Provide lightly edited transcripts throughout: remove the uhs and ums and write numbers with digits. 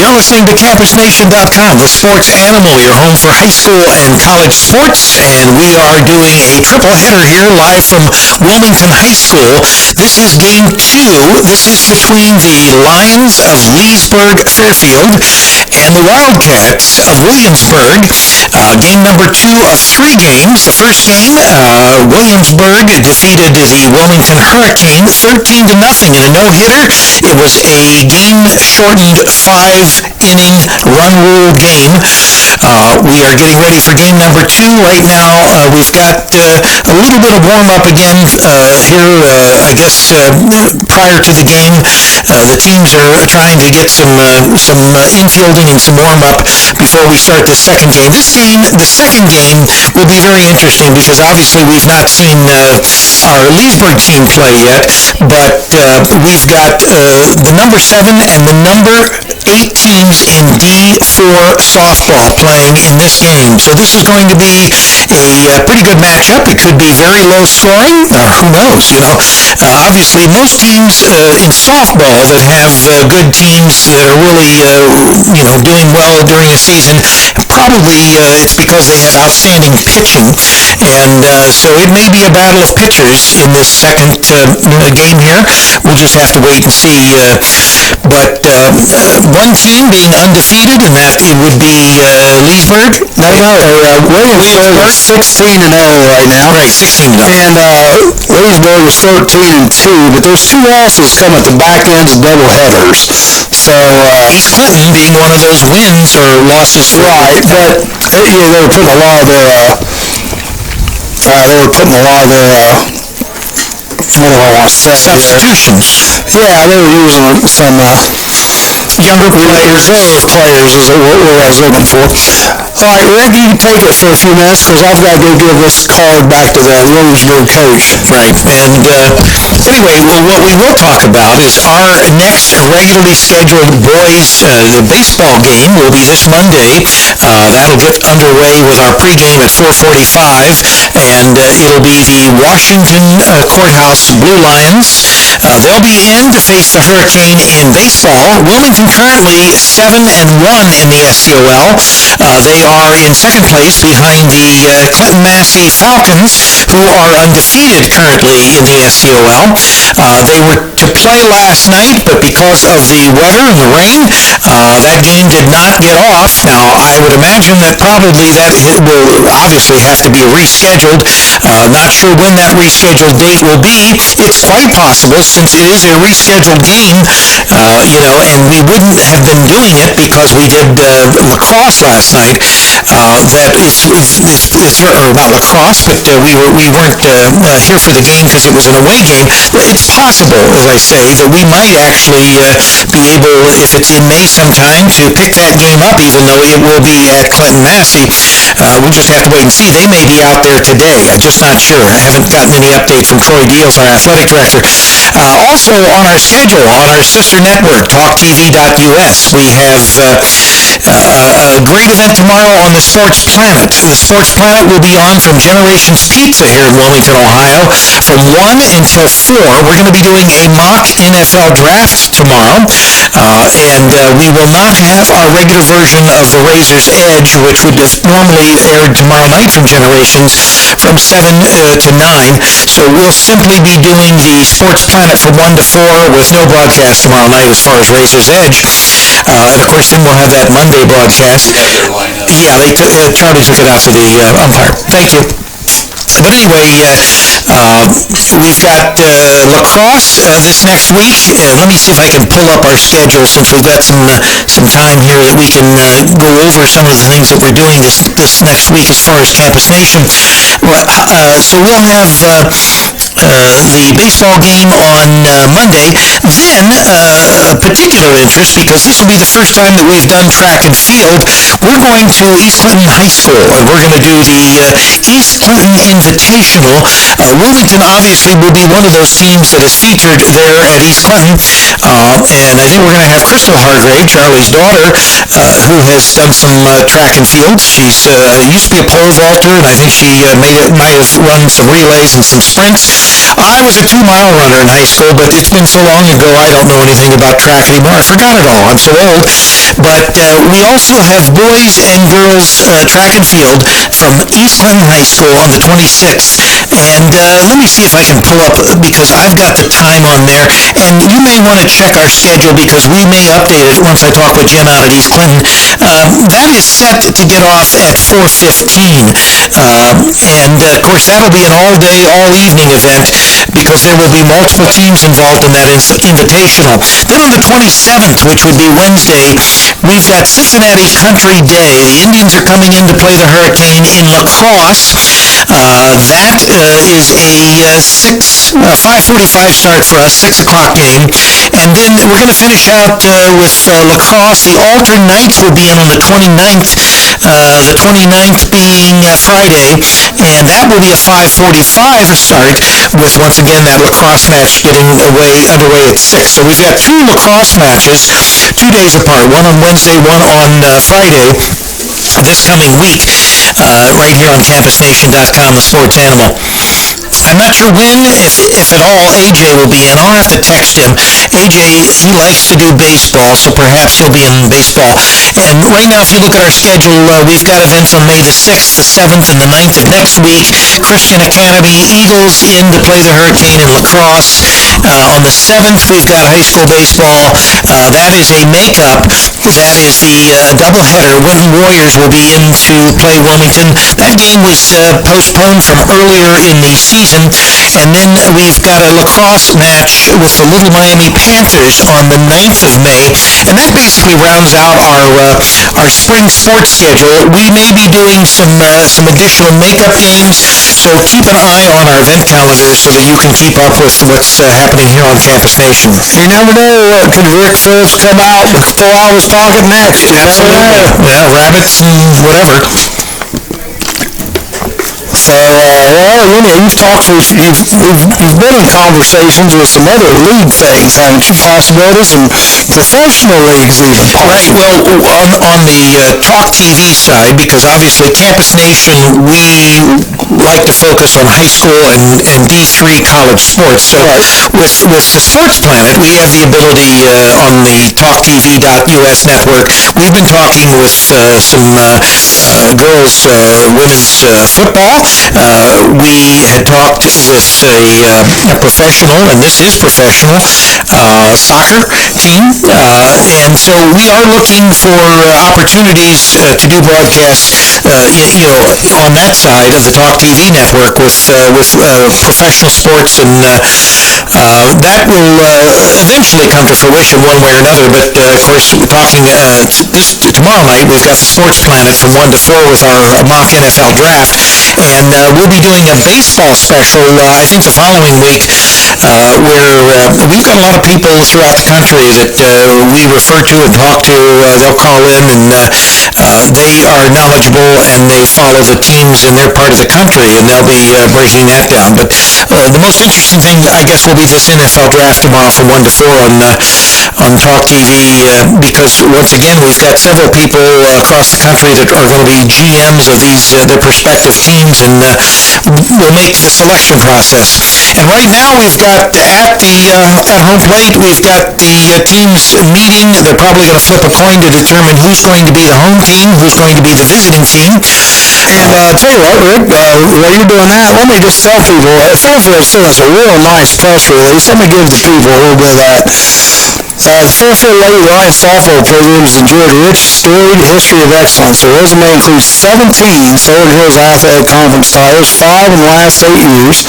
You're listening to CampusNation.com, the sports animal, your home for high school and college sports, and we are doing a triple header here live from Wilmington High School. This is game 2. This is between the Lions of Leesburg Fairfield and the Wildcats of Williamsburg. Game number 2 of 3 games. The first game, Williamsburg defeated the Wilmington Hurricane 13-0 in a no-hitter. It was a game-shortened 5-inning run-rule game. We are getting ready for game number 2 right now. We've got a little bit of warm-up again here, I guess, prior to the game. The teams are trying to get some infielding and some warm-up before we start the second game. The second game will be very interesting because obviously we've not seen our Leesburg team play yet, but we've got the number 7 and the number 8 teams in D4 softball playing in this game. So this is going to be a pretty good matchup. It could be very low scoring, or who knows, you know. Obviously, most teams in softball that have good teams that are really, doing well during a season, probably it's because they have outstanding pitching. And so it may be a battle of pitchers in this second game here. We'll just have to wait and see. But one team being undefeated, and that it would be Leesburg. Williamsburg is 16-0 right now. Right, 16-0. And Leesburg is 13-2, but those 2 losses come at the back ends of double headers. So East Clinton being one of those wins or losses. Right, but they were putting a lot of their what do I want to say? Substitutions. Yeah, they were using some younger players. Reserve players is what I was looking for. All right, Rick, you can take it for a few minutes because I've got to go give this card back to the Williamsburg coach. Right, and anyway, what we will talk about is our next regularly scheduled boys baseball game will be this Monday. That'll get underway with our pregame at 4:45, and it'll be the Washington Courthouse Blue Lions. They'll be in to face the Hurricane in baseball. Wilmington currently 7-1 in the SCOL. They are in second place behind the Clinton Massey Falcons, who are undefeated currently in the SCOL. They were to play last night, but because of the weather and the rain, that game did not get off. Now, I would imagine that probably that it will obviously have to be rescheduled. Not sure when that rescheduled date will be. It's quite possible, since it is a rescheduled game, and we wouldn't have been doing it because we did lacrosse last night. That it's or not lacrosse, but we weren't here for the game because it was an away game. It's possible, as I say, that we might actually be able, if it's in May sometime, to pick that game up, even though it will be at Clinton Massey. We'll just have to wait and see. They may be out there today. I'm just not sure. I haven't gotten any update from Troy Deals, our athletic director. Also on our schedule, on our sister network, TalkTV.us, we have a great event tomorrow on the Sports Planet. The Sports Planet will be on from Generations Pizza here in Wilmington, Ohio, from 1 until 4. We're going to be doing a mock NFL draft tomorrow, and we will not have our regular version of the Razor's Edge, which would have normally aired tomorrow night from Generations from 7 to 9. So we'll simply be doing the Sports Planet from 1 to 4 with no broadcast tomorrow night as far as Razor's Edge. And of course, then we'll have that Monday broadcast. Yeah, Charlie took it out to the umpire. Thank you. But anyway, we've got lacrosse this next week. Let me see if I can pull up our schedule, since we've got some time here that we can go over some of the things that we're doing this next week as far as Campus Nation. So we'll have the baseball game on Monday. Then, particular interest, because this will be the first time that we've done track and field, we're going to East Clinton High School, and we're going to do the East Clinton Invitational. Wilmington obviously will be one of those teams that is featured there at East Clinton, and I think we're going to have Crystal Hargrave, Charlie's daughter, who has done some track and field. She's used to be a pole vaulter, and I think she might have run some relays and some sprints. I was a 2-mile runner in high school, but it's been so long ago I don't know anything about track anymore. I forgot it all. I'm so old. But we also have boys and girls track and field from East Clinton High School on the 26th. And let me see if I can pull up, because I've got the time on there. And you may want to check our schedule, because we may update it once I talk with Jim out at East Clinton. That is set to get off at 4:15. And of course, that'll be an all-day, all-evening event, because there will be multiple teams involved in that invitational. Then on the 27th, which would be Wednesday, we've got Cincinnati Country Day. The Indians are coming in to play the Hurricane in lacrosse. That is a 5:45 start for us, 6 o'clock game. And then we're going to finish out with lacrosse. The alternates will be in on the 29th, the 29th being Friday, and that will be a 5:45 start, with, once again, that lacrosse match getting underway at 6. So we've got 2 lacrosse matches, 2 days apart, one on Wednesday, one on Friday, this coming week, right here on CampusNation.com, the sports animal. I'm not sure when, if at all, AJ will be in. I'll have to text him. AJ, he likes to do baseball, so perhaps he'll be in baseball. And right now, if you look at our schedule, we've got events on May the 6th, the 7th, and the 9th of next week. Christian Academy Eagles in to play the Hurricane in lacrosse. On the 7th, we've got high school baseball. That is a makeup. That is the doubleheader. Winton Warriors will be in to play Wilmington. That game was postponed from earlier in the season. And then we've got a lacrosse match with the Little Miami Panthers on the 9th of May. And that basically rounds out our spring sports schedule. We may be doing some additional makeup games, so keep an eye on our event calendar so that you can keep up with what's happening here on Campus Nation. You never know, could Rick Phillips come out before I was talking next? You never know. Yeah, rabbits and whatever. So, you've been in conversations with some other league things, haven't you? Possibilities in professional leagues even. Right. Well, on the Talk TV side, because obviously Campus Nation, we like to focus on high school and D3 college sports. So with the Sports Planet, we have the ability on the TalkTV.us network. We've been talking with some girls' women's football. We had talked with a professional, and this is professional, soccer team. And so we are looking for opportunities to do broadcasts, on that side of the Talk TV network with professional sports, and that will eventually come to fruition one way or another. But of course, we're talking tomorrow night. We've got the Sports Planet from 1 to 4 with our mock NFL draft, and we'll be doing a baseball special. I think the following week, where we've got a lot of people throughout the country that we refer to and talk to. They'll call in, and they are knowledgeable, and they follow the teams in their part of the country, and they'll be breaking that down. But the most interesting thing, I guess, will be this NFL draft tomorrow from 1 to 4 on Talk TV, because once again, we've got several people across the country that are going to be GMs of their prospective teams, and will make the selection process. And right now, we've got at home plate, we've got the teams meeting. They're probably going to flip a coin to determine who's going to be the home team, who's going to be the visiting team. And tell you what, Rick, while you're doing that, let me just tell people, Fairfield sent us a real nice press release. Let me give the people a little bit of that. The Fairfield Lady Lions softball program has enjoyed a rich, storied history of excellence. Their resume includes 17 Southern Hills Athletic Conference titles, 5 in the last 8 years,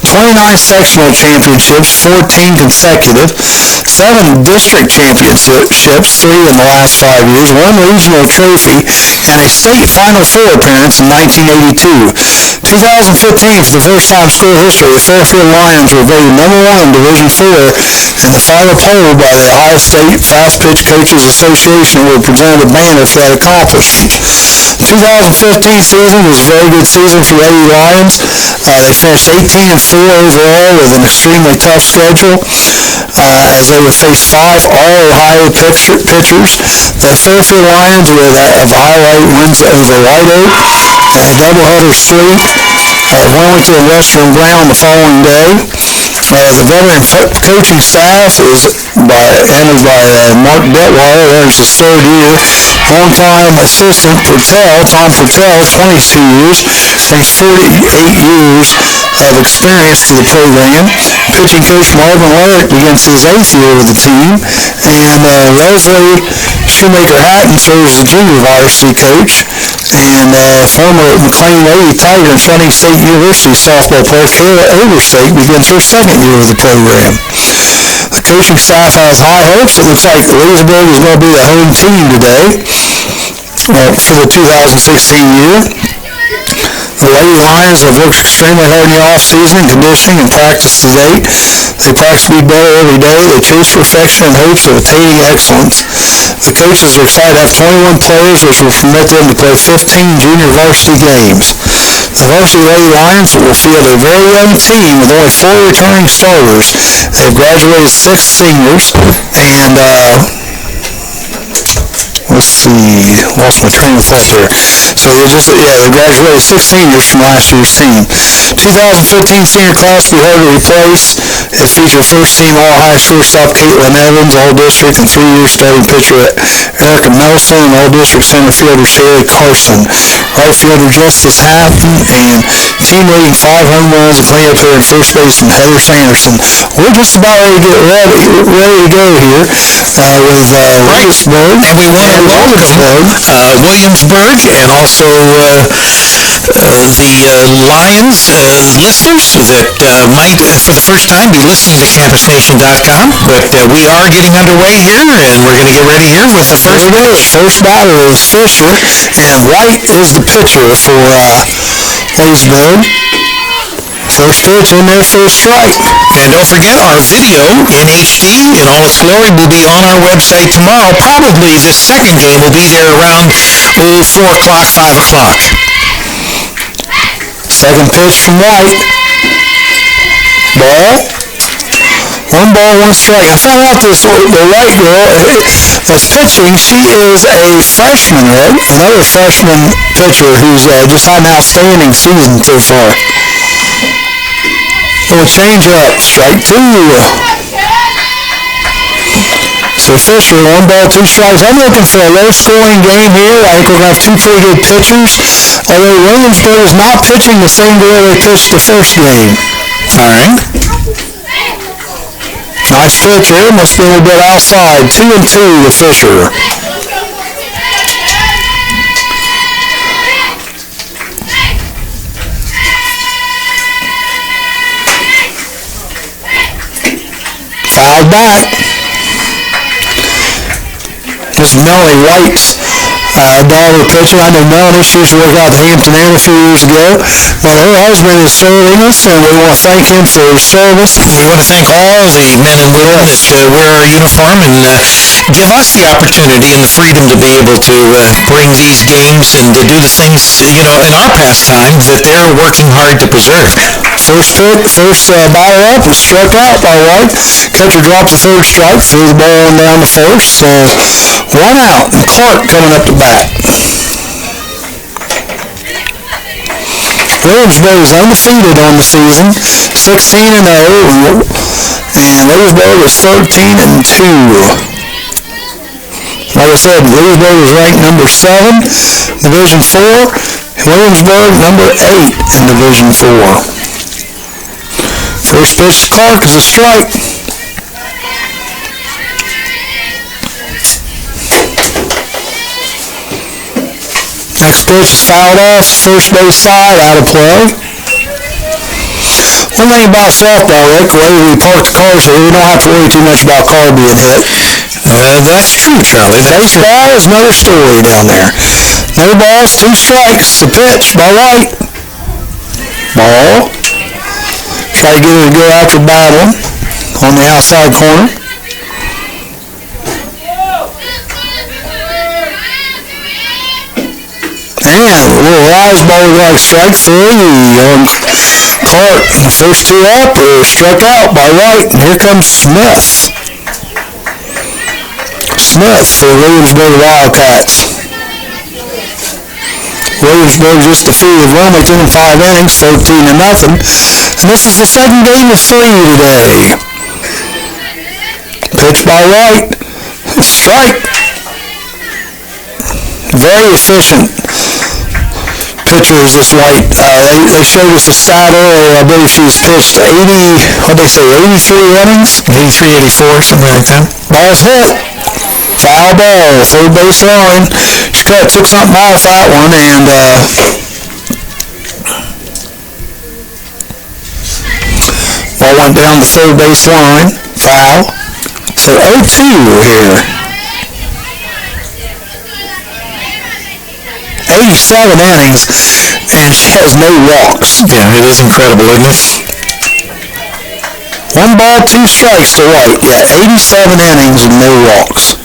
29 sectional championships, 14 consecutive, 7 district championships, 3 in the last 5 years, 1 regional trophy, and a state Final Four appearance in 1982. 2015, for the first time in school history, the Fairfield Lions were voted #1 in Division IV in the final poll by the Ohio State Fast Pitch Coaches Association, who presented a banner for that accomplishment. 2015 season was a very good season for the Lady Lions. They finished 18-4 overall with an extremely tough schedule, as they would face 5 All-Ohio pitchers. The Fairfield Lions with a highlight wins over White Oak and a doubleheader sweep at Wilmington Western Brown the following day. The veteran coaching staff is handled by Mark Detweiler. There's his third year. Longtime assistant Tom Patel, 22 years, brings 48 years of experience to the program. Pitching coach Marvin Larrick begins his 8th year with the team. And Leslie Shoemaker-Hatton serves as junior varsity coach. And former McLean Lady Tiger and Sunny State University softball player Kayla Overstate begins her 2nd year with the program. The coaching staff has high hopes. It looks like Leesburg is going to be the home team today for the 2016 year. The Lady Lions have worked extremely hard in the off-season, conditioning and practice to date. They practice to be better every day. They chase perfection in hopes of attaining excellence. The coaches are excited to have 21 players, which will permit them to play 15 junior varsity games. The varsity Lady Lions will field a very young team with only 4 returning starters. They've graduated 6 seniors, and let's see, lost my train of thought there. So they graduated 6 seniors from last year's team. 2015 senior class will be hard to replace. It features first-team All-High shortstop Caitlin Evans, All-District and 3-year starting pitcher Erica Melson, and All-District center fielder Sherry Carson. Right fielder Justice Hatton, and team leading 5 home runs and cleanup hitter and first baseman Heather Sanderson. We're just about ready to get ready to go here with Williamsburg. And we want to welcome Williamsburg and also the Lions listeners that might, for the first time, be listening to CampusNation.com. But we are getting underway here, and we're going to get ready here with the first. Here it is. First batter is Fisher, and White is the pitcher for Leesburg. First pitch in there for a strike. And don't forget, our video in HD in all its glory will be on our website tomorrow. Probably this second game will be there around 4 o'clock, 5 o'clock. Second pitch from White. Ball. 1 ball, 1 strike. I found out the White girl that's pitching, she is a freshman, right? Another freshman pitcher who's just had an outstanding season so far. Little change up, strike 2. So Fisher, 1 ball, 2 strikes. I'm looking for a low-scoring game here. I think we're going to have 2 pretty good pitchers. Although Williamsburg is not pitching the same way they pitched the first game. All right. Nice pitch here. Must be a little bit outside. 2-2 to Fisher. Fouled back. This is Melanie White's daughter pitching. I know Melanie, she used to work out at the Hampton Inn a few years ago. But her husband is serving us, and we want to thank him for his service. We want to thank all the men and women that wear our uniform and give us the opportunity and the freedom to be able to bring these games and to do the things, in our pastime that they're working hard to preserve. First batter up was struck out by White. Catcher dropped the 3rd strike, threw the ball down the first. So 1 out, and Clark coming up to bat. Williamsburg is undefeated on the season, 16-0, and Leesburg is 13-2. Like I said, Leesburg is ranked number 7, Division 4. Williamsburg number 8 in Division 4. First pitch to Clark is a strike. Next pitch is fouled off, first base side, out of play. One thing about softball, Rick, the way we park the cars here, we don't have to worry too much about car being hit. That's true, Charlie. Baseball is another story down there. No balls, 2 strikes. The pitch by White. Ball. Try to get her to go out to battle on the outside corner. And a little rise ball like strike 3 on Clark. The first 2 up are struck out by White. And here comes Smith. Smith for Williamsburg Wildcats. Williamsburg just defeated Wilmington in 5 innings, 13-0. And this is the second game of 3 today. Pitch by White. Strike. Very efficient pitchers, this White. They showed us a stat earlier. I believe she's pitched 83 innings? 83, 84, something like that. Ball's hit. Foul ball, third base line. She took something off that one, and ball went down the third base line. Foul. So 0-2 here. 87 innings, and she has no walks. Yeah, it is incredible, isn't it? 1 ball, 2 strikes to White. Yeah, 87 innings with no walks.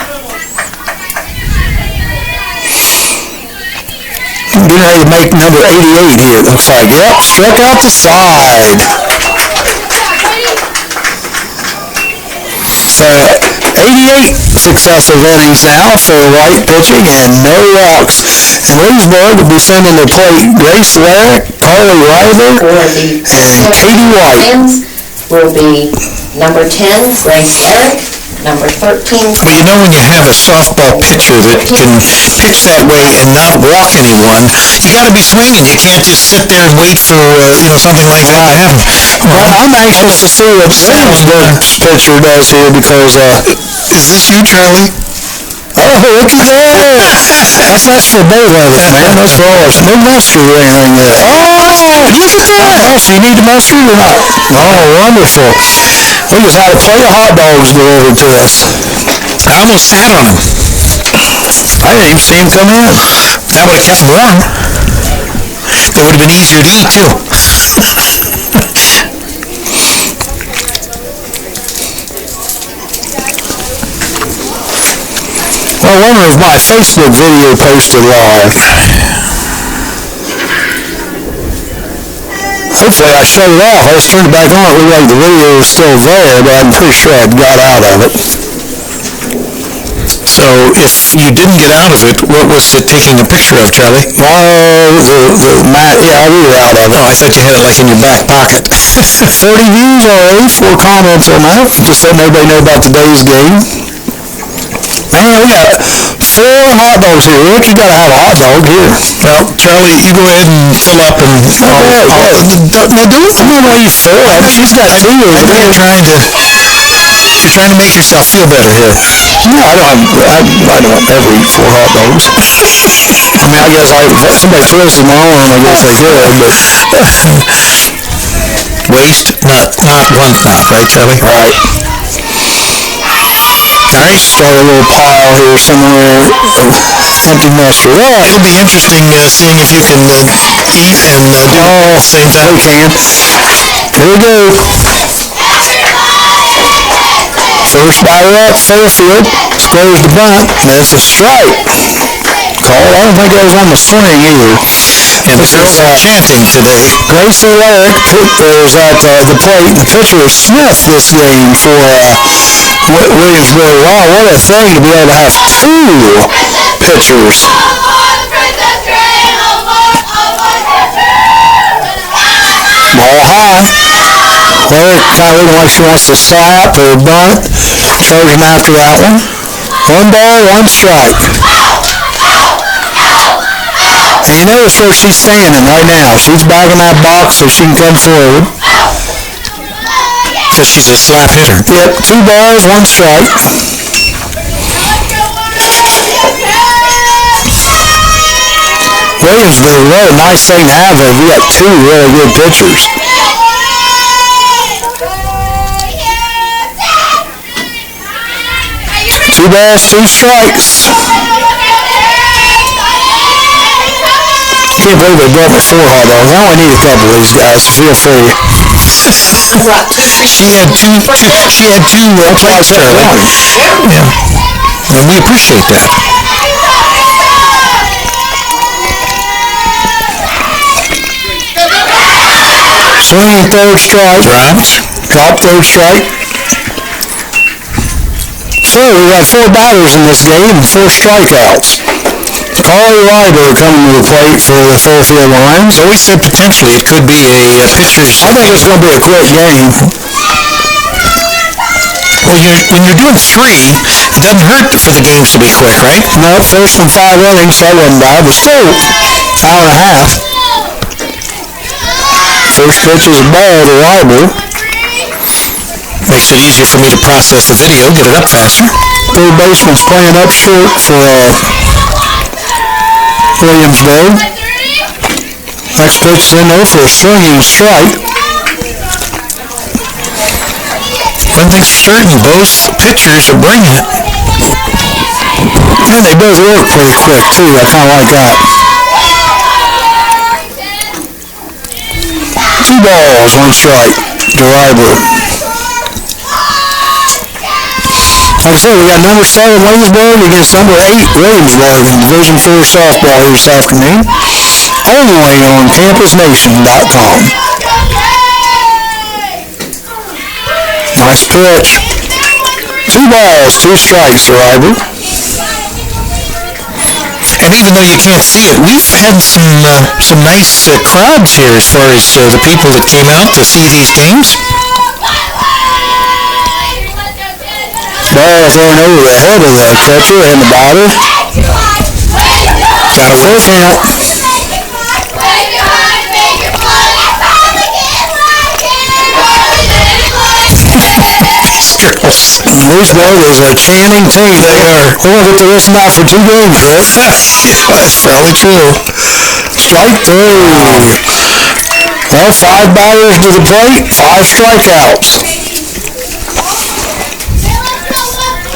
Getting ready to make number 88 here, it looks like. Yep, struck out the side. So 88 successive innings now for White pitching and no walks. And Leesburg will be sending to plate Grace Larrick, Carly Ryder, and Katie White. Will be number 10, Grace Larrick, number 13. Well, you know, when you have a softball pitcher that can pitch that way and not walk anyone, you got to be swinging. You can't just sit there and wait for something like that to happen. Well, I'm anxious to see what Williamsburg's pitcher does here because, Is this you, Charlie? oh, look at that. That's for both of us, man. That's for all of us. No mustard or anything there. Oh, look at that. Oh, so you need the mustard or not? Oh, wonderful. We just had a plate of hot dogs delivered to us. I almost sat on him. I didn't even see him come in. That would have kept him warm. It would have been easier to eat, too. Well, I wonder if my Facebook video posted live. Hopefully I shut it off. I just turned it back on. It looked like the video was still there, but I'm pretty sure I got out of it. So, if you didn't get out of it, what was it taking a picture of, Charlie? Well, I were out of it. Oh, I thought you had it like in your back pocket. 30 views already, 4 comments on that. Just letting everybody know about today's game. Man, we got 4 hot dogs here. Rick, you gotta have a hot dog here. Well, Charlie, you go ahead and fill up and... Now, I'm gonna eat 4 of them. She's got 2 of I them. think you're trying to make yourself feel better here. No, I don't ever eat 4 hot dogs. I mean, I guess if somebody twisted my arm, I guess I could, but... Waste, not one thought, right, Charlie? Right. Alright, start a little pile here somewhere of empty mustard. Alright. It'll be interesting seeing if you can eat and do it at the same time. We can. Here we go. First batter up, Fairfield. Squares the bunt. That's a strike. Call. I don't think that was on the swing either. And the girls are chanting today. Gracie Larrick is at the plate. The pitcher is Smith this game for Williamsburg. Wow, what a thing to be able to have 2 pitchers. Ball high. Larrick kind of looking like she wants to slap or bunt. Charging after that one. 1 ball, 1 strike. And you notice where she's standing right now. She's back in that box so she can come forward. Because she's a slap hitter. Yep, 2 balls, 1 strike. Williamsburg, what a nice thing to have there. We got 2 really good pitchers. 2 balls, 2 strikes. Can't believe they brought me 4 hot dogs. I only need a couple of these guys. Feel free. She had two plates, Charlie. Yeah. And we appreciate that. Swinging third strike. Drop third strike. So we got 4 batters in this game and 4 strikeouts. Carly Ryder coming to the plate for the Fairfield Lions. So we said potentially it could be a pitcher's... I think it's going to be a quick game. Well, when you're doing three, it doesn't hurt for the games to be quick, right? No, first and 5 innings, that wasn't bad. It was full. Hour and a half. First pitch is a ball to Ryder. Makes it easier for me to process the video, get it up faster. Third baseman's playing up short for Williamsburg. Next pitch is in there for a swinging strike. One thing's for certain, both pitchers are bringing it. And they both work pretty quick, too. I kind of like that. 2 balls, 1 strike to Ryder. Like I said, we got number 7 Leesburg against number 8 Williamsburg in Division 4 softball here this afternoon. Only on campusnation.com. Nice pitch. 2 balls, 2 strikes to Ryder. And even though you can't see it, we've had some nice crowds here as far as the people that came out to see these games. Ball thrown over the head of the catcher and the batter. Got a full count. Leesburg is a chanting team. They are. We're going to get to this now for 2 games, Rick. That's probably true. Strike 3. Well, 5 batters to the plate, 5 strikeouts.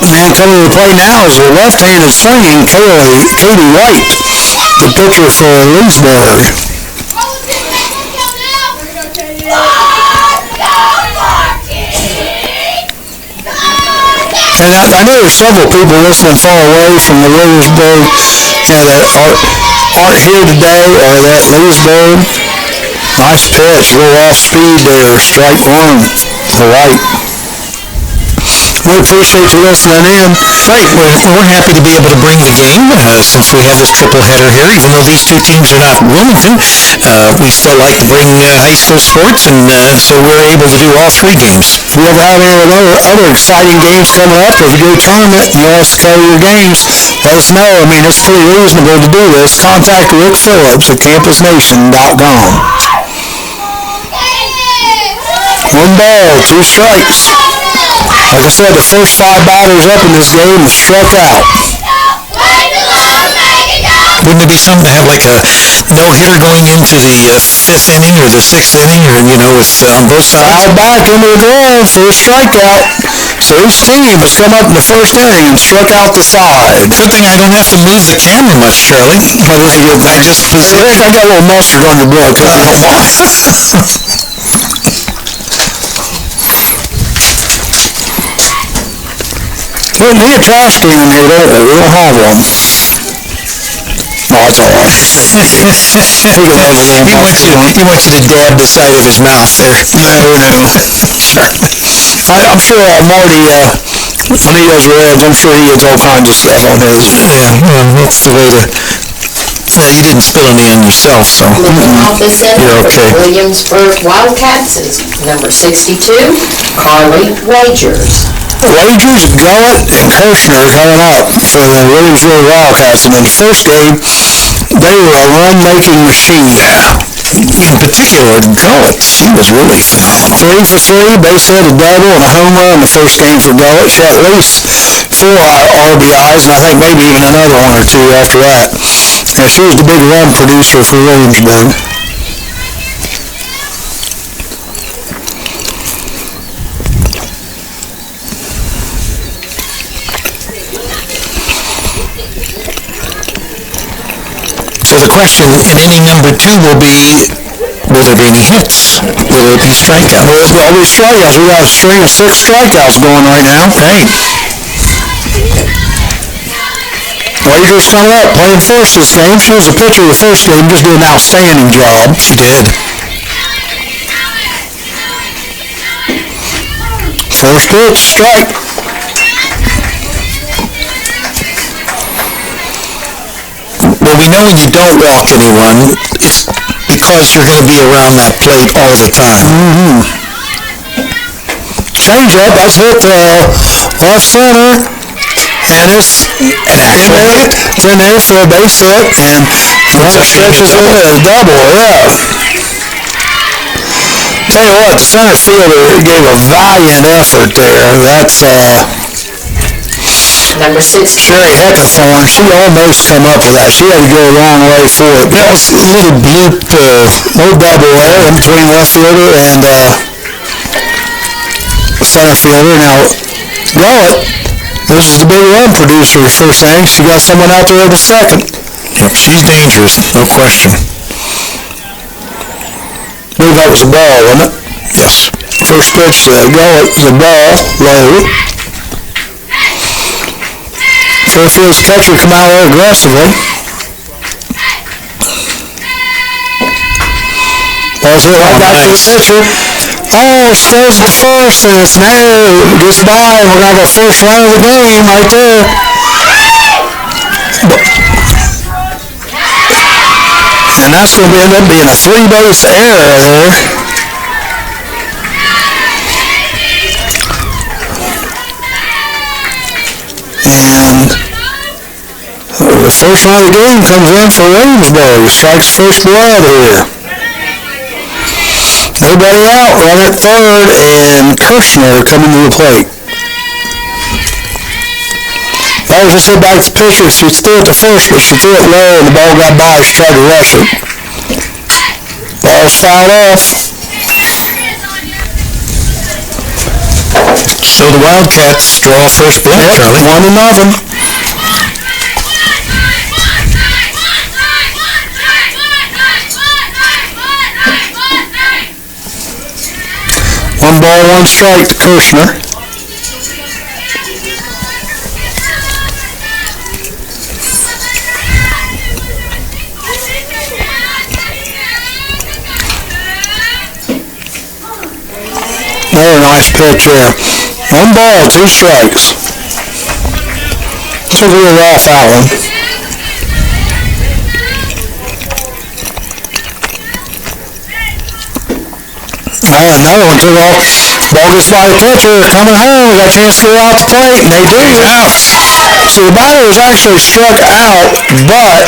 And coming to the plate now is a left-handed swinging Katie White, the pitcher for Leesburg. And I know there's several people listening far away from the Williamsburg that aren't here today or at Leesburg. Nice pitch, a little off speed there, strike 1 to White. We appreciate you listening in. Right, we're happy to be able to bring the game since we have this triple header here. Even though these 2 teams are not Wilmington, we still like to bring high school sports, and so we're able to do all 3 games. If you ever have any other exciting games coming up, or if you do a tournament and you want us to cover your games, let us know. I mean, it's pretty reasonable to do this. Contact Rick Phillips at campusnation.com. 1 ball, 2 strikes. Like I said, the first 5 batters up in this game have struck out. Wouldn't it be something to have like a no-hitter going into the 5th inning or the 6th inning, or, with on both sides? Foul back into the glove for a strikeout. So each team has come up in the first inning and struck out the side. Good thing I don't have to move the camera much, Charlie. I just position. I got a little mustard on your book. We need a trash can here, don't we? We don't have one. Oh, it's all right. He wants you to dab the side of his mouth there. No. I'm sure Marty, when he does reds, I'm sure he gets all kinds of stuff on his. Yeah, that's the way to... you didn't spill any on yourself, so... Looking opposite You're okay. Williamsburg Wildcats is number 62, Carly Wagers. Wagers, Gullett, and Kirshner coming up for the Williamsburg Wildcats. And in the first game, they were a run-making machine. In particular, Gullett, she was really phenomenal. 3 for 3, base hit, a double, and a home run in the first game for Gullett. She had at least 4 RBIs, and I think maybe even another 1 or 2 after that. And she was the big run producer for Williamsburg. So the question in inning number 2 will be, will there be any hits? Will there be strikeouts? There'll be strikeouts. We got a string of 6 strikeouts going right now. Right. Wagers coming up, playing first this game. She was the pitcher of the first game, just did an outstanding job. She did. First pitch, strike. know you don't walk anyone is because you're going to be around that plate all the time. Change up, that's hit off center, and it's An actual hit. it's in there for a base hit, and runner stretches in a double, yeah. Tell you what, the center fielder gave a valiant effort there. That's Number 6, Sherry Heckathorn. She almost come up with that. She had to go a long way for it. That was a little bloop, little double there in between left fielder and center fielder. Now, Gullett, this is the big run producer. First thing, she got someone out there at the second. Yep, she's dangerous, no question. I believe that was a ball, wasn't it? Yes. First pitch to Gullett was a ball, low. Fairfield's catcher come out there aggressively. Ball's hit right back to the pitcher. Oh, stays at first, and it's narrow. Gets by, and we're going to have our first run of the game right there. And that's going to end up being a three-base error there. And the first run of the game comes in for Williamsburg. Strikes first blood here. Nobody out, runner at third, and Kirshner coming to the plate. That was just hit back to the pitcher. She threw it to first, but she threw it low, and the ball got by her. She tried to rush it. Ball's fouled off. So the Wildcats draw first blood, Charlie. 1-0. One ball, one strike to Kirshner. Another nice pitch there. One ball, two strikes. Took a little off that one. Another one took off. Ball gets by the pitcher. Coming home. We got a chance to get out the plate, and they do. Out. So the batter was actually struck out, but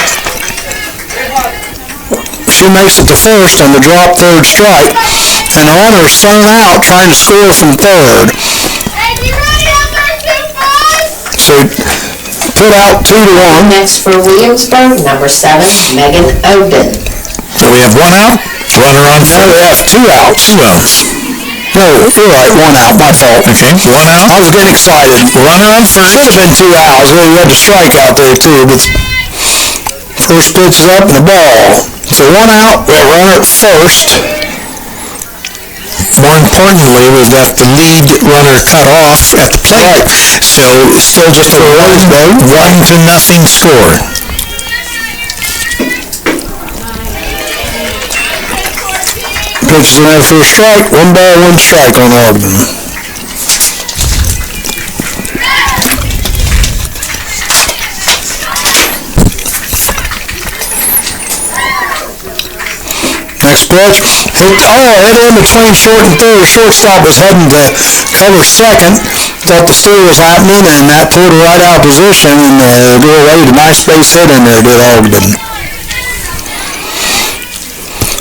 she makes it to first on the drop third strike. And the runner's thrown out trying to score from third. So put out 2-1. next for Williamsburg, number 7, Megan Ogden. So we have one out, runner on No, we have two outs. two outs. No, you're right, one out, my fault. Okay, one out, I was getting excited. runner on Should have first. been two outs. We had the strike out there too, but first pitch is up and the ball. So one out, we have runner at first. More importantly, we've got the lead runner cut off at the plate. So still just a 1-0 score. Pitch is in there for a strike. One ball, one strike on Ogden. Next pitch, hit in between short and third. Shortstop was heading to cover second. Thought the steal was happening, and that pulled her right out of position, and the girl laid a nice base hit in there, did Ogden.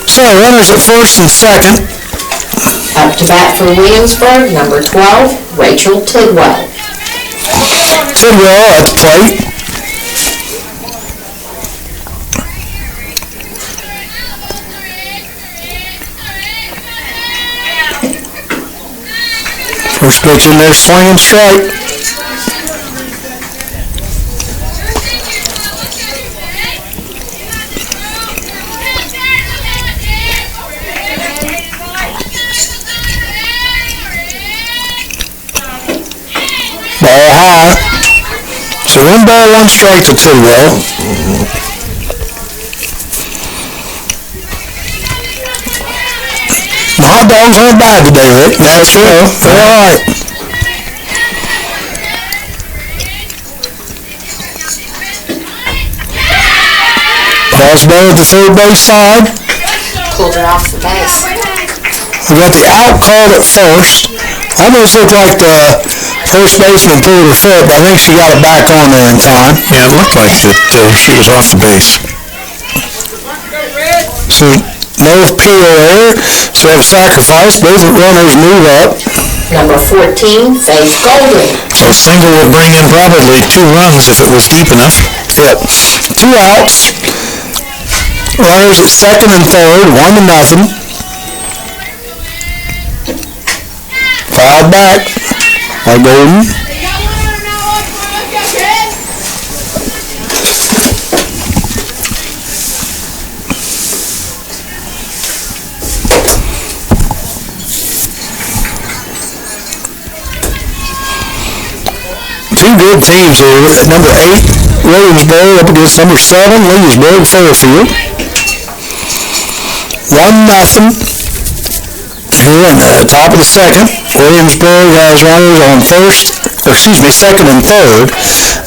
So, runners at first and second. Up to bat for Williamsburg, number 12, Rachel Tidwell. Tidwell at the plate. First pitch in there, swing and strike. Ball high. So one ball, one strike to Tidwell. The hot dogs aren't bad today, Rick. That's true. They're all right. Ball's down at the third base side. Pulled her off the base. We got the out called at first. Almost looked like the first baseman pulled her foot, but I think she got it back on there in time. Yeah, it looked like that she was off the base. So no appeal there. So we have a sacrifice. Both runners move up. Number 14, Faith Golden. So a single would bring in probably 2 runs if it was deep enough. Yep. 2 outs. Runners at second and third, 1-0. Fouled back by Golden. Two good teams here. At number 8, Williamsburg up against number 7, Leesburg Fairfield. 1-0. Here in the top of the second, Williamsburg has runners on second and third,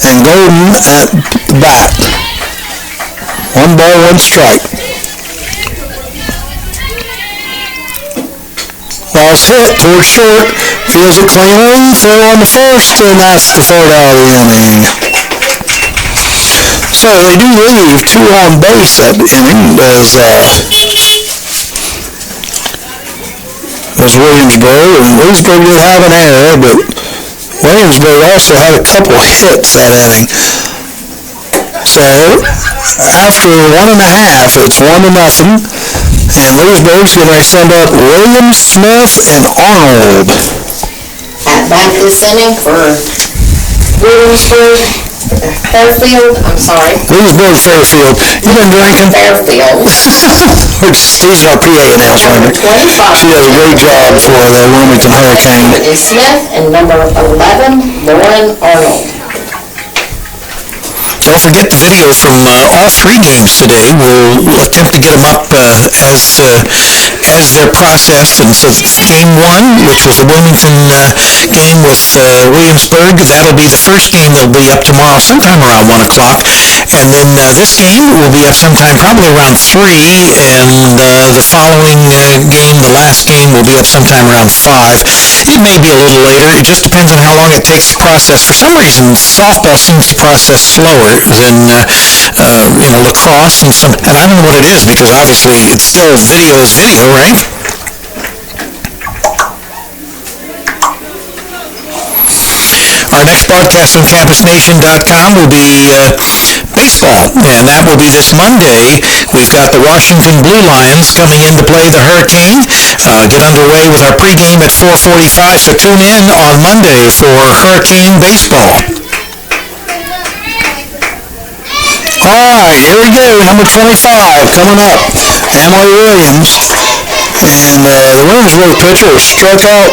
and Golden at the bat. 1 ball, 1 strike. Ball's hit towards short, feels it cleanly, throw on the first, and that's the third out of the inning. So they do leave 2 on base that inning as Williamsburg, and Leesburg did have an error, but Williamsburg also had a couple hits that inning. So after 1.5, it's 1-0. And Leesburg's going to send up Williams, Smith, and Arnold. At bat this inning for Williamsburg Fairfield. I'm sorry. Leesburg Fairfield. You've been drinking? Fairfield. He's our PA announcer. She does a great job for the Wilmington Hurricane. Is Smith and number 11, Lauren Arnold. Don't forget the videos from all 3 games today. We'll attempt to get them up as they're processed. And so game 1, which was the Wilmington game with Williamsburg, that'll be the first game that'll be up tomorrow sometime around 1 o'clock. And then this game will be up sometime probably around 3, and the following game, the last game, will be up sometime around 5. It may be a little later. It just depends on how long it takes to process. For some reason, softball seems to process slower than lacrosse, and I don't know what it is, because obviously it's still video is video, right? Our next broadcast on CampusNation.com will be baseball, and that will be this Monday. We've got the Washington Blue Lions coming in to play the Hurricane. Get underway with our pregame at 4:45, so tune in on Monday for Hurricane baseball. All right, here we go. Number 25 coming up, Emily Williams. And the Williamsburg pitcher has struck out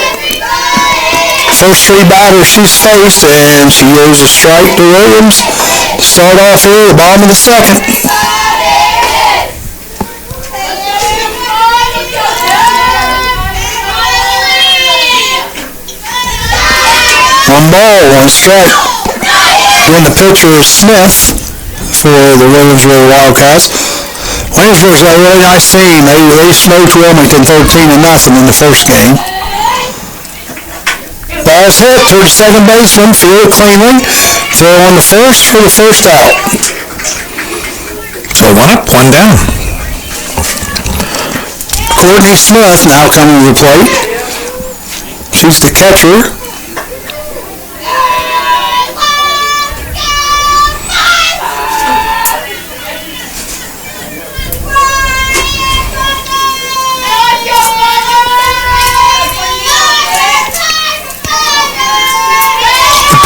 first 3 batters she's faced, and she goes a strike to Williams to start off here at the bottom of the second. One ball, 1 strike. Again, the pitcher is Smith for the Williamsburg Wildcats. Williamsburg's got a really nice team. They smoked Wilmington 13-0 in the first game. Ball's hit towards second baseman, field cleanly. Throw on the first for the first out. So 1 up, 1 down. Courtney Smith now coming to the plate. She's the catcher.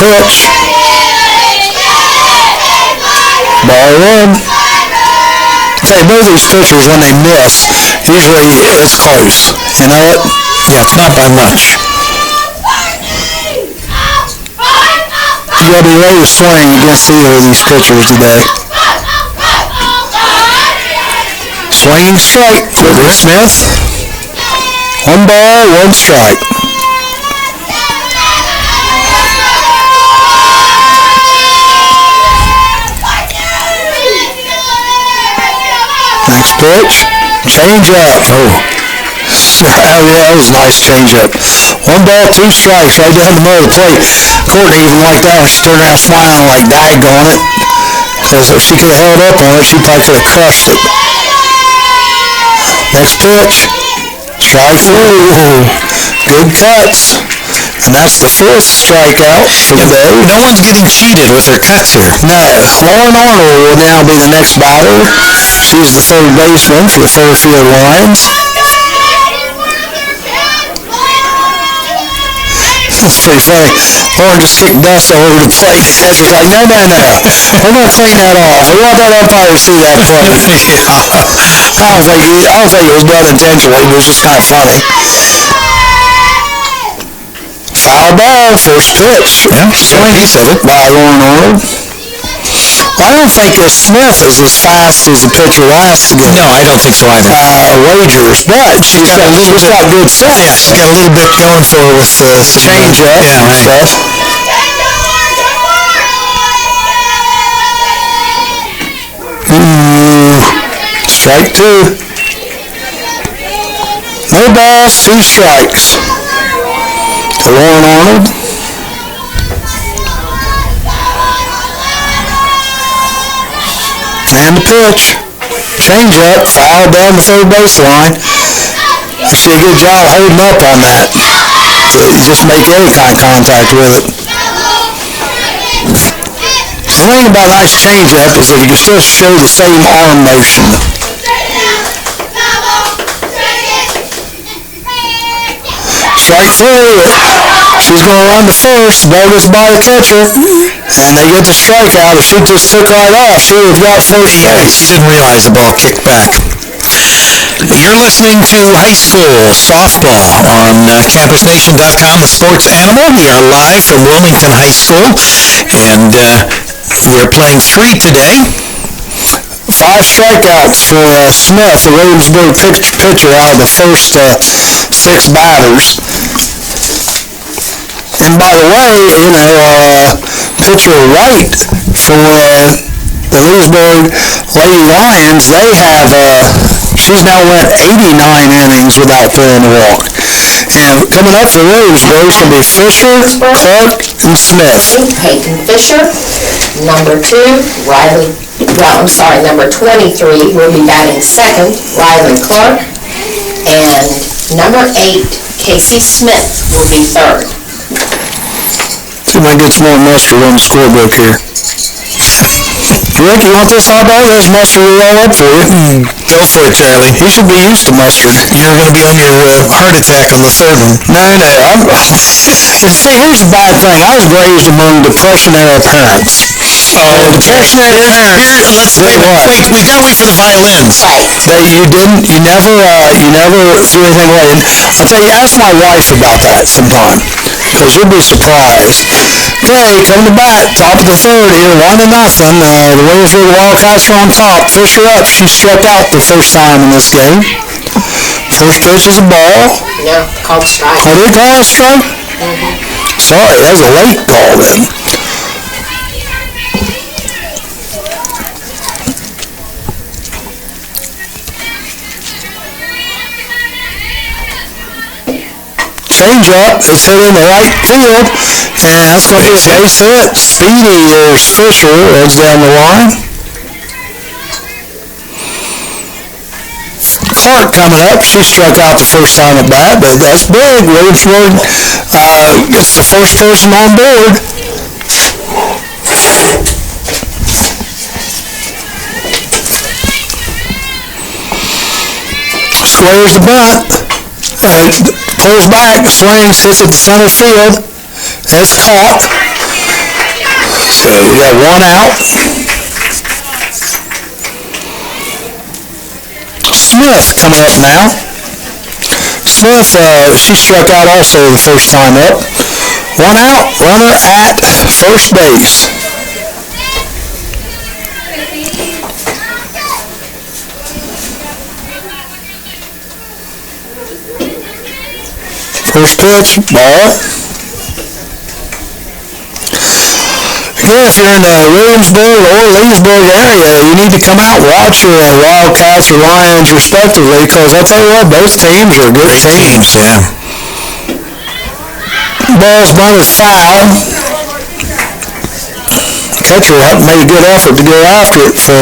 Pitch. Ball 1. Okay, both these pitchers, when they miss, usually it's close. You know what? Yeah, it's not by much. You got to be ready to swing against either of these pitchers today. Swinging strike for Smith. 1 ball, 1 strike. pitch. Change up. Oh, yeah, that was a nice change up. 1-2 strikes right down the middle of the plate. Courtney even liked that when she turned around smiling like daggone it. Because if she could have held up on it, she probably could have crushed it. Next pitch. Strike 3. Good cuts. And that's the 5th strikeout for the day. No one's getting cheated with their cuts here. No, Lauren Arnold will now be the next batter. She's the third baseman for the Fairfield Lions. It's pretty funny. Lauren just kicked dust all over the plate. Ezra's like, no. We're going to clean that off. We want that umpire to see that play. I don't think it was done intentionally, but it was just kind of funny. Foul ball, first pitch. Yeah, swing piece of it. By Lauren Arnold. Well, I don't think Smith is as fast as the pitcher last game. No, I don't think so either. Wagers, but she's got good sense. Yeah, she's got a little bit going for her with Change up and stuff. Strike 2. No balls, 2 strikes. To Lauren Arnold. And the pitch. Change up, foul down the third baseline. She did a good job holding up on that. You just make any kind of contact with it. The thing about a nice change-up is that you can still show the same arm motion. Strike 3. She's going to run to first. Ball goes by the catcher. And they get the strikeout. If she just took right off, she would have got first base. She didn't realize the ball kicked back. You're listening to high school softball on campusnation.com, the sports animal. We are live from Wilmington High School, and we're playing 3 today. 5 strikeouts for Smith, the Williamsburg pitcher, out of the first 6 batters. And by the way, pitcher White for the Leesburg Lady Lions, she's now went 89 innings without throwing a walk. And coming up for Williamsburg is going to be Fisher, Clark, and Smith. Peyton Fisher. Number 23 will be batting second, Riley Clark. And number 8, Casey Smith, will be third. See if I can get some more mustard on the scorebook here. Rick, you want this hot dog? There's mustard all up for you. Go for it, Charlie. You should be used to mustard. You're going to be on your heart attack on the third one. No. See, here's the bad thing. I was raised among depressionary parents. Depressionary parents. Wait, we got to wait for the violins. You never do anything right. And I'll tell you, ask my wife about that sometime, because you'll be surprised. Okay, come to bat, top of the third here, 1-0. The Williamsburg Wildcats are on top. Fisher up. She struck out the first time in this game. First pitch is a ball. No, called strike. Oh, they call it a strike? Sorry, that was a late call then. Change up, it's hit in the right field, and that's going to be a base hit. Speedy, there's Fisher, runs down the line. Clark coming up, she struck out the first time at bat, but that's big. Williamsburg gets the first person on board. Squares the bunt. Pulls back, swings, hits it to center field. It's caught. So we got 1 out. Smith coming up now. Smith, she struck out also the first time up. 1 out, runner at first base. First pitch, ball. Yeah, if you're in the Williamsburg or Leesburg area, you need to come out and watch your Wildcats or Lions respectively, because I'll tell you what, both teams are good teams. Yeah. Ball's bunted foul. Catcher made a good effort to go after it for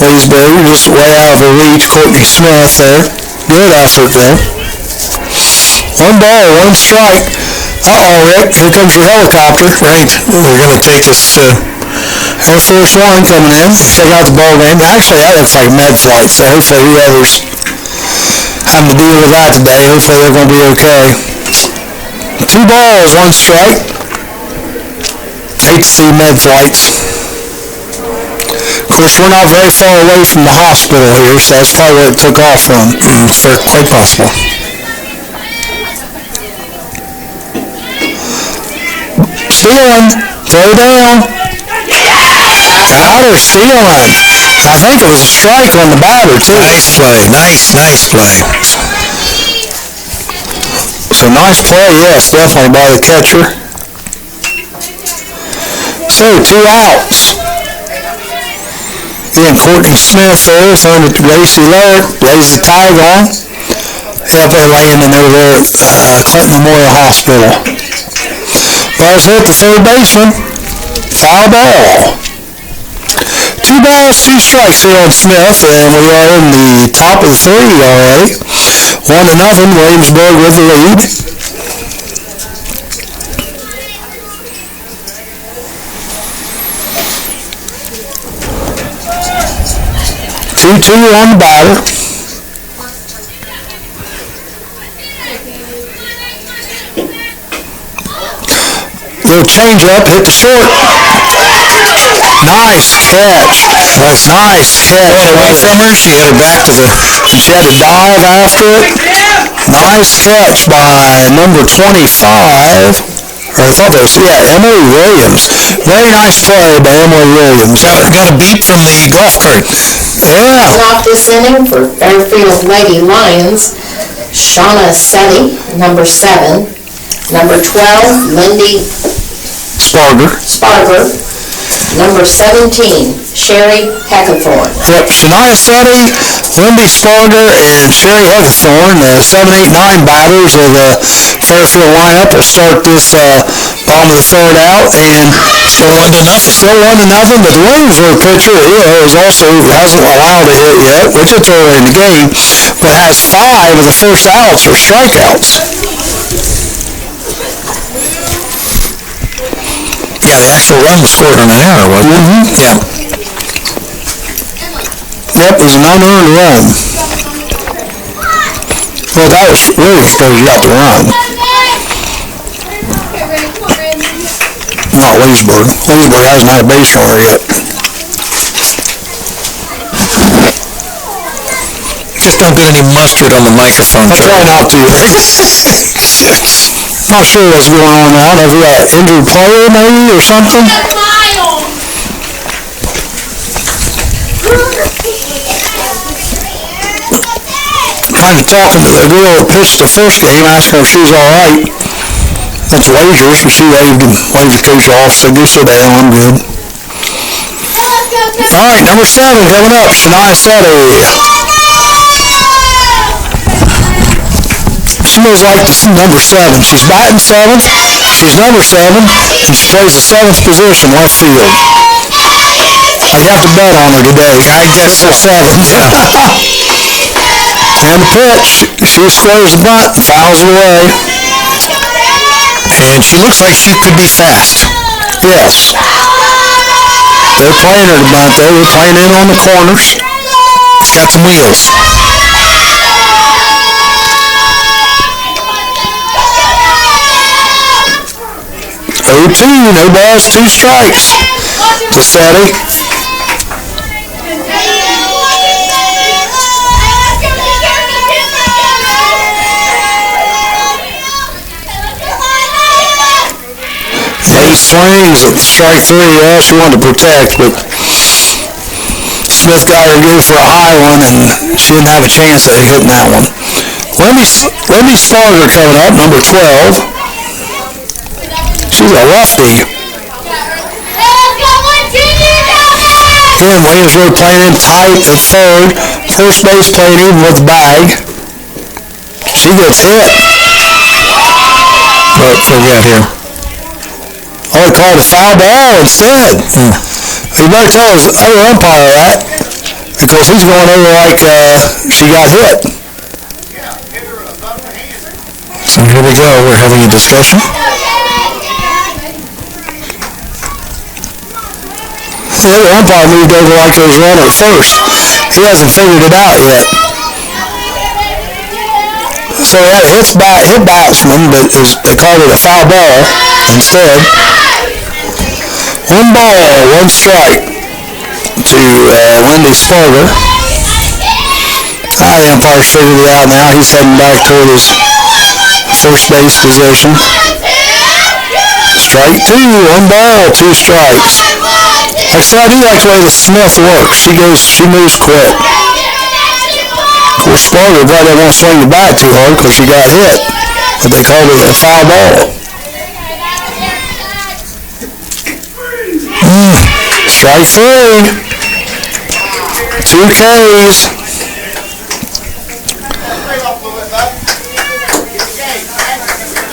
Leesburg, just way out of her reach. Courtney Smith there. Good effort though. One ball, one strike. Uh-oh, Rick, here comes your helicopter. Right. We're going to take us... Air Force One coming in. Check out the ball game. Actually, that looks like med flight, so hopefully whoever's having to deal with that today, hopefully they're going to be okay. 2 balls, 1 strike. Hate to see med flights. Of course, we're not very far away from the hospital here, so that's probably where it took off from. Quite possible. Stealing. Throw down. Got her stealing. I think it was a strike on the batter, too. Nice play. Nice play. So nice play, yes, definitely by the catcher. So 2 outs. Again, Courtney Smith there, throwing it to Gracie Lower, lays the tag on. Yep, they're laying in over there at Clinton Memorial Hospital. Ball's hit to third baseman. Foul ball. 2 balls, 2 strikes here on Smith, and we are in the top of the 3 already. 1-0, Williamsburg with the lead. Two on the batter. Little change up, hit the short. Nice catch. Nice catch. Away from her, she had her back to the... She had to dive after it. Nice catch by number 25. Or I thought that was, Emily Williams. Very nice play by Emily Williams. Got a beat from the golf cart. Yeah. Off this inning for Fairfield Lady Lions, Shauna Setty, number 7. Number 12, Lindy Sparger. Number 17, Sherry Hackathorn. Yep, Shania Setty, Lindy Sparger, and Sherry Hackathorn, the 7, 8, 9 batters of the Fairfield lineup will start this bottom of the 3rd out, and Still 1-0. Still 1-0, but the Williamsburg pitcher hasn't allowed a hit yet, which it's early in the game, but has 5 of the first outs or strikeouts. Yeah, the actual run was scored on an error, wasn't it? Mm-hmm. Yeah. Yep, it was an unearned run. Well, that was Williamsburg got the run. Not Leesburg. Leesburg hasn't had a base runner yet. Just don't get any mustard on the microphone. I'll try not to. Not sure what's going on now. Have we got an injured player maybe or something? Kind of talking to the girl that pitched the first game, asking her if she was all right. That's Wagers, and she waved the coach off, so go sit down, I'm good. All right, number 7 coming up, Shania Setty. She moves like number 7. She's batting 7th. She's number 7, and she plays the 7th position, left field. I have to bet on her today. I guess so. 7. And the pitch, she squares the bunt, fouls it away. And she looks like she could be fast. Yes. They're playing her to bunt, though. They're playing in on the corners. Got some wheels. 0-2, no balls, 2 strikes to Setty. Swings at strike 3. Yeah, she wanted to protect, but Smith got her to go for a high one, and she didn't have a chance at hitting that one. Lindy Sparger coming up, number 12. She's a lefty. Then Williamsburg playing in tight at third. First base playing even with the bag. She gets hit. What we got here? Oh, he called a foul ball instead. You better tell his other umpire that, because he's going over like she got hit. So here we go. We're having a discussion. The other umpire moved over like there was a runner at first. He hasn't figured it out yet. So that hit batsman, but they called it a foul ball instead. 1 ball, 1 strike to Wendy Sparger. The umpire's figured it out now. He's heading back toward his first base position. Strike 2, 1 ball, 2 strikes. Like I said, I do like the way the Smith works. She moves quick. Of course, Sparger probably didn't want to swing the bat too hard because she got hit, but they called it a foul ball. Strike 3. 2 Ks.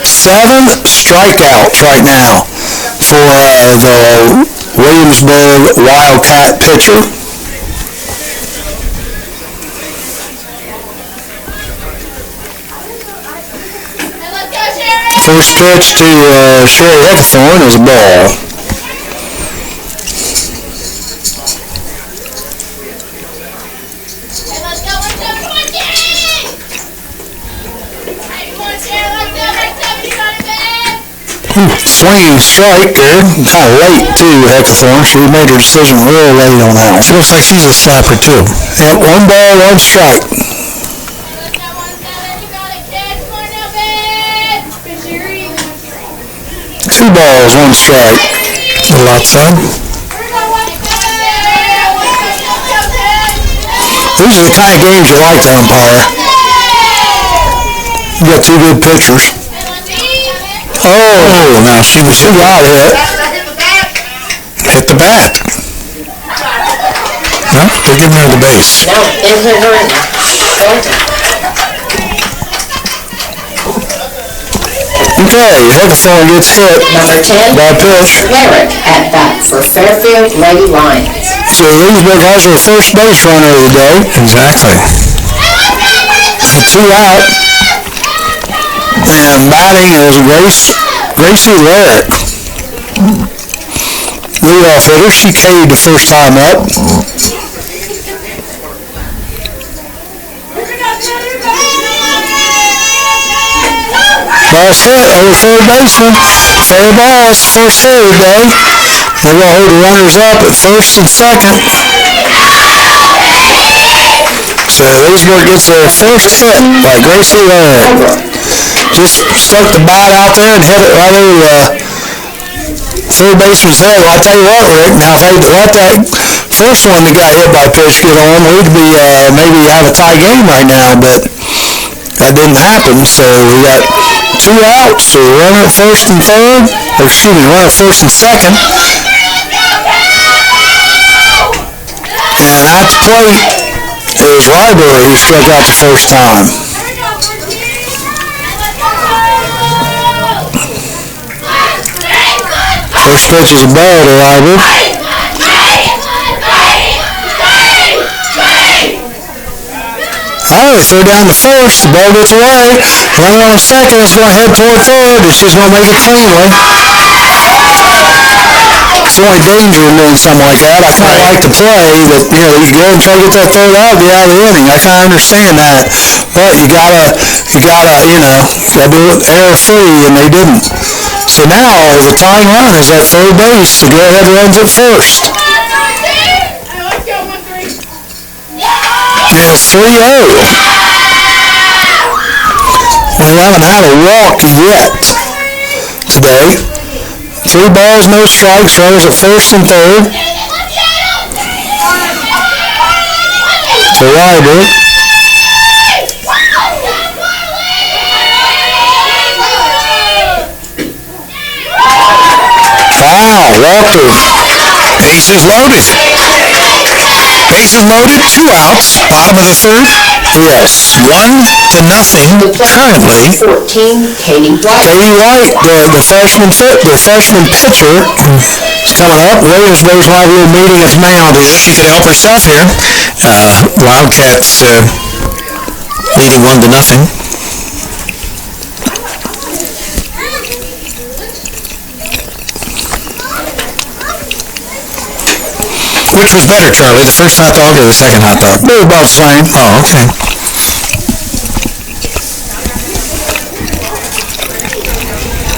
Seven strikeouts right now for the Williamsburg Wildcat pitcher. First pitch to Sherry Hickathorn is a ball. Swinging strike there, kind of late too, Hickathorn. She made her decision real late on that one. She looks like she's a slapper too. Yep, 1 ball, 1 strike. 2 balls, 1 strike. A lot said. These are the kind of games you like to umpire. You got 2 good pitchers. Oh, now she was She got hit. hit the bat. No, they're giving her the base. No, it hit her in the shoulder. Okay, Hickathorn gets hit Number 10, by a pitch. Herrick at bat for Fairfield Lady Lions. So Leesburg has their first base runner of the day. Exactly. 2 out. And batting is Gracie Larrick. Leadoff hitter. She K'd the first time up. Last hit over third baseman. Fair ball. It's the first hit of the day. They're going to hold the runners up at first and second. So Leesburg gets their first hit by Gracie Larrick. Just stuck the bat out there and hit it right over the third baseman's head. Well, I'll tell you what, Rick, now if they let that first one that got hit by a pitch get on, we'd be maybe have a tie game right now, but that didn't happen. So we got 2 outs, so runner at first and third, or excuse me, runner at first and second. And at the plate is Library, who struck out the first time. First pitch is a ball to Library. Throw down the first, the ball gets away. Runner on second is going to head toward third, and she's going to make it cleanly. It's the only danger in doing something like that. I kind of like to play that, you go and try to get that third out, be out of the inning. I kind of understand that, but you gotta do it error-free, and they didn't. So now the tying run is at third base. The go-ahead runs at first. And it's 3-0. We haven't had a walk yet today. 3 balls, no strikes. Runners at first and third. To Library. Wow, Walker. Bases loaded. Bases loaded, 2 outs, bottom of the third. Yes. 1-0 currently. 14, Katie White. Katie White, the freshman pitcher, is coming up. Williamsburg's going to have a little meeting at the mound here. She could help herself here. Wildcats leading 1-0. Which was better, Charlie, the first hot dog or the second hot dog? They were about the same. Oh, okay.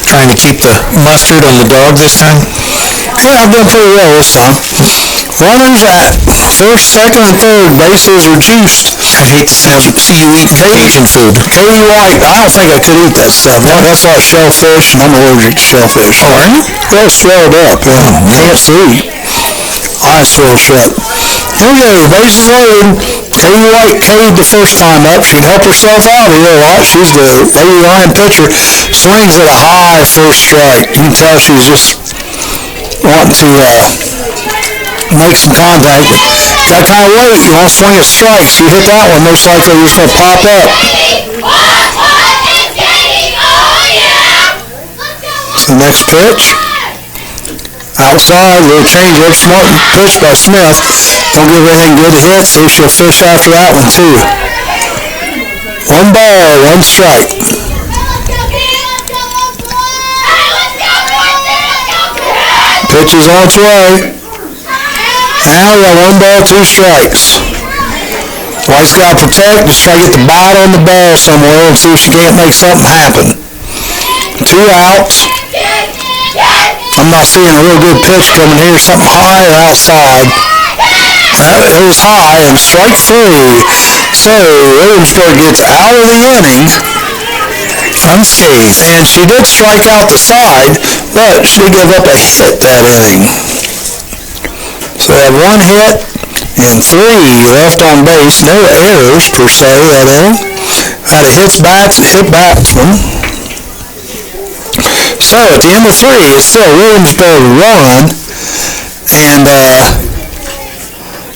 Trying to keep the mustard on the dog this time? Yeah, I've done pretty well this time. Runners at first, second, and third bases are juiced. I hate to see you eat Asian food. Katie White, I don't think I could eat that stuff. That's like shellfish, and I'm allergic to shellfish. Oh, are you? Well, swelled up. Can't see. Eyes swelled shut. Here we go, bases loaded. Katie White K'd the first time up. She can help herself out here a lot. She's the Lady Lion pitcher. Swings at a high first strike. You can tell she's just wanting to make some contact. Got to kind of wait. You want to swing at strikes. You hit that one, most likely you're just going to pop up. So the next pitch. Outside, little change-up, smart pitch by Smith. Don't give her anything good to hit. See if she'll fish after that one, too. 1 ball, 1 strike. Pitch is on its way. Now we got 1 ball, 2 strikes. White's got to protect. Just try to get the bite on the ball somewhere and see if she can't make something happen. 2 outs. I'm not seeing a real good pitch coming here. Something high or outside. It was high and strike 3. So Williamsburg gets out of the inning unscathed. And she did strike out the side, but she did give up a hit that inning. So they have 1 hit and 3 left on base. No errors per se that inning. Had a hit batsman. So at the end of 3, it's still Williamsburg 1 and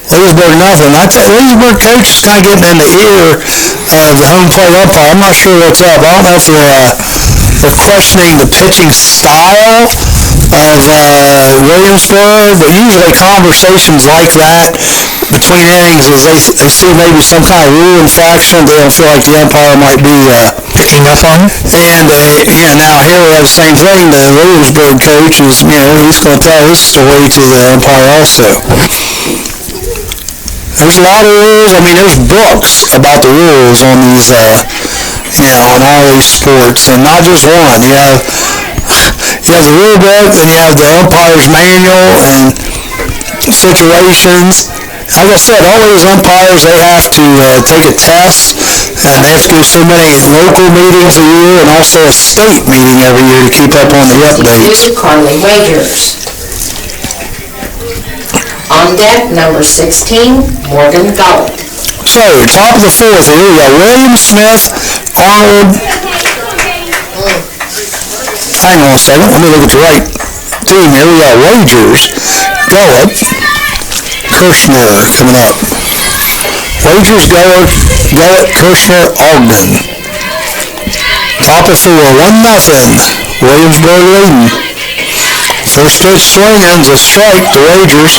Leesburg nothing. I tell you, Leesburg coach is kind of getting in the ear of the home plate umpire. I'm not sure what's up. I don't know if they're questioning the pitching style of Williamsburg, but usually conversations like that between innings is they see maybe some kind of rule infraction. They don't feel like the umpire might be picking up on it. And now here we have the same thing. The Williamsburg coach is, he's going to tell his story to the umpire also. There's a lot of rules. I mean, there's books about the rules on these, on all these sports, and not just one. You have the rule book, then you have the umpire's manual and situations. Like I said, all these umpires, they have to take a test, and they have to go so many local meetings a year and also a state meeting every year to keep up on the updates. Carly Wagers. On deck, number 16, Morgan Gullett. So, top of the 4th here, we got William, Smith, Arnold. Hang on a second, let me look at the right team here. We got Wagers, Gullett, Kirshner coming up. Wagers, Gullett, Kirshner, Ogden. Top of 4, 1-0. Williamsburg leading. First pitch swinging's a strike to Wagers.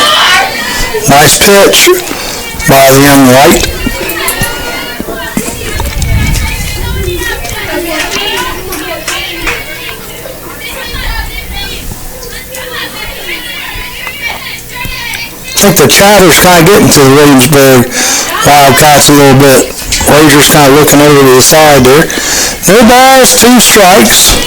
Nice pitch by the young White. I think the chatter's kind of getting to the Williamsburg Wildcats a little bit. Wagers kind of looking over to the side there. No balls, 2 strikes.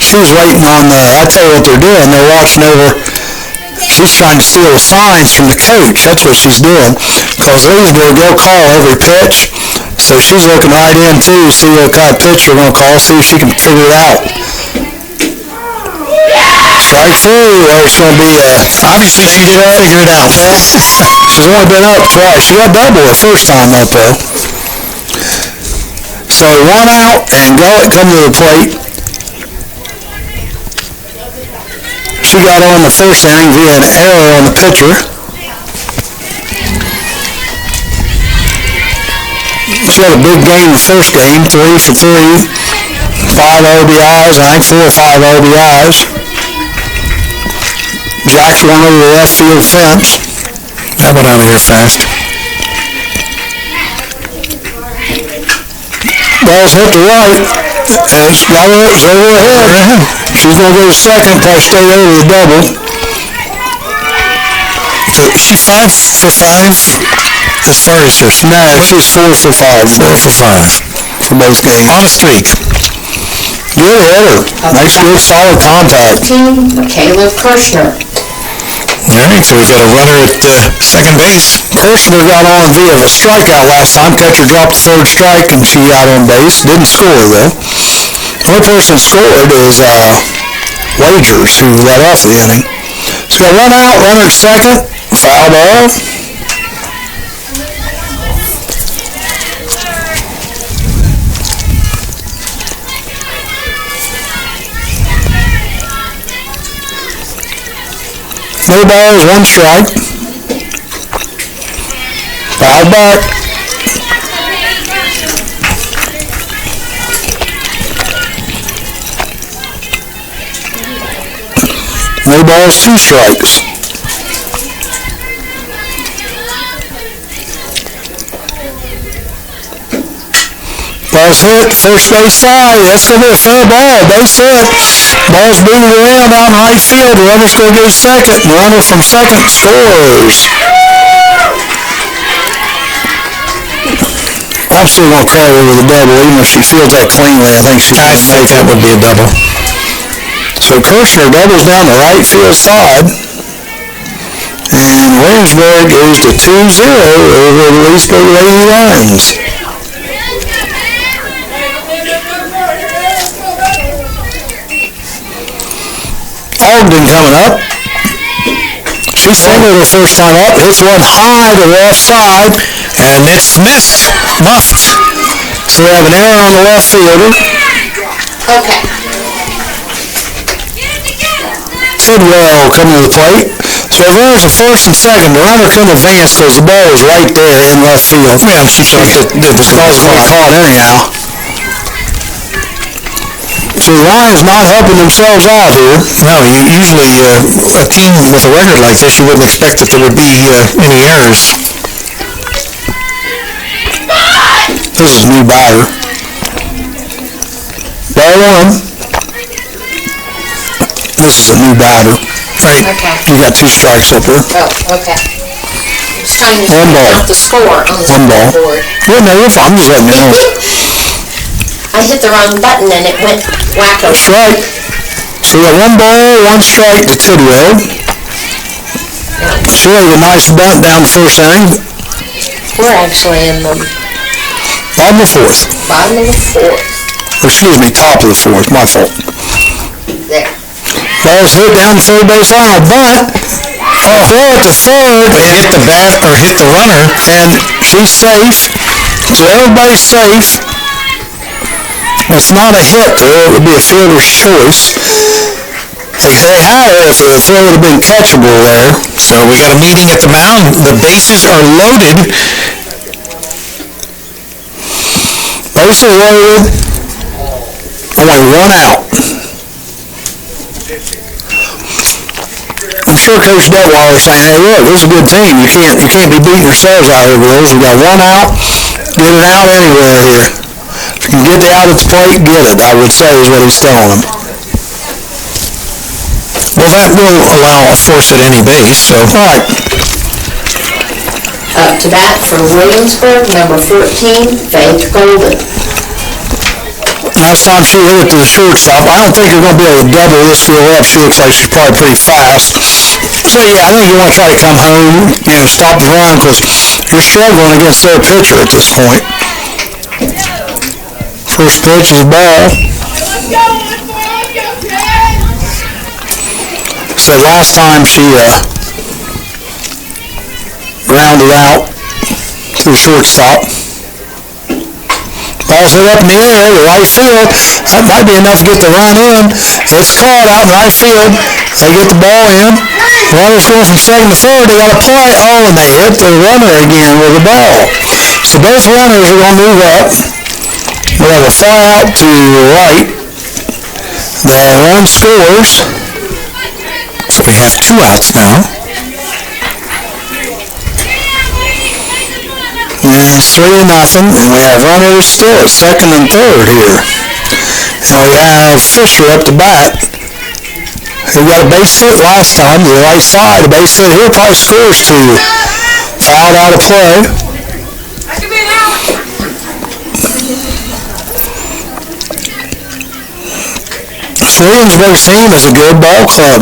She's waiting on I tell you what they're doing. They're watching over. She's trying to steal the signs from the coach. That's what she's doing. Because Leesburg, they'll call every pitch. So she's looking right in, too, to see what kind of pitch they're going to call, see if she can figure it out. Strike 3, well, it's going to be obviously she didn't figure it out. She's only been up twice. She got double the first time up, though. So 1 out, and Gullett come to the plate. She got on the first inning via an error on the pitcher. She had a big game the first game, 3 for 3, 5 RBIs, I think 4 or 5 RBIs. Jacked one over the left field fence. That went out of here fast. Ball's hit to right, and it's got her over her head. She's going to go to second, probably stay over the double. So she 5 for 5 as far as this. No, she's 4 for 5. 4 for 5 for both games. on a streak. Good hitter. Nice, good, solid contact. Team, Michaela Kirshner. All right, so we've got a runner at second base. Kirshner got on via a strikeout last time. Catcher dropped the third strike, and she got on base. Didn't score, though. The only person scored is Wagers, who led off the inning. So got one out, runner at second, foul ball. No balls, 1 strike. Foul back. No balls, 2 strikes. Ball's hit, first base side. That's going to be a fair ball. Base hit. Ball's moving around out in right field. The runner's going to go second. The runner from second scores. I'm still going to call over the double, even if she fields that cleanly. I think that would be a double. So Kirshner doubles down the right field side. And Williamsburg goes to 2-0 over the Leesburg Lady Lions. Ogden coming up. She singled her first time up, hits one high to the left side, And it's missed. Muffed. so we have an error on the left fielder. Okay. Tidwell coming to the plate. So if runners are first and second, the runner couldn't advance because the ball was right there in left field. Yeah, she thought that the Ball's going to be caught anyhow. So the Lions not helping themselves out here. No, usually a team with a record like this, you wouldn't expect that there would be any errors. This is a new batter. Ball 1. This is a new batter. Right. Okay. You got 2 strikes up there. Oh, okay. I was trying to One figure ball. out the score on the One ball. board. Yeah, no, you're fine. I'm just letting you know. I hit the wrong button and it went wacko. Strike. So we got 1 ball, 1 strike to Tidwell. She had a nice bunt down the first inning. We're actually in the Bottom of the 4th. bottom of the 4th. Or excuse me, top of the 4th. My fault. There. Ball's hit down the third base line. Bunt. Throw it to third. It hit the bat or hit the runner. And she's safe. So everybody's safe. It's not a hit, though. It would be a fielder's choice. They had her if the throw would have been catchable there. So we got a meeting at the mound. The bases are loaded. Bases loaded. Only 1 out. I'm sure Coach Detweiler is saying, hey, look, this is a good team. You can't be beating yourselves out here, girls. We got 1 out. Get it out anywhere here. If you can get it out at the plate, get it, I would say, is what he's telling them. Well, that will allow a force at any base, so. All right. Up to bat for Williamsburg, number 14, Faith Golden. Last time she hit it to the shortstop. I don't think you're going to be able to double this field up. She looks like she's probably pretty fast. So, yeah, I think you want to try to come home, stop the run, because you're struggling against their pitcher at this point. First pitch is a ball. So last time she grounded out to the shortstop. Ball's hit up in the air to right field. That might be enough to get the run in. It's caught out in right field. They get the ball in. Runners going from second to third. They got to play. Oh, and they hit the runner again with the ball. So both runners are going to move up. We have a fly out to right. The run scores. So we have 2 outs now. And it's 3-0, and we have runners still at second and third here. And we have Fisher up to bat. He got a base hit last time to the right side. A base hit here probably scores 2. Fouled out of play. This Williamsburg team is a good ball club.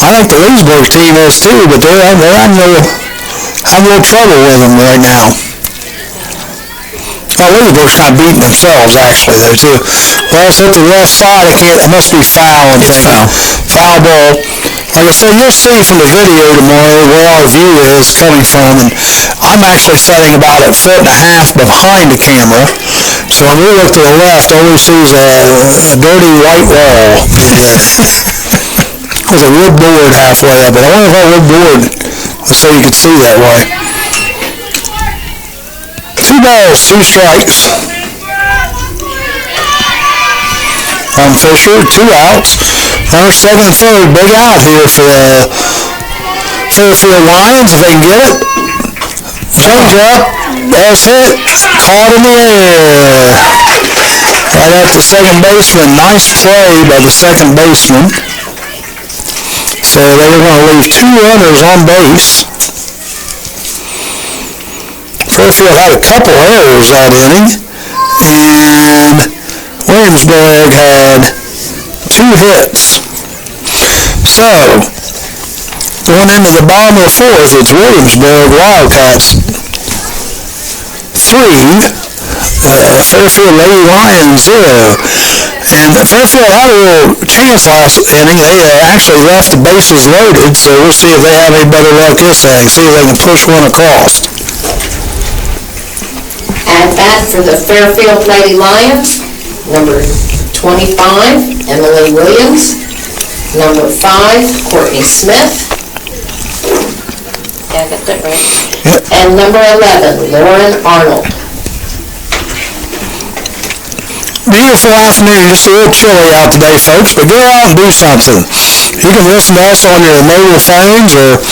I think the Leesburg team is too, but they're having a little trouble with them right now. Oh, Leesburg's kind of beating themselves actually though too. Well, it's hit the left side. It must be foul. It's foul. Foul ball. Like I said, you'll see from the video tomorrow where our view is coming from, and I'm actually sitting about a foot and a half behind the camera. So when we look to the left, all we see is a dirty white wall with a wood board halfway up it. I wonder if our wood board was so you could see that way. 2 balls, 2 strikes. On Fisher, 2 outs. Runner second and third. Big out here for the Fairfield Lions if they can get it. Change up. Ball's hit. Caught in the air. Right at the second baseman. Nice play by the second baseman. So they were going to leave 2 runners on base. Fairfield had a couple errors that inning. And Williamsburg had 2 hits. So, going into the bottom of the 4th, it's Williamsburg Wildcats 3, Fairfield Lady Lions 0. And Fairfield had a little chance last inning. They actually left the bases loaded, so we'll see if they have any better luck this inning, see if they can push one across. At bat for the Fairfield Lady Lions, number 25, Emily Williams. Number 5, Courtney Smith. Yeah, I got that right. Yep. And number 11, Lauren Arnold. Beautiful afternoon. It's a little chilly out today, folks, but go out and do something. You can listen to us on your mobile phones or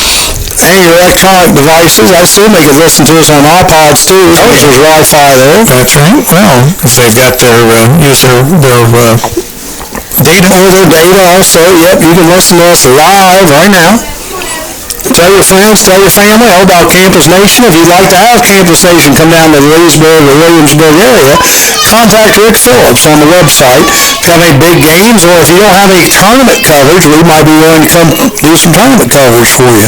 any electronic devices. I assume they can listen to us on iPods too, because there's Wi-Fi there. That's right. Well, if they've got their data. Or their data also. Yep, you can listen to us live right now. Tell your friends, tell your family all about Campus Nation. If you'd like to have Campus Nation come down to the Leesburg or Williamsburg area, contact Rick Phillips on the website. If you have any big games or if you don't have any tournament coverage, we might be willing to come do some tournament coverage for you.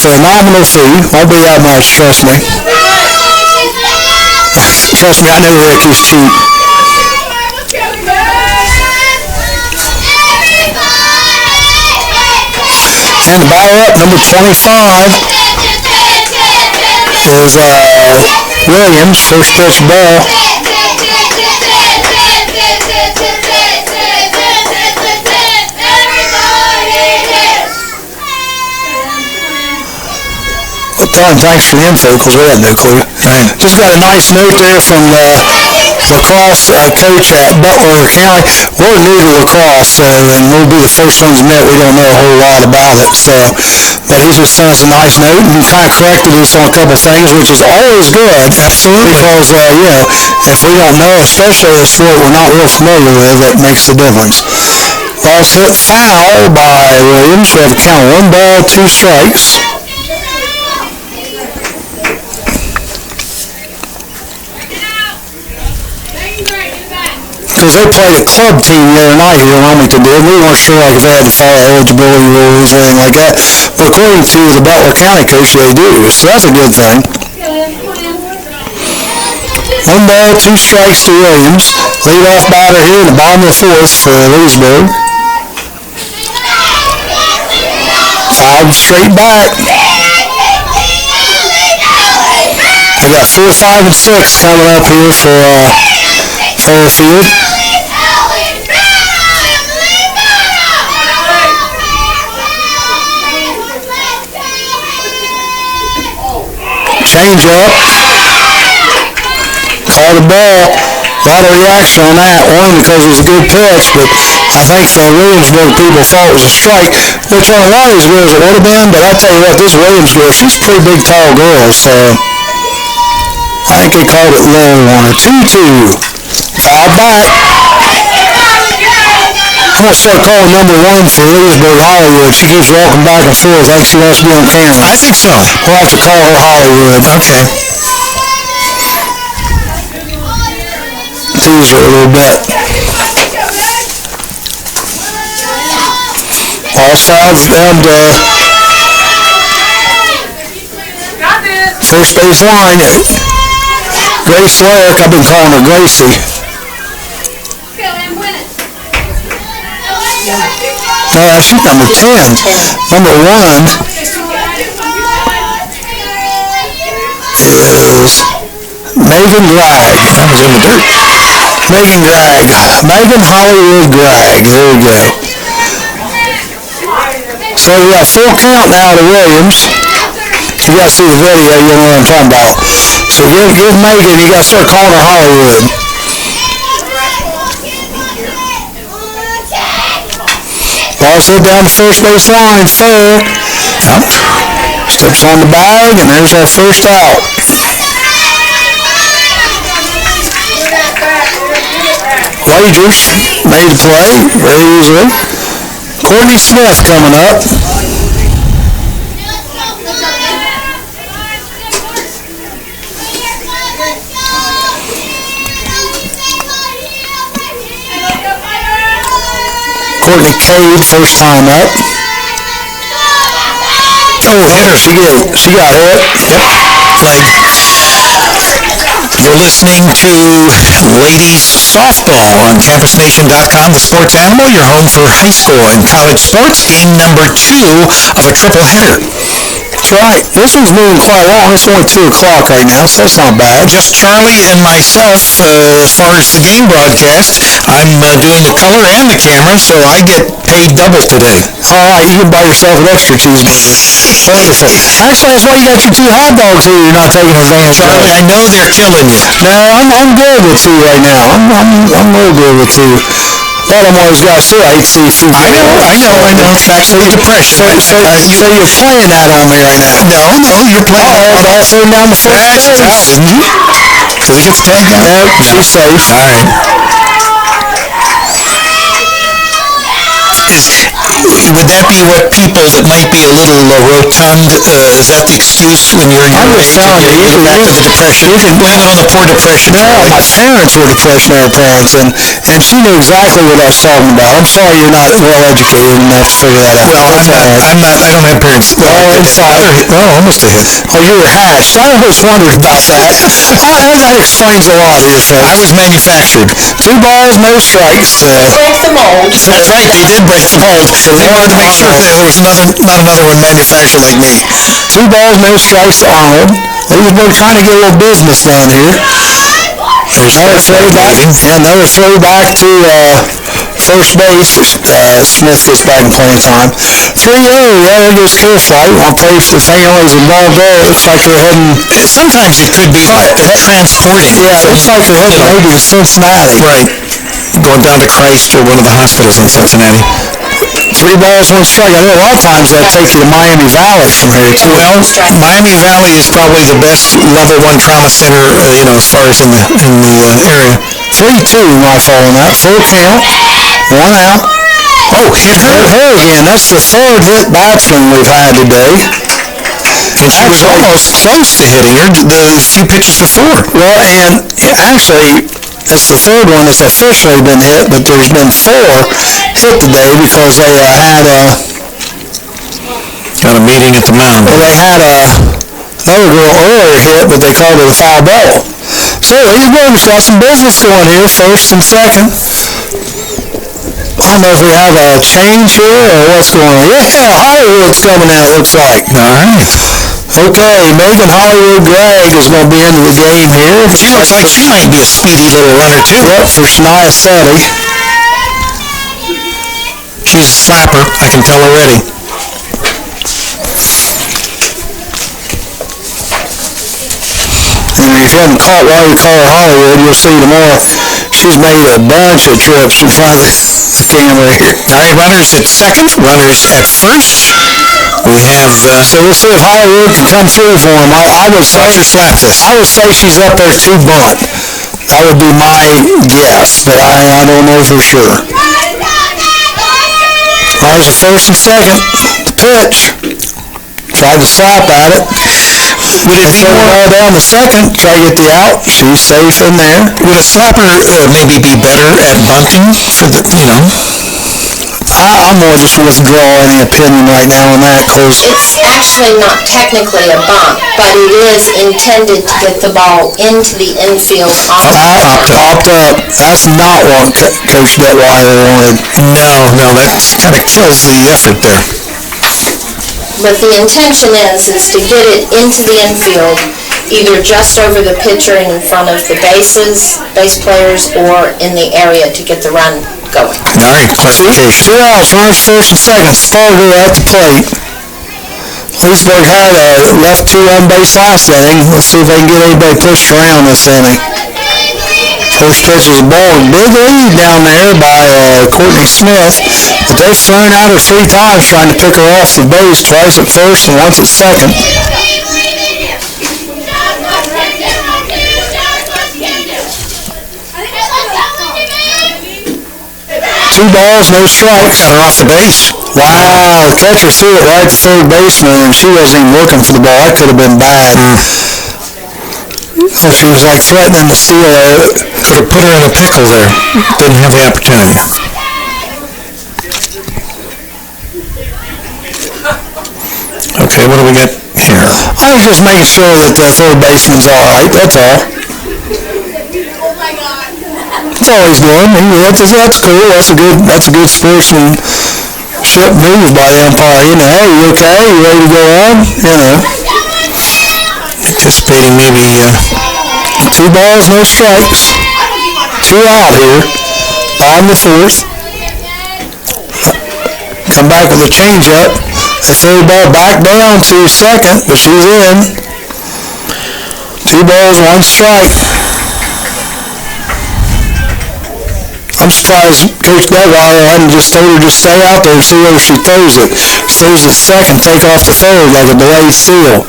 For a nominal fee. Won't be that much, trust me. Trust me, I know Rick is cheap. And the batter up, number 25, is Williams, first pitch ball. Tell him thanks for the info, because we had no clue. Just got a nice note there from the lacrosse coach at Butler County. We're new to lacrosse, and we'll be the first ones to admit we don't know a whole lot about it. So, but he just sent us a nice note and kind of corrected us on a couple things, which is always good. Absolutely. Because, if we don't know, especially a sport we're not real familiar with, that makes the difference. Ball's hit foul by Williams. We have a count of 1 ball, 2 strikes. Because they played a club team the other night here in Wilmington, did. We weren't sure if they had to follow eligibility rules or anything like that. But according to the Butler County coach, they do. So that's a good thing. 1 ball, 2 strikes to Williams. Leadoff batter here in the bottom of the 4th for Leesburg. Fouled straight back. We got 4, 5, and 6 coming up here for Fairfield. Change up. Caught the ball. A lot of reaction on that. One, because it was a good pitch, but I think the Williamsburg people thought it was a strike, which on a lot of these girls it would have been, but I tell you what, this Williams girl, she's a pretty big, tall girl, so I think they called it low on her. 2-2. Foul back. I'm going to start calling number 1 for Leesburg, Hollywood. She keeps walking back and forth. I think she wants to be on camera. I think so. We'll have to call her Hollywood. Okay. Tease her a little bit. All sides down to first base line. Grace Larrick, I've been calling her Gracie. She's number 10. Number 1 is Megan Gragg. That was in the dirt. Megan Gragg. Megan Hollywood Gragg. There we go. So we got full count now to Williams. You got to see the video, you know what I'm talking about. So give Megan, you got to start calling her Hollywood. Ball's hit down the first base line, fair. Steps on the bag, and there's our first out. Wagers made the play very easily. Courtney Smith coming up. Courtney Cade, first time up. Oh, hit her. She got hit. Yep. Flag. You're listening to Ladies Softball on CampusNation.com, the sports animal, your home for high school and college sports. Game number 2 of a triple header. That's right. This one's moving quite along. It's only 2 o'clock right now, so that's not bad. Just Charlie and myself, as far as the game broadcast. I'm doing the color and the camera, so I get paid double today. All right, you can buy yourself an extra cheeseburger. Wonderful. Actually, that's why you got your 2 hot dogs here. You're not taking advantage of. Charlie, I know they're killing you. No, I'm good with 2 right now. I'm real good with 2. A lot of them always got to say I hate seafood. I know. That's the depression. So you're playing that on me right now. No, you're playing. Ball thrown down the first base. Didn't you? Did we get the flag down? Yep, she's safe. All right. Would that be what people that might be a little rotund, is that the excuse when you're your age and you get back to the depression? Blame it on the poor depression. No, my parents were depressionary parents, and she knew exactly what I was talking about. I'm sorry you're not well educated enough to figure that out. Well, I'm not, I don't have parents. Well, it's fine. Well, almost a hit. Oh, you were hatched. I always wondered about that. That explains a lot here, folks. I was manufactured. 2 balls, no strikes. Break the mold. That's right, they did break the mold. They wanted to make sure that there was not another one manufactured like me. 2 balls, no strikes to Arnold. Leesburg trying to get a little business done here. Another throwback to first base. Smith gets back in playing time. 3-0, yeah, there goes Kill Flight. Want to play for the families involved there. It looks like they're heading... Sometimes it could be transporting. Yeah, it looks like they're heading maybe to Cincinnati. Right. Going down to Christ or one of the hospitals in Cincinnati. 3 balls, 1 strike. I know a lot of times they'll take you to Miami Valley from here, too. Well, Miami Valley is probably the best level 1 trauma center, as far as in the area. 3-2, my fault on that. Full count. 1 out. Oh, hit her. Hit her again. That's the 3rd hit batsman we've had today. And she was almost close to hitting her the few pitches before. Well, and actually, that's the 3rd one that's officially been hit, but there's been 4 hit today because they had got a meeting at the mound. Well, they had another girl earlier hit, but they called it a foul ball. So Leesburg's got some business going here, first and second. I don't know if we have a change here or what's going on. Yeah, Hollywood's coming out, looks like. All right. Okay, Megan Hollywood Gregg is going to be into the game here. She looks like she might be a speedy little runner, too. Yep, for Shania Seti. She's a slapper, I can tell already. And if you haven't caught why we call her Hollywood, you'll see tomorrow she's made a bunch of trips in front of the camera here. All right, runners at second, runners at first. We have, So we'll see if Hollywood can come through for him. I would say, watch her slap this. I would say she's up there 2 bunt. That would be my guess, but I don't know for sure. There's the first and second. Pitch. Tried to slap at it. Would it be Throw the more, ball down the second. Try to get the out. She's safe in there. would a slapper maybe be better at bunting for the, I'm more just withdraw any opinion right now on that because It's actually not technically a bunt, but it is intended to get the ball into the infield off the opt up. That's not what Coach Detweiler wanted. No, that kind of kills the effort there. But the intention is to get it into the infield, either just over the pitcher and in front of the base players, or in the area to get the run going. All right, clarification. 2 outs, runners first and second. Spargo at the plate. Leesburg had a left 2 on base last inning. Let's see if they can get anybody pushed around this inning. First pitch is a ball. Big lead down there by Courtney Smith. But they've thrown at her 3 times trying to pick her off the base, twice at first and once at second. 2 balls, no strikes. Got her off the base. Wow, the catcher threw it right to third baseman, and she wasn't even looking for the ball. That could have been bad. So she was like threatening to steal it. Could have put her in a pickle there. Didn't have the opportunity. Okay, what do we got here? I was just making sure that the third baseman's all right. That's all. That's all he's doing. That's cool. That's a good sportsmanship move by the umpire. Hey, you okay? You ready to go on? Anticipating maybe 2 balls, no strikes. 2 out here. Bottom of the 4th. Come back with a changeup. They throw the ball back down to second, but she's in. 2 balls, 1 strike. I'm surprised Coach Detweiler hadn't just told her to stay out there and see whether she throws it. Throws it second, take off the third like a delayed steal.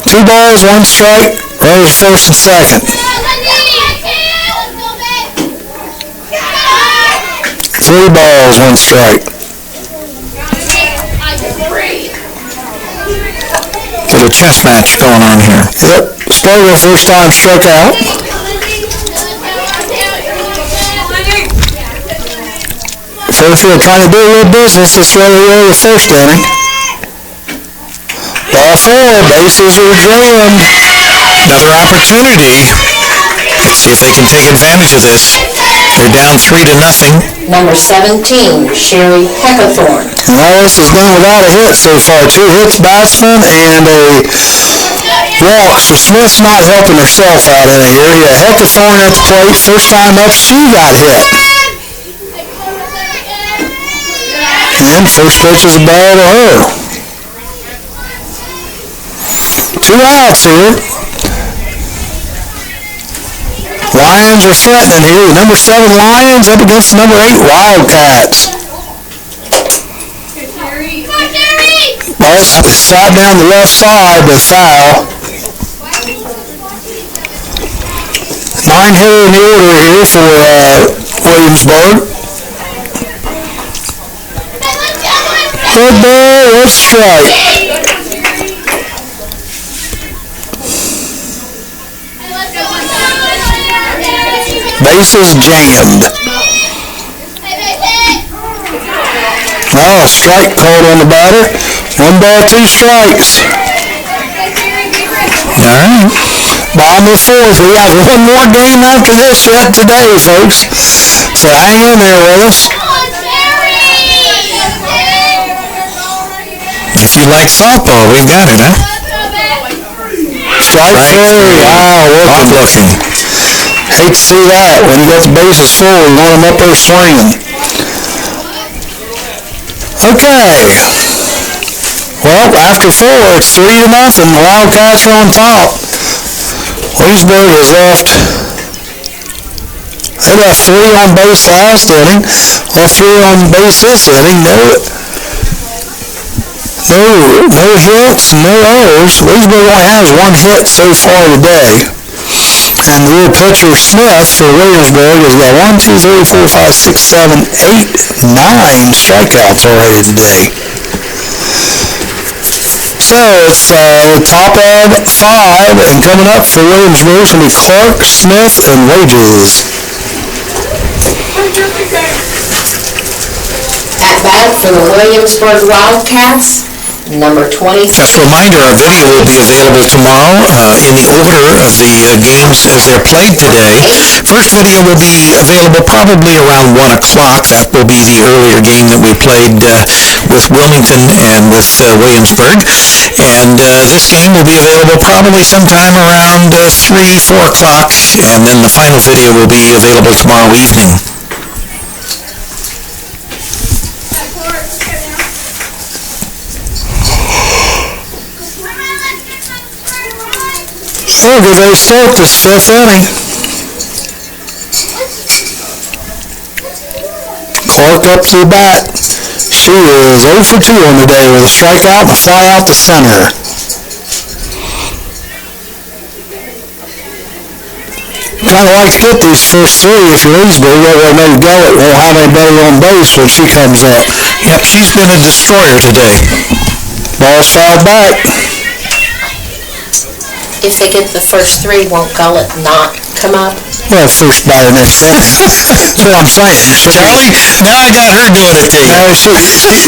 2 balls, 1 strike. Runners first and second. 3 balls, 1 strike. Got a chess match going on here. Yep. Spargo first time struck out. Fairfield trying to do a little business this early in the first inning. Ball 4, bases are jammed. Another opportunity. Let's see if they can take advantage of this. They're down 3-0. Number 17, Sherry Heckathorn. And all this is done without a hit so far. 2 hits, batsman, and a walk. So Smith's not helping herself out in here. Heckathorn at the plate. First time up, she got hit. And first pitch is a ball to her. 2 outs here. Lions are threatening here. Number 7 Lions up against number 8 Wildcats. Ball shot down the left side, but foul. 9 hitter in the order here for Williamsburg. Good ball, 1 strike. Bases jammed. Strike called on the batter. 1 ball, 2 strikes. All right. Bottom of the 4th. We got 1 more game after this yet today, folks. So hang in there with us. If you like softball, we've got it, huh? Strike three. Off looking. Hate to see that. When you got the bases full, you want them up there swinging. Okay. Well, after 4, it's 3-0. The Wildcats are on top. Leesburg has left. They left 3 on base last inning. Left 3 on base this inning. No hits, no errors. Leesburg only has 1 hit so far today. And the real pitcher, Smith, for Williamsburg, has got 1, 2, 3, 4, 5, 6, 7, 8, 9 strikeouts already today. So it's top of 5, and coming up for Williamsburg is going to be Clark, Smith, and Wages. At bat for the Williamsburg Wildcats, number 20. Just a reminder, our video will be available tomorrow in the order of the games as they're played today. First video will be available probably around 1 o'clock. That will be the earlier game that we played with Wilmington and with Williamsburg. And this game will be available probably sometime around 3, 4 o'clock. And then the final video will be available tomorrow evening. Oh, good way to start this 5th inning. Clark up to the bat. She is 0 for 2 on the day with a strikeout and a fly out to center. Kind of like to get these first 3 if you're Leesburg. That way maybe Gellert won't have anybody on base when she comes up. Yep, she's been a destroyer today. Ball's fouled back. If they get the first 3, won't Gullett not come up? Well, first batter next inning. That's what I'm saying. Charlie, now I got her doing it to you.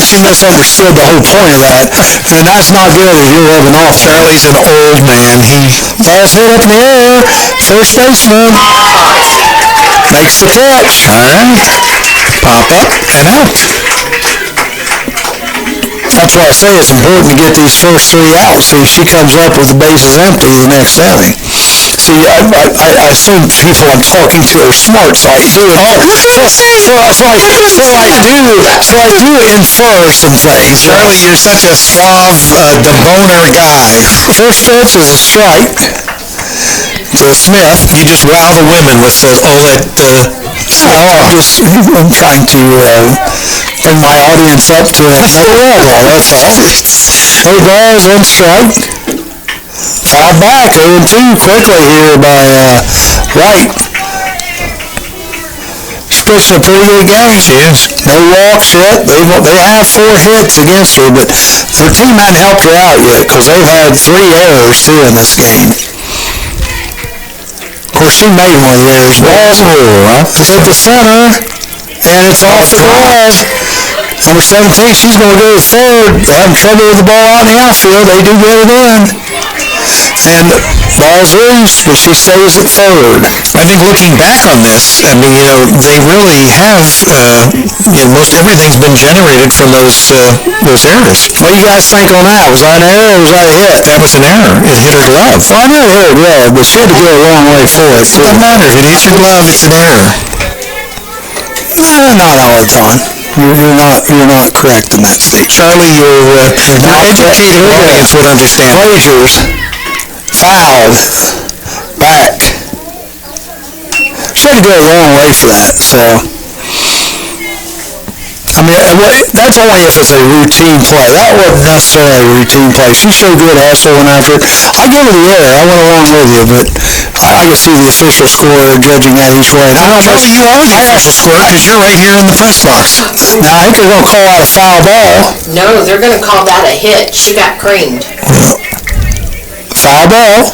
She misunderstood the whole point of that. And that's not good if you're rubbing off. Charlie's an old man. Ball's hit up in the air. First baseman makes the catch. All right. Pop up and out. That's why I say it's important to get these first 3 out. See, she comes up with the bases empty the next inning. See, I assume people I'm talking to are smart, so I do it. So I do infer some things. Charlie, you're such a suave, debonair guy. First pitch is a strike to Smith. You just wow the women with all that. I'm trying to bring my audience up to another level. That's all. No balls, 1 strike. Foul back, 0-2 quickly here by White. She's pitching a pretty good game. She is. No walks yet. They have 4 hits against her, but their team hadn't helped her out yet because they've had 3 errors too in this game. Of course, she made one of the errors. Ball's hit the center, and it's off the glove. Number 17, she's going to go to third. They're having trouble with the ball out in the outfield. They do get it in. And ball's loose, but she stays at third. I think looking back on this, I mean, they really have, most everything's been generated from those errors. What do you guys think on that? Was that an error or was that a hit? That was an error. It hit her glove. Well, I know it hit her glove, but she had to go a long way for it. It doesn't matter. If it hits your glove, it's an error. Not all the time. You're not correct in that statement. Charlie, your educated audience would understand. Rangers fouled back. She had to go a long way for that, so. I mean, that's only if it's a routine play. That wasn't necessarily a routine play. She showed good hustle and effort. I give her the air. I went along with you, but I can see the official score judging that each way. Charlie, you are the official scorer because you're right here in the press box. Now, I think they're going to call out a foul ball. No, they're going to call that a hit. She got creamed. Foul ball.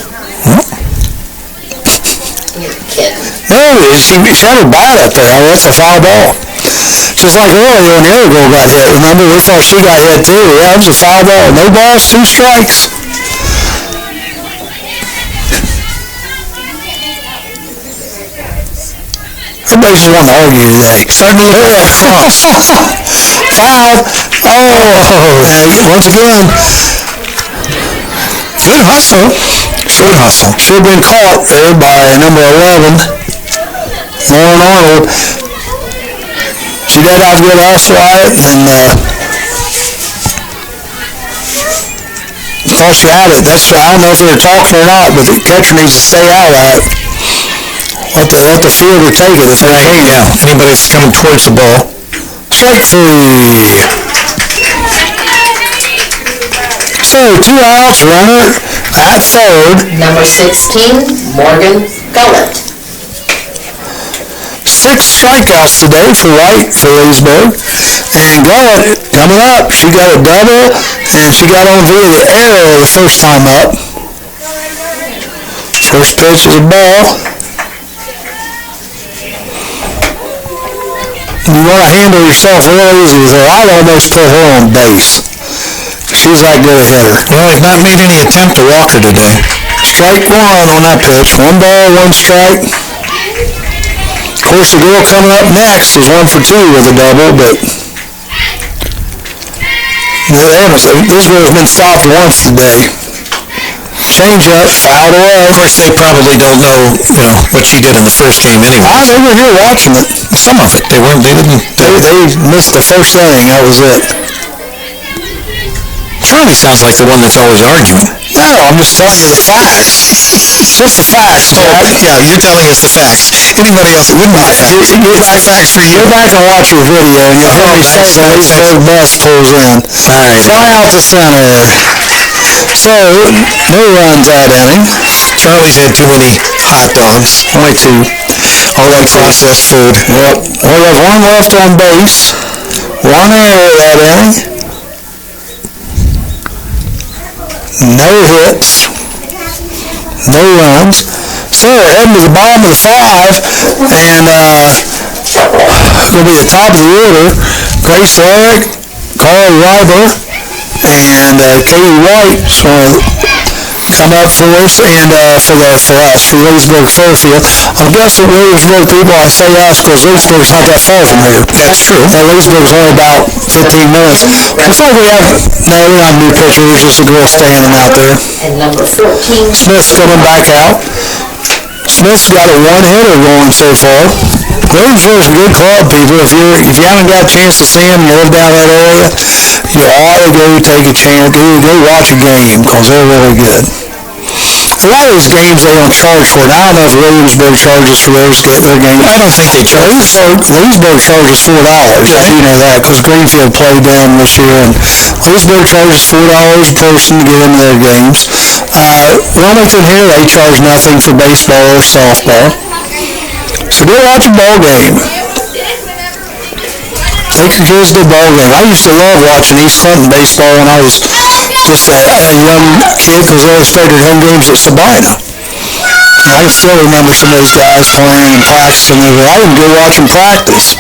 You're kidding. No, she had her bat up there. That's a foul ball. Just like earlier when the other girl got hit. Remember, we thought she got hit too. Yeah, it was a foul ball. No balls, 2 strikes. Everybody's just wanting to argue today. Starting to look at that cross. Foul. Oh, once again, good hustle. Good hustle. Should have been caught there by number 11, Lauren Arnold. She did have a good hustle at it, and thought she had it. I don't know if they were talking or not, but the catcher needs to stay out of that. Let the fielder take it if they can. Yeah, anybody that's coming towards the ball. Strike 3. So, 2 outs, runner at third. Number 16, Morgan Gullett. 6 strikeouts today for Leesburg. And Gullett, coming up, she got a double, and she got on via the arrow the first time up. First pitch is a ball. You want to handle yourself real easy with her. I'd almost put her on base. She's that good a hitter. Well, he's not made any attempt to walk her today. Strike 1 on that pitch. 1 ball, 1 strike. Of course, the girl coming up next is 1 for 2 with a double, but this girl's been stopped once today. Change up, fouled away. Of course, they probably don't know, what she did in the first game anyway. They were here watching it. Some of it. They weren't. They didn't. They missed the first inning. That was it. Charlie sounds like the one that's always arguing. No, I'm just telling you the facts. Just the facts, Jack. Yeah, you're telling us the facts. Anybody else that wouldn't be facts? My facts for you. Go back and watch your video, and you'll hear me say the Leesburg bus pulls in. All right. Fly out to center. So, no runs that inning. Charlie's had too many hot dogs. Only 2. All that processed food. Yep. Well, there's 1 left on base. 1 error that inning. No hits. No runs. So, we're heading to the bottom of the 5, and going to be the top of the order. Grace Larrick, Carl Reiber, and Katie White come up for us, and for Leesburg Fairfield. I'm guessing Williamsburg people, I say us because Leesburg's not that far from here. That's true. And Leesburg's only about 15 minutes. Looks like we have a new pitcher. There's just a girl standing out there. And number 14, Smith's coming back out. Smith's got a 1-hitter going so far. Williamsburg's a good club, people. If you haven't got a chance to see them, you live down that area, you ought to go take a chance, go watch a game, because they're really good. A lot of these games they don't charge for it. I don't know if Williamsburg charges for their game. I don't think they charge. Leesburg charges $4, if you know that, because Greenfield played them this year, and Leesburg charges $4 a person to get into their games. Wilmington here, they charge nothing for baseball or softball. So go watch a ball game. Take your kids to a ball game. I used to love watching East Clinton baseball when I was just a young kid, because they always played their home games at Sabina. And I can still remember some of those guys playing and practicing. I didn't go watch them practice.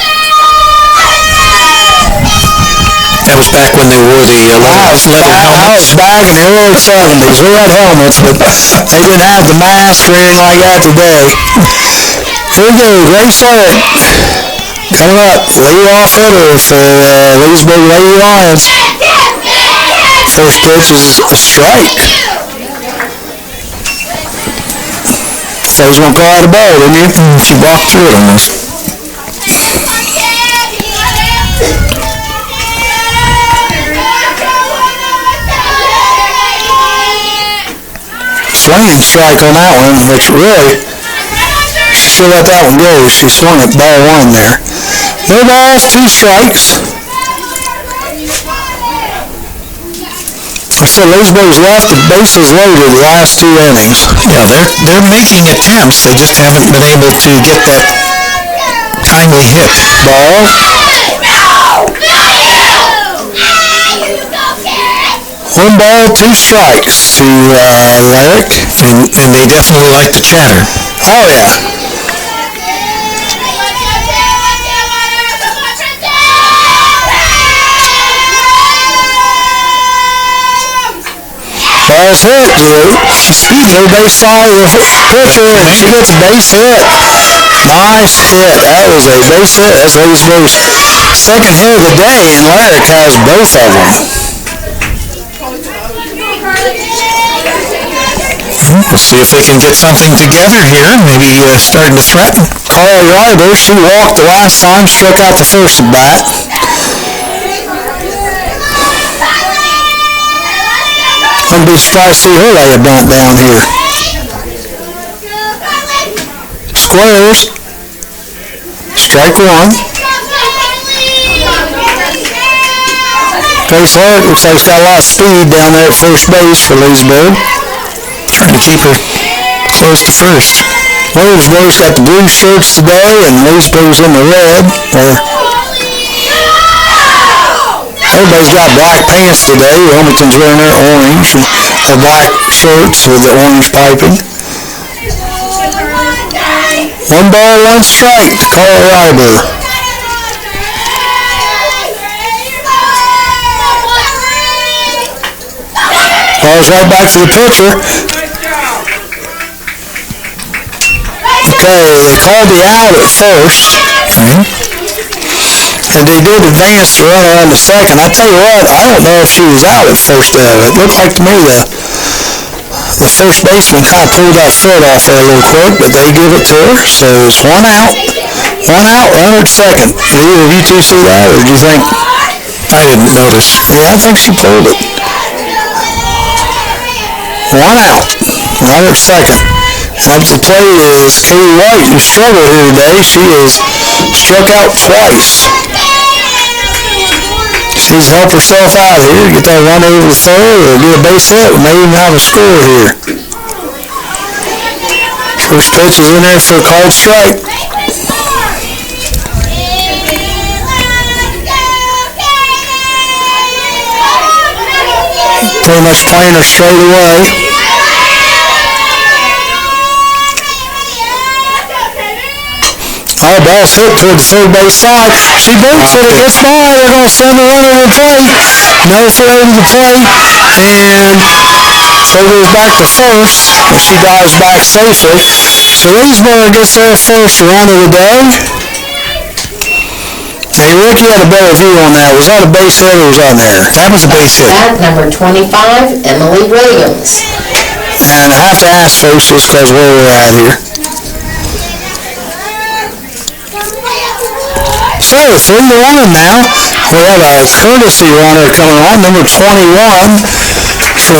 That was back when they wore the leather helmets. I was back in the early 70s. We had helmets, but they didn't have the mask or anything like that today. Here we go, Grace Larrick. Coming up, leadoff hitter for Leesburg Lady Lions. First pitch is a strike. Thought he was going to call out a ball, didn't you? She walked through it almost. Swinging strike on that one, which really, she should let that one go. She swung at ball 1 there. No balls, 2 strikes. I said Leesburg's left the bases loaded the last 2 innings. Yeah, they're making attempts. They just haven't been able to get that timely hit. Ball. 1 ball, 2 strikes to Larrick. And they definitely like the chatter. Oh, yeah. Ball's hit. No base side of the pitcher, and she gets a base hit. Nice hit. That was a base hit. That's Leesburg's second hit of the day, and Larrick has both of them. We'll see if they can get something together here, maybe starting to threaten. Carl Ryder, she walked the last time, struck out the first at bat. I'd be surprised to see her lay a bunt down here. Squares. Strike one. Grace Hart looks like she's got a lot of speed down there at first base for Leesburg. Trying to keep her close to first. Williamsburg's got the blue shirts today, and Leesburg's in the red. Everybody's got black pants today. Wilmington's wearing their orange, or black shirts with the orange piping. 1 ball, 1 strike to Carl Ryder. Ball's right back to the pitcher. Okay, they called the out at first. And they did advance the runner on the second. I tell you what, I don't know if she was out at first of it. It looked like to me the first baseman kind of pulled that foot off there a little quick, but they give it to her. So it's 1 out. 1 out, runner at second. Did either of you two see that, or do you think? I didn't notice. Yeah, I think she pulled it. 1 out, runner at second. Up to the plate is Katie White, who struggled here today. She is struck out twice. She's helped herself out here, get that run over the third, or get a base hit, or maybe even have a score here. First pitch is in there for a called strike. Pretty much playing her straight away. Oh, ball's hit toward the third base side. She boots it. It gets by. They're going to send the runner to the plate. No throw to the plate. And so goes back to first. And she dives back safely. So Leesburg gets their first run of the day. Hey, Rick, you had a better view on that. Was that a base hit or was that an error? That was a base hit. At number 25, Emily Williams. And I have to ask folks just because where we're at here. So, 3-1 now. We have a courtesy runner coming on, number 21 for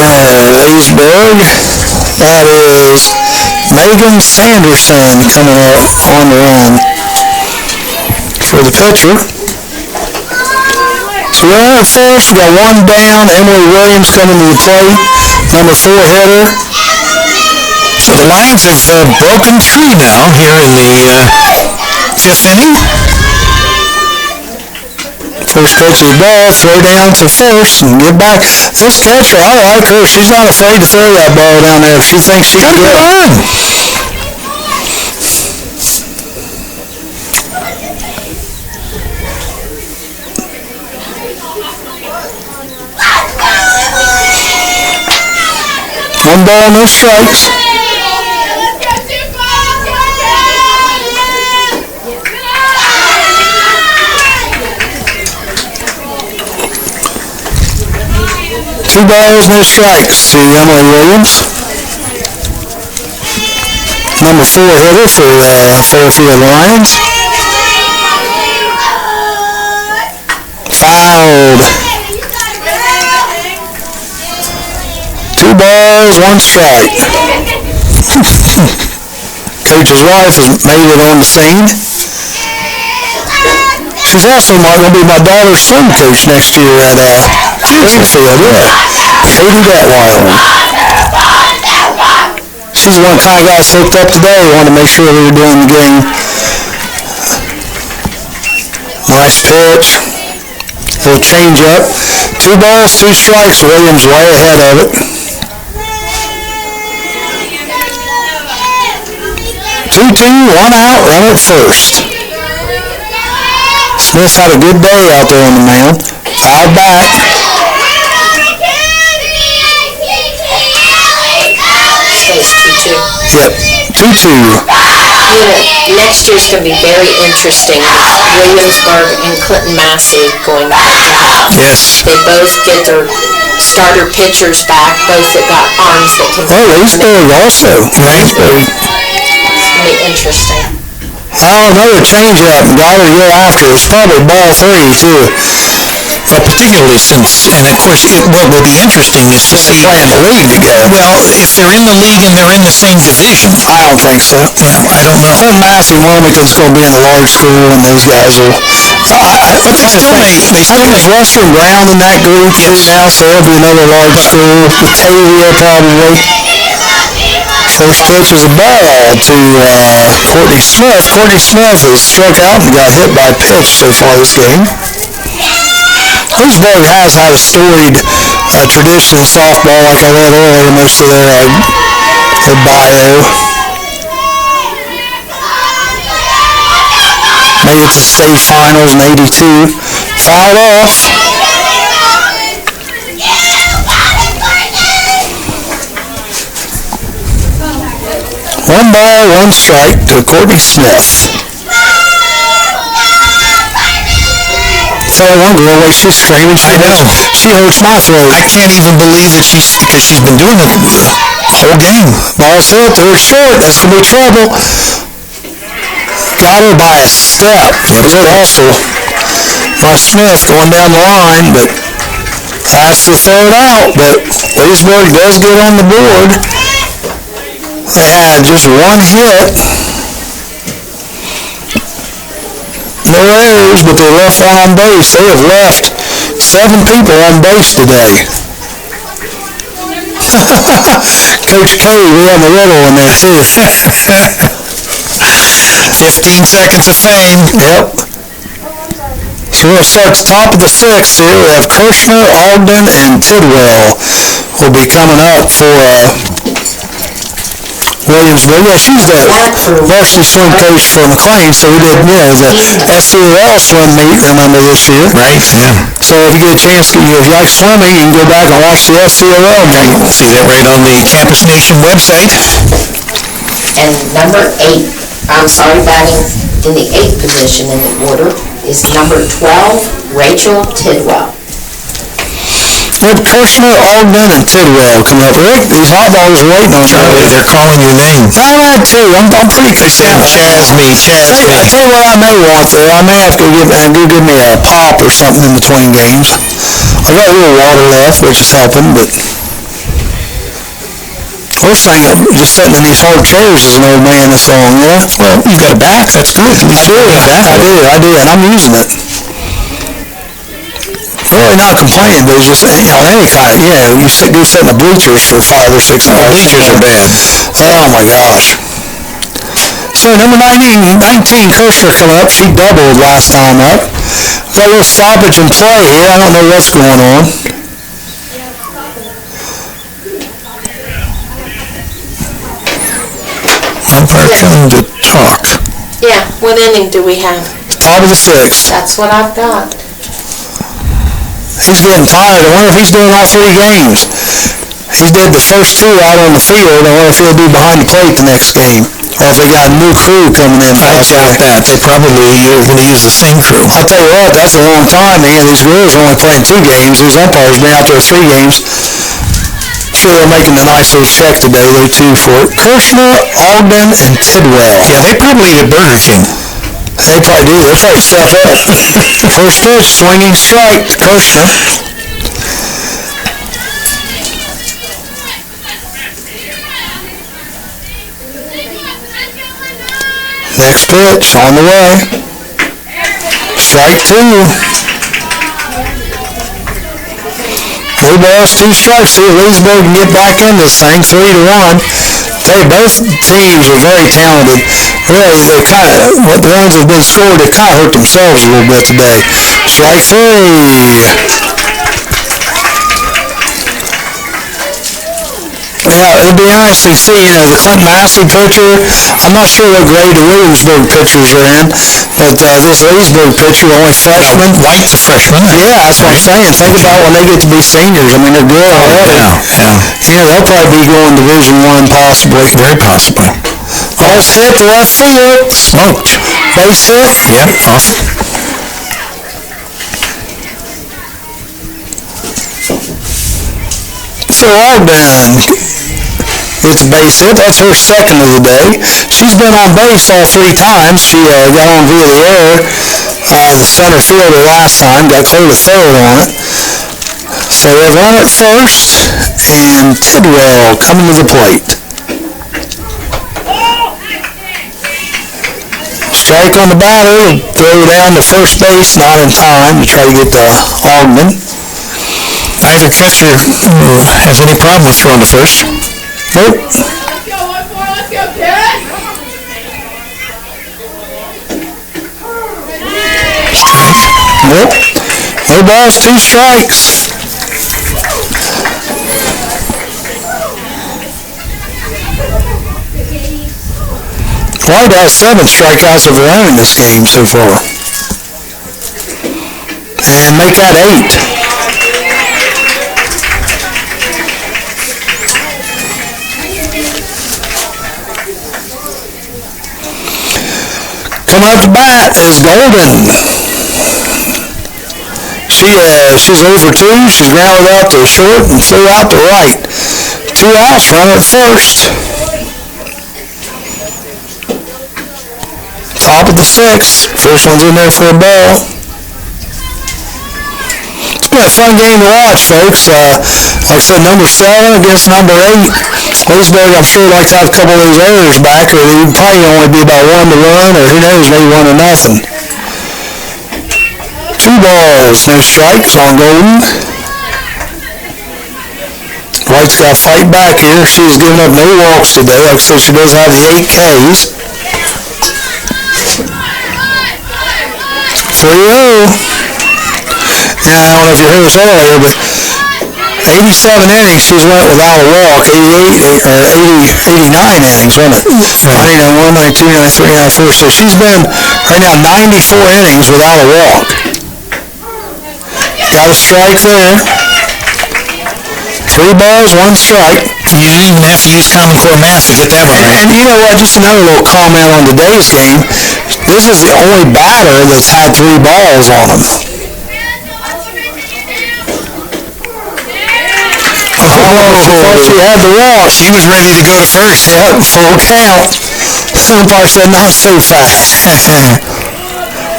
Leesburg. That is Megan Sanderson coming up on the run for the pitcher. So we're at first. We got 1 down. Emily Williams coming to the plate. Number 4 hitter. So the Lions have broken through now here in the 5th inning. First pitch is ball, throw down to first and get back. This catcher, I like her. She's not afraid to throw that ball down there if she thinks she can get it. One ball, no strikes. Two balls, no strikes to Emily Williams. Number 4 hitter for Fairfield Lions. Fouled. 2 balls, 1 strike. Coach's wife has made it on the scene. She's also going to be my daughter's swim coach next year at Fairfield. Yeah, Katie Detweiler. She's the one kind of got us hooked up today. We wanted to make sure we were doing the game. Nice pitch. Little change up. 2 balls, 2 strikes. Williams way ahead of it. 2-2, 1 out, runner at first. Smith had a good day out there on the mound. Fouled back. Stays 2-2. Yep, 2-2. Next year's going to be very interesting. Williamsburg and Clinton Massey going back. Yes. They both get their starter pitchers back, both that got arms that can... Oh, Leesburg also. Leesburg. It's going to be interesting. Oh, another change-up. Got her year after. It's probably ball 3, too. Particularly since, and of course, what will be interesting is to see... They're playing the league together. Well, if they're in the league and they're in the same division... I don't think so. Well, I don't know. I think Massey Wilmington's going to be in the large school, and those guys will... But they still may... I think it's Western Brown in that group too now, so there'll be another large school. Batavia probably. First pitch is a ball to Courtney Smith. Courtney Smith has struck out and got hit by a pitch so far this game. Leesburg has had a storied tradition in softball, like I read earlier, most of their bio. Made it to state finals in '82. Fouled off. One ball, one strike to Courtney Smith. That one girl, like she's screaming. She hurts my throat. I can't even believe that she's been doing it the whole game. Ball's hit, they're short. That's going to be trouble. Got her by a step. Good hustle by Smith going down the line, but has to throw it out. But Leesburg does get on the board. They had just one hit. No errors, but they left one on base. They have left 7 people on base today. Coach K, we have a riddle in there too. 15 seconds of fame. Yep. So we'll start at the top of the 6th here. We have Kirshner, Ogden, and Tidwell will be coming up for Williamsburg. Yeah, she's the varsity swim coach for McLean, so we did, the SCOL swim meet, remember, this year. Right, yeah. So if you get a chance, if you like swimming, you can go back and watch the SCOL meet. See that right on the Campus Nation website. And number 8, batting in the 8th position in the order is number 12, Rachel Tidwell. We have Kirshner, Ogden, and Tidwell coming up. Rick, these hot dogs are waiting on you. They're calling your name. I like too. I'm pretty Saying Chaz me. I tell you what I may want there. I may have to go give me a pop or something in between games. I got a little water left, which is helping, but first thing, just sitting in these hard chairs as an old man this long, yeah? Well, you've got a back. That's good. I do, and I'm using it. Really not complaining, but it's just on any kind of, you go sit in the bleachers for 5 or 6 hours. Bleachers are bad. Oh my gosh. So number 19, Kirshner coming up. She doubled last time up. Got a little stoppage in play here. I don't know what's going on. Umpire telling to talk. Yeah, what inning do we have? Top of the 6th. That's what I've got. He's getting tired. I wonder if he's doing all 3 games. He did the first 2 out on the field. I wonder if he'll do behind the plate the next game. Or if they got a new crew coming in. I doubt that. They probably are going to use the same crew. I'll tell you what, that's a long time, man. These girls are only playing 2 games. These umpires been out there 3 games. Sure, they're making a nice little check today, though, too, for it. Kirshner, Ogden, and Tidwell. Yeah, they probably eat at Burger King. They probably do. They probably step up. First pitch, swinging strike to Kirshner. Next pitch, on the way. Strike 2. 3 balls, 2 strikes. See if Leesburg can get back in this thing, 3-1. Tell you, both teams are very talented. Really, they the ones that have been scored, they kind of hurt themselves a little bit today. Strike 3. Yeah, it'll be interesting to see, the Clinton Massey pitcher. I'm not sure what grade the Williamsburg pitchers are in, but this Leesburg pitcher, only freshman. White's a freshman. Yeah, that's what I'm saying. Think about when they get to be seniors. I mean, they're good already. Yeah, they'll probably be going Division I, possibly. Very possibly. Ball's hit to left field. Smoked. Base hit. Yep, awesome. Fairfield Ogden gets a base hit. That's her second of the day. She's been on base all three times. She got on via the air, the center fielder last time, got clear to third on it. So we have runner at first, and Tidwell coming to the plate. Strike on the batter, throw down to first base, not in time to try to get to Ogden. Neither catcher has any problem with throwing to first. Nope. Let's go, kid! Nope. No balls, two strikes. White has 7 strikeouts of her own in this game so far. And make that 8. Coming up to bat is Golden. She's over 2. She's grounded out to short and flew out to right. 2 outs, runner at first. Top of the 6th. First one's in there for a ball. It's been a fun game to watch, folks. Like I said, number 7 against number 8. Leesburg, I'm sure, would like to have a couple of those errors back, or it would probably only be about 1 to 1, or who knows, maybe 1 to nothing. 2 balls, no strikes on Golden. White's got to fight back here. She has given up no walks today. Like I said, she does have the 8 Ks. 3-0. Now, I don't know if you heard us earlier, but 87 innings she's went without a walk. 89 innings, wasn't it? 91, 92, 93, 94. So she's been right now 94 innings without a walk. Got a strike there. 3 balls, 1 strike. You didn't even have to use Common Core math to get that one right. And you know what, just another little comment on today's game. This is the only batter that's had 3 balls on him. Before she had the walk. She was ready to go to first. Yep, full count. Umpire said, not so fast.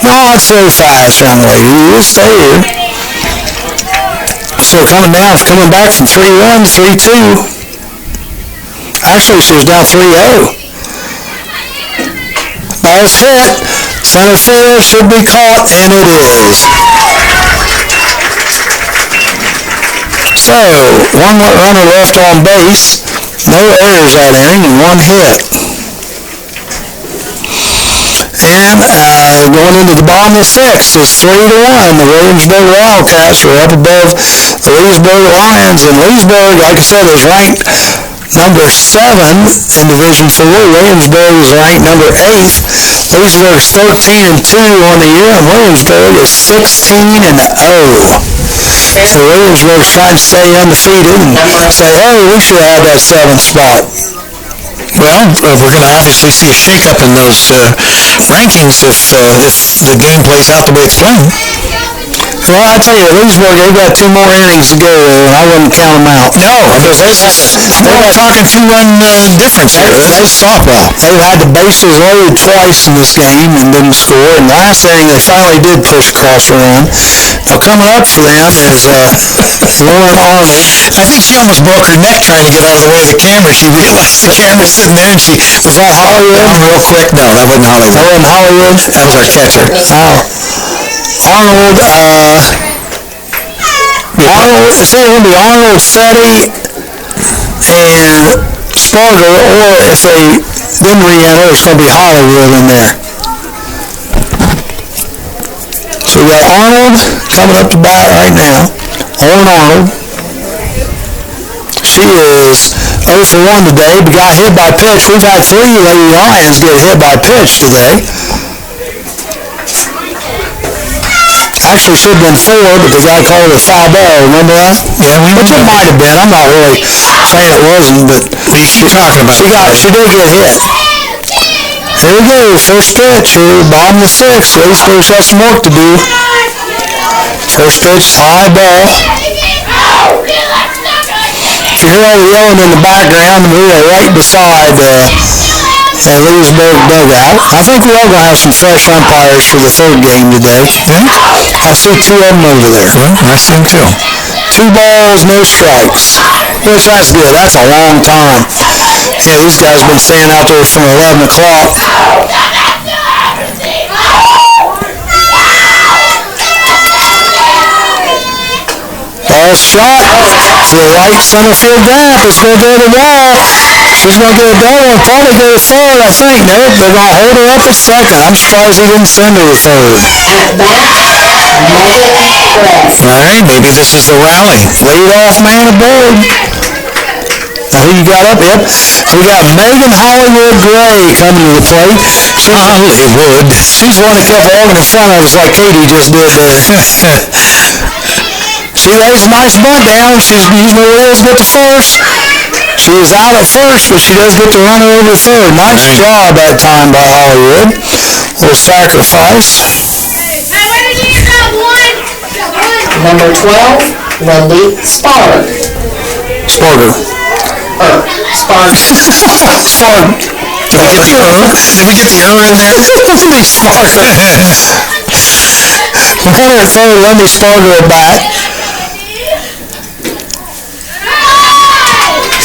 Not so fast, young lady. You stay here. So coming down, it's coming back from 3-1 to 3-2. Actually, she was down 3-0. Ball is hit. Center field should be caught, and it is. So, 1 runner left on base. No errors that inning, and 1 hit. And going into the bottom of the 6th, it's 3-1. The Williamsburg Wildcats are up above the Leesburg Lions. And Leesburg, like I said, is ranked number 7 in Division 4. Williamsburg is ranked number 8. Leesburg is 13-2 on the year, and Williamsburg is 16-0. So Williamsburg's trying to stay undefeated and say, hey, we should have that 7th spot. Well, we're going to obviously see a shakeup in those rankings if the game plays out the way it's playing. Well, I tell you, Leesburg, they've got 2 more innings to go, and I wouldn't count them out. No, because we're talking 2-run difference here. That's softball. They've had the bases loaded twice in this game and didn't score. And last inning, they finally did push across the run. Now, coming up for them is Lauren Arnold. I think she almost broke her neck trying to get out of the way of the camera. She realized the camera's sitting there, and she Was that Hollywood? down real quick. No, that wasn't Hollywood. That wasn't Hollywood? That was our catcher. Oh. Arnold, it's either going to be Arnold, Fetty, and Sparger, or if they didn't re-enter, it's going to be Hollywood in there. So we got Arnold coming up to bat right now. Lauren Arnold. She is 0 for 1 today, but got hit by pitch. We've had 3 Lady Lions get hit by pitch today. Actually, should have been 4, but the guy called it a foul ball. Remember that? Yeah, Which it might have been. I'm not really saying it wasn't, but You keep talking about she did get hit. Here we go. First pitch here, bottom of the 6th. Leesburg's got some work to do. First pitch, high ball. if you hear all the yelling in the background, we are right beside the Leesburg dugout. I think we are going to have some fresh umpires for the third game today. I see two of them over there. I think so. 2 balls, no strikes. Which that's good. That's a long time. Yeah, these guys have been standing out there from 11 o'clock. Ball shot to the right center field gap. It's going to go to the wall. She's going to get a double and probably go to third, I think. Nope, they're going to hold her up at second. I'm surprised he didn't send her to third. At bat, Megan Press. All right, maybe this is the rally. Lead off man aboard. Now who you got up? Yep. We got Megan Hollywood Gray coming to the plate. Hollywood. She's one that kept walking in front of us like Katie just did there. She lays a nice bunt down. She's using her wheels to get to first. She is out at first, but she does get the runner over to third. Nice job that time by Hollywood. Little sacrifice. Number 12, Lindy Sparg. Sparger. Sparg. Sparg. Did we get the Did we get the in there? Sparger. Runner at third, Lindy Sparger at bat.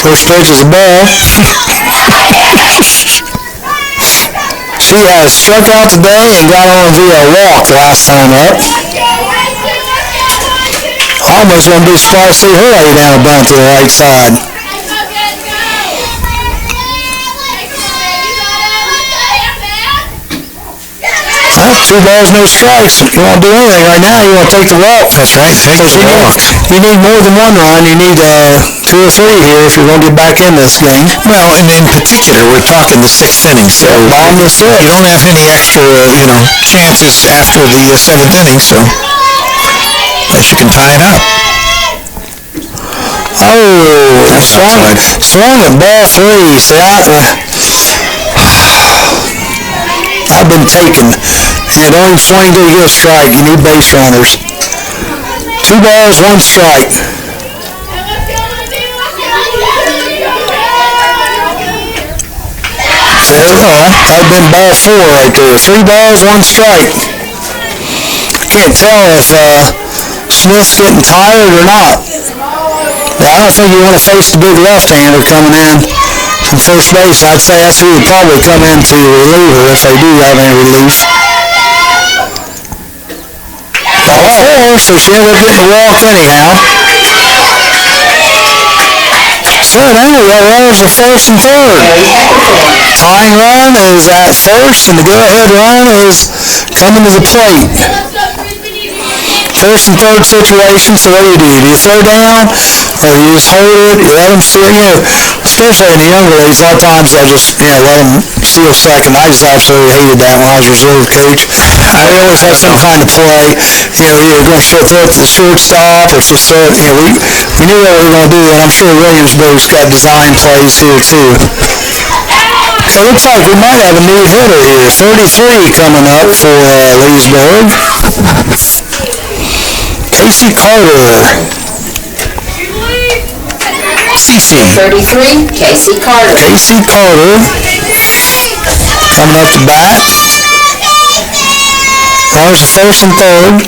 First pitch is a ball. She has struck out today and got on via a walk last time up. I almost wouldn't be surprised to see her lay down a bunt to the right side. 2 balls, no strikes. If you want to do anything right now, you want to take the walk. That's right, take the walk. You need more than 1 run. You need 2 or 3 here if you're going to get back in this game. Well, and in particular, we're talking the 6th inning, so Bottom of 6. you don't have any extra, chances after the 7th inning, so unless you can tie it up. Oh, swung at ball 3. See, I've been taken. And don't even swing till you get a strike. You need base runners. 2 balls, 1 strike. There you go. That'd been ball 4 right there. 3 balls, 1 strike. Can't tell if Smith's getting tired or not. But I don't think you want to face the big left-hander coming in from first base. I'd say that's who would probably come in to relieve her if they do have any relief. Ball 4, so she ended up getting a walk anyhow. So now we got runners at first and third. Tying run is at first, and the go-ahead run is coming to the plate. First and third situation, so what do? Do you throw down, or you just hold it, you let them steal, especially in the younger leagues, a lot of times they'll just, let them steal second. I just absolutely hated that when I was reserve coach. We always had some kind of play, you're going to throw it to the shortstop, or just throw it, we knew what we were going to do, and I'm sure Williamsburg's got design plays here too. So it looks like we might have a new hitter here. 33 coming up for Leesburg. Casey Carter. CC. 33, Casey Carter. Casey Carter coming up to bat. Runners at first and third.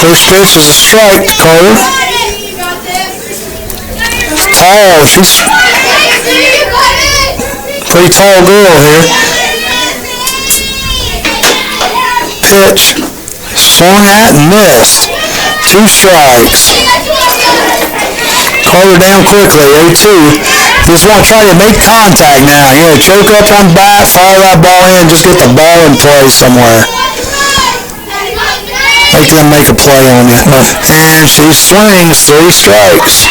First pitch is a strike to Carter. Tall. She's pretty tall girl here. Pitch. Swung at and missed. 2 strikes. Carter down quickly, 0-2. Just want to try to make contact now. Choke up on bat, fire that ball in, just get the ball in play somewhere. Make them make a play on you. And she swings, 3 strikes.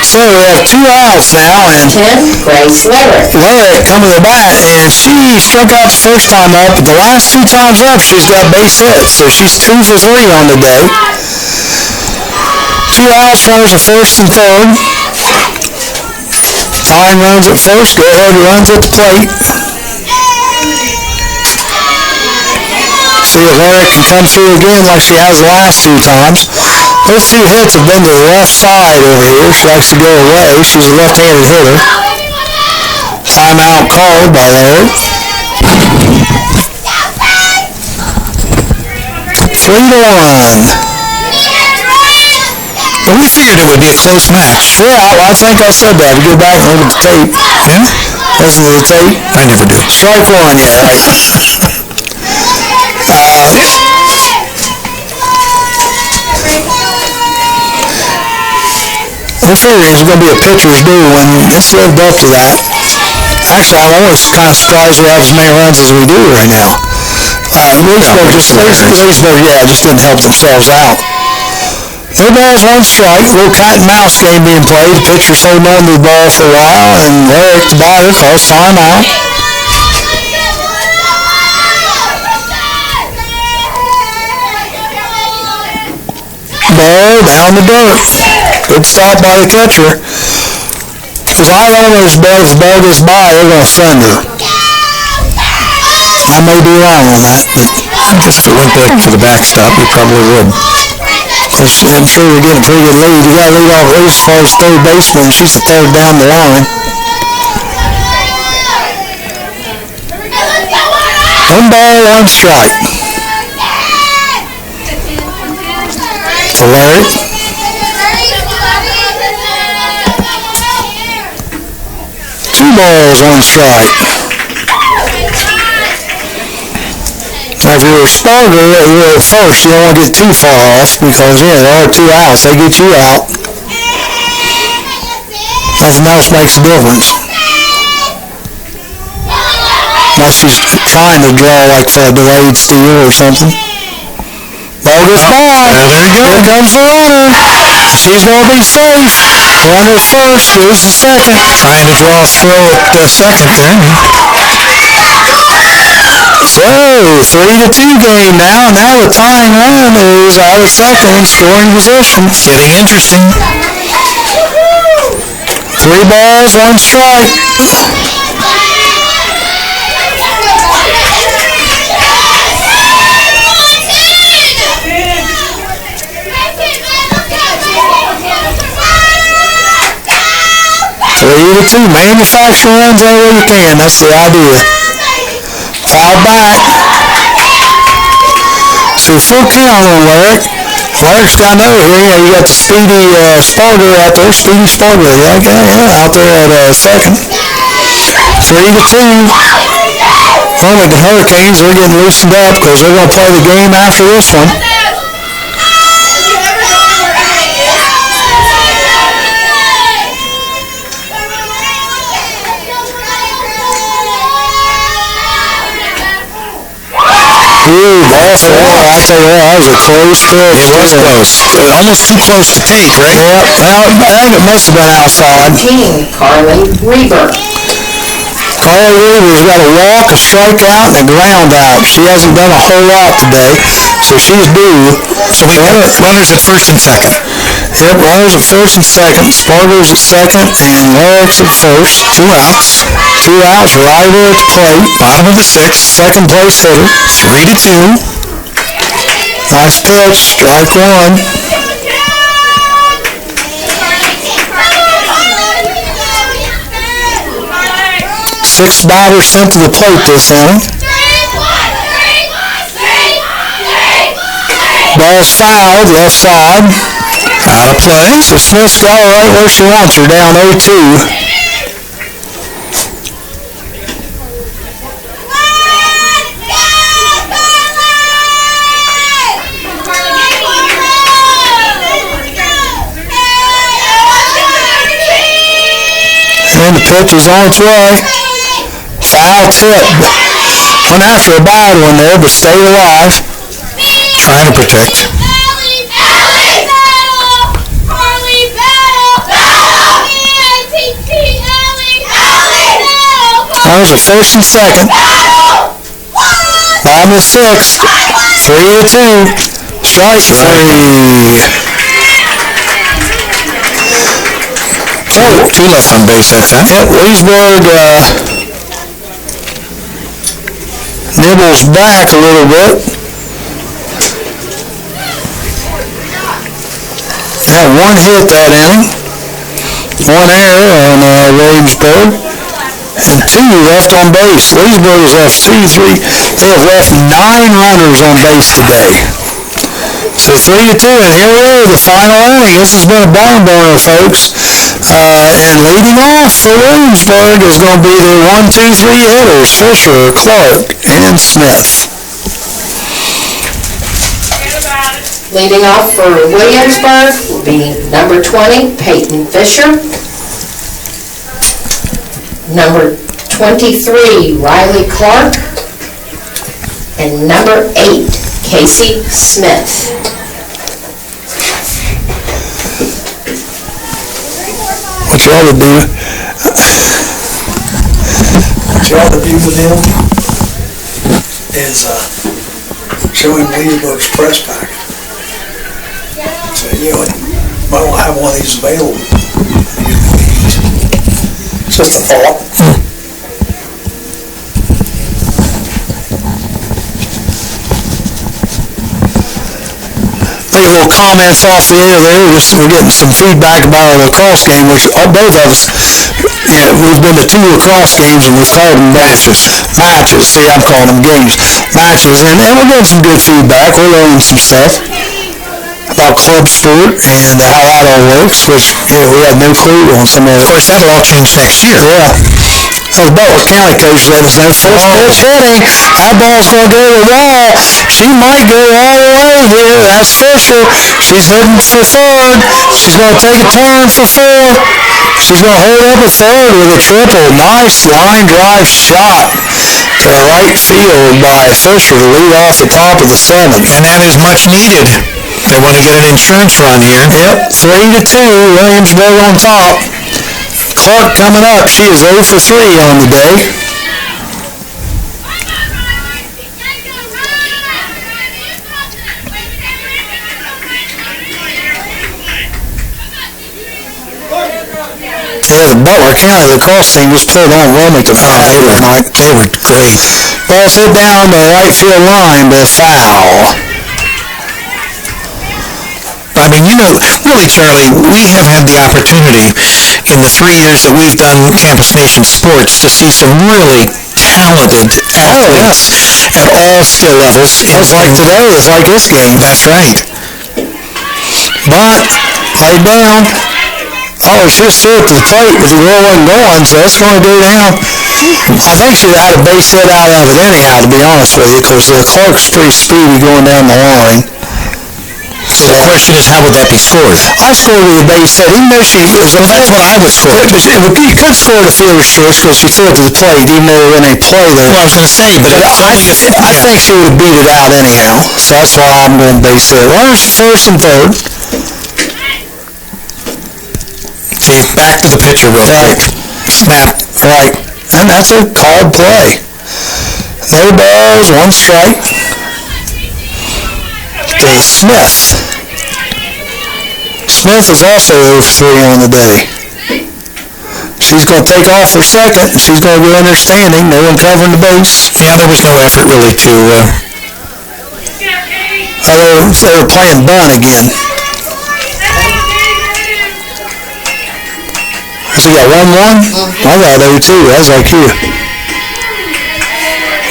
So we have 2 outs now, and 10, Grace Lyric. Lyric coming to the bat, and she struck out the first time up, but the last 2 times up, she's got base hits, so she's 2 for 3 on the day. 2 outs, runners at first and third. Tying runs at first, go ahead, runs at the plate. See if Lyric can come through again like she has the last 2 times. Those two hits have been to the left side over here. She likes to go away. She's a left-handed hitter. Timeout called by Larry. 3-1. But we figured it would be a close match. Yeah, I think I said that. You go back and look at the tape. Yeah? Listen to the tape. I never do. Strike one, yeah, right. I'm figuring it's going to be a pitcher's duel, and it's lived up to that. Actually, I'm always kind of surprised we have as many runs as we do right now. Leesburg just didn't help themselves out. No balls, one strike. A little cat and mouse game being played. The pitcher's holding on to the ball for a while, and Eric, the batter, calls timeout. Ball down the dirt. Good stop by the catcher. Because I almost bet if the ball gets by, they're going to thunder. I may be wrong on that, but I guess if it went back for the backstop, you probably would. I'm sure we're getting a pretty good lead. We got a lead off at least as far as third baseman. She's the third down the line. One ball, one strike. For Larry. Two balls, one strike. Now, if you're a starter, you're at first, you don't want to get too far off because, there are 2 outs. They get you out. Nothing else makes a difference. Unless she's trying to draw like for a delayed steal or something. Ball gets by. There you go. Here comes the runner. She's going to be safe. Runner's first, goes to second. Trying to draw a throw at second there. So, 3-2 game now. Now the tying run is out of second in scoring position. Getting interesting. 3 balls, 1 strike. Three to two. Manufacture runs anywhere you can. That's the idea. Foul back. So full count on Larrick. Larrick's got another here. You got the speedy Sparger out there. Speedy Sparger. Out there at second. 3 to two. Well, the Hurricanes, they're getting loosened up because they're going to play the game after this one. Ooh, ball four. I tell you what, that was a close pitch. It was close. Almost too close to take, right? Yep. Well, I think it must have been outside. 17, Carly Reber. Carly Reber's got a walk, a strikeout, and a ground out. She hasn't done a whole lot today, so she's due. So we got runners at first and second. Yep, runners at first and second. Sparger's at second, and Larrick's at first. 2 outs. 2 outs. Ryder at the plate. Bottom of the 6th. Second place hitter. 3 to 2. Nice pitch. Strike one. Six batters sent to the plate this inning. Ball's fouled, left side. Out of play. So Smith's got her right where she wants her, down 0-2. And the pitch is on its way. Foul tip. Went after a bad one there, but stayed alive. Trying to protect. Runners at first and second. Bottom of the 6th. 3 to 2. Strike 3. Two left on base that time. Yep, Leesburg nibbles back a little bit. Had one hit that inning, one error on Williamsburg, and 2 left on base. Leesburg has left 2, 3. They have left 9 runners on base today. So 3-2, and here we are, the final inning. This has been a barn burner, folks. And leading off for Williamsburg is going to be their 1, 2, 3 hitters, Fisher, Clark, and Smith. Leading off for Williamsburg will be number 20, Peyton Fisher. Number 23, Riley Clark. And number 8, Casey Smith. What you ought to do, with him is show him Leesburg's press pack. So, you might want to have one of these available. It's just a thought. Make a little comments off the air there. We're getting some feedback about our lacrosse game, which both of us, we've been to 2 lacrosse games and we've called them matches. See, I'm calling them games. Matches, and we're getting some good feedback. We're learning some stuff about club sport and how that all works, which we have no clue on some of it. Of course, that'll all change next year. Yeah. The Butler County coach let us know first pitch hitting. That ball's going to go to the wall. She might go all the way here. That's Fisher. She's heading for third. She's going to take a turn for fourth. She's going to hold up a third with a triple. Nice line drive shot to right field by Fisher to lead off the top of the 7th. And that is much needed. They want to get an insurance run here. Yep, 3-2, Williamsburg on top. Clark coming up. She is 0 for 3 on the day. Yeah, the Butler County lacrosse team just pulled on Wilmington. They were great. Ball's hit down the right field line, but foul. I mean, really, Charlie, we have had the opportunity in the 3 years that we've done Campus Nation sports to see some really talented athletes at all skill levels. It's like today. It's like this game. That's right. But, laid down. Oh, it's just hit to the plate, but the ball wasn't going, so it's going to go down. I think she had a base hit out of it anyhow, to be honest with you, because Clark's pretty speedy going down the line. So the question is, how would that be scored? I scored with a base hit, even though she... Well, that's what I would score. You could score the fielder's choice because she threw it to the plate, even though when they play there. Well, I was going to say, but I think she would have beat it out anyhow, so that's why I'm going base hit. Runners first and third. See, back to the pitcher real quick. Snap. Right, and that's a called play. No balls, 1 strike. Okay, Smith. Smith is also 0 for 3 on the day. She's going to take off for second, and she's going to go understanding. No one covering the base. Yeah, there was no effort really to... They were playing bunt again. So you got 1-1? I got 0-2. That's like you.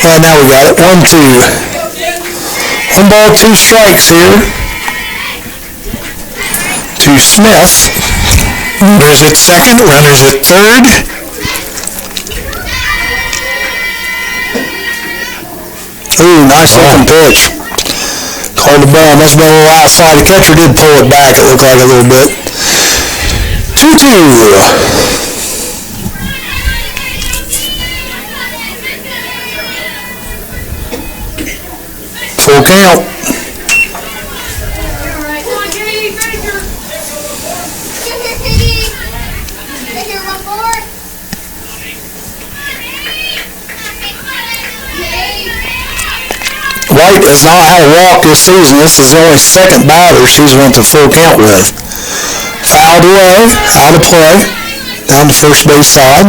And now we got it. 1-2. 1 ball, 2 strikes here to Smith. Runners at second, runners at third. Ooh, nice looking pitch. Called the ball. Must have been a little outside. The catcher did pull it back, it looked like a little bit. 2-2. Full count. White has not had a walk this season. This is the only second batter she's went to full count with. Fouled away, out of play, down the first base side.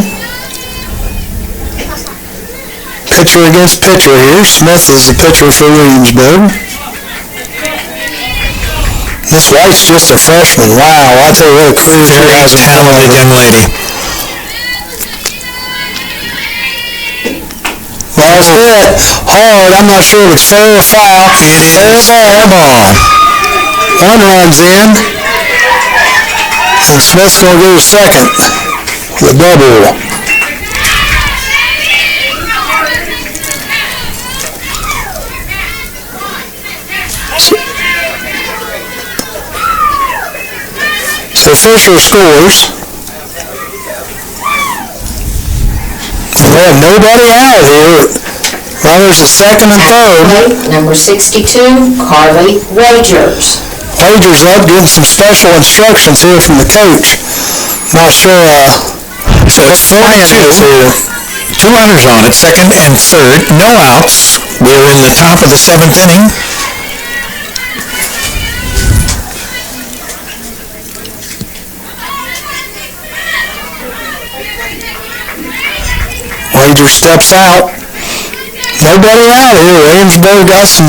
Pitcher against pitcher here. Smith is the pitcher for Williamsburg. Miss White's just a freshman. Wow, I tell you what a career she Very has in front of talented her. young lady. Well, it's hit hard. I'm not sure if it's fair or foul. It is fair ball. One runs in, and Smith's going to go to second. The double. So Fisher scores. We have nobody out here. Runners at second and third. Number 62, Carly Wagers. Wagers up, getting some special instructions here from the coach. Not sure So it's 4-2. Two runners on it, second and third. No outs. We're in the top of the seventh inning. Wagers steps out. Nobody out here. Williamsburg got some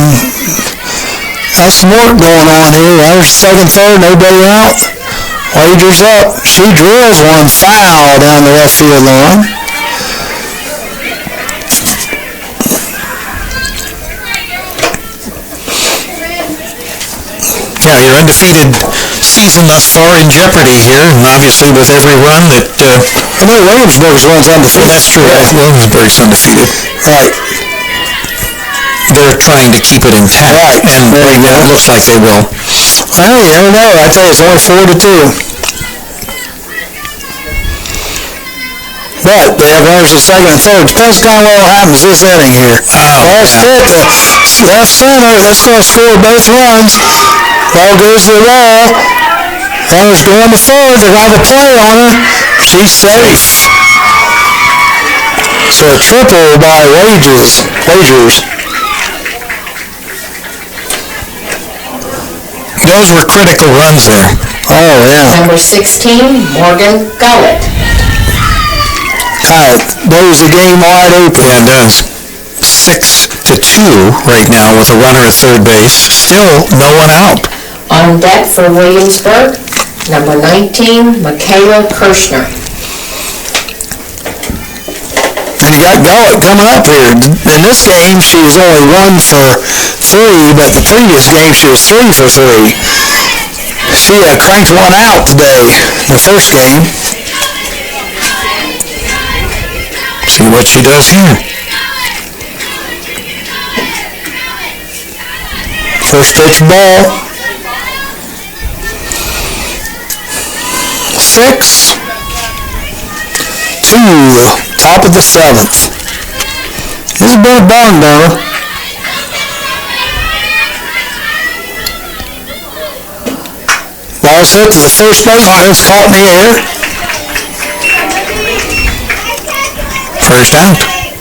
work going on here. Runners second, third, nobody out. Wagers up. She drills one foul down the left field line. Yeah, your undefeated season thus far in jeopardy here, and obviously with every run that... I know Williamsburg's runs undefeated. That's true. Williamsburg's undefeated. Right. They're trying to keep it intact. Right. And right now it looks like they will. Well, you never know. I tell you, it's only 4-2. But they have runners at second and third. Depends kind of what happens this inning here. Ball's hit to left center. That's going to score both runs. Ball goes to the wall. Runners going to third. They're going to have a play on her. She's safe. So a triple by Wagers. Those were critical runs there. Oh, yeah. Number 16, Morgan Gullett. Kind of blows the game wide open. Yeah, it does. 6-2 right now with a runner at third base. Still no one out. On deck for Williamsburg, number 19, Michaela Kirshner. And you got Gullett coming up here. In this game, she was only 1 for 3, but the previous game she was 3 for 3. She cranked one out today in the first game. See what she does here. First pitch ball. 6-2, top of the seventh. This has been a barn burner. Ball's hit to the first baseman. It's caught in the air. First out.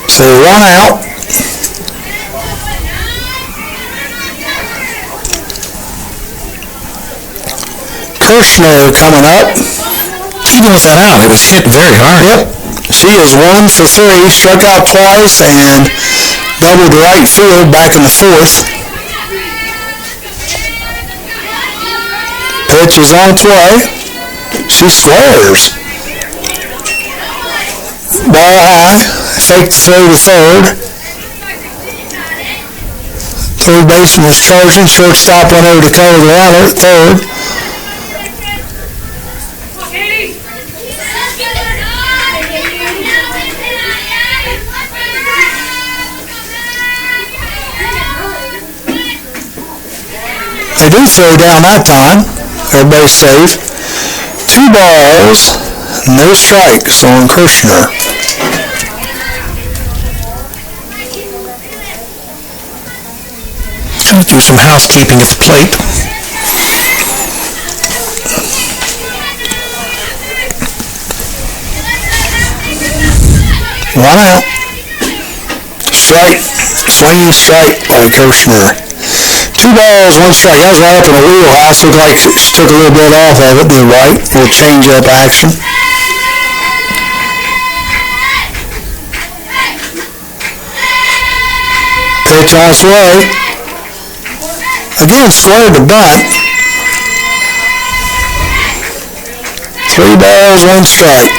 So 1 out. Kirshner coming up. Even with that out, it was hit very hard. Yep. She is 1 for 3, struck out twice, and doubled to right field back in the fourth. Pitch is on its way. She squares. Ball high. Fake the throw to third. Third baseman is charging. Shortstop went over to cover the runner at third. They do throw down that time. Everybody's safe. 2 balls, no strikes on Kirshner. Trying to do some housekeeping at the plate. One out. Strike. Swinging strike by Kirshner. 2 balls, 1 strike. That was right up in the wheelhouse. Looked like she took a little bit off of it to the right. A little change-up action. Pitch on its way. Again, slow to bunt. 3 balls, 1 strike.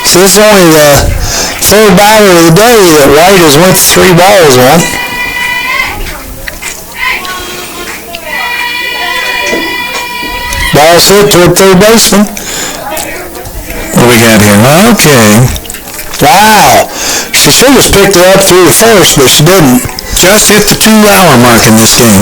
So this is only the third batter of the day that White has went 3 balls on. Ball's hit toward third baseman. What do we got here? Okay. Wow. She should have picked it up through first, but she didn't. Just hit the 2-hour mark in this game.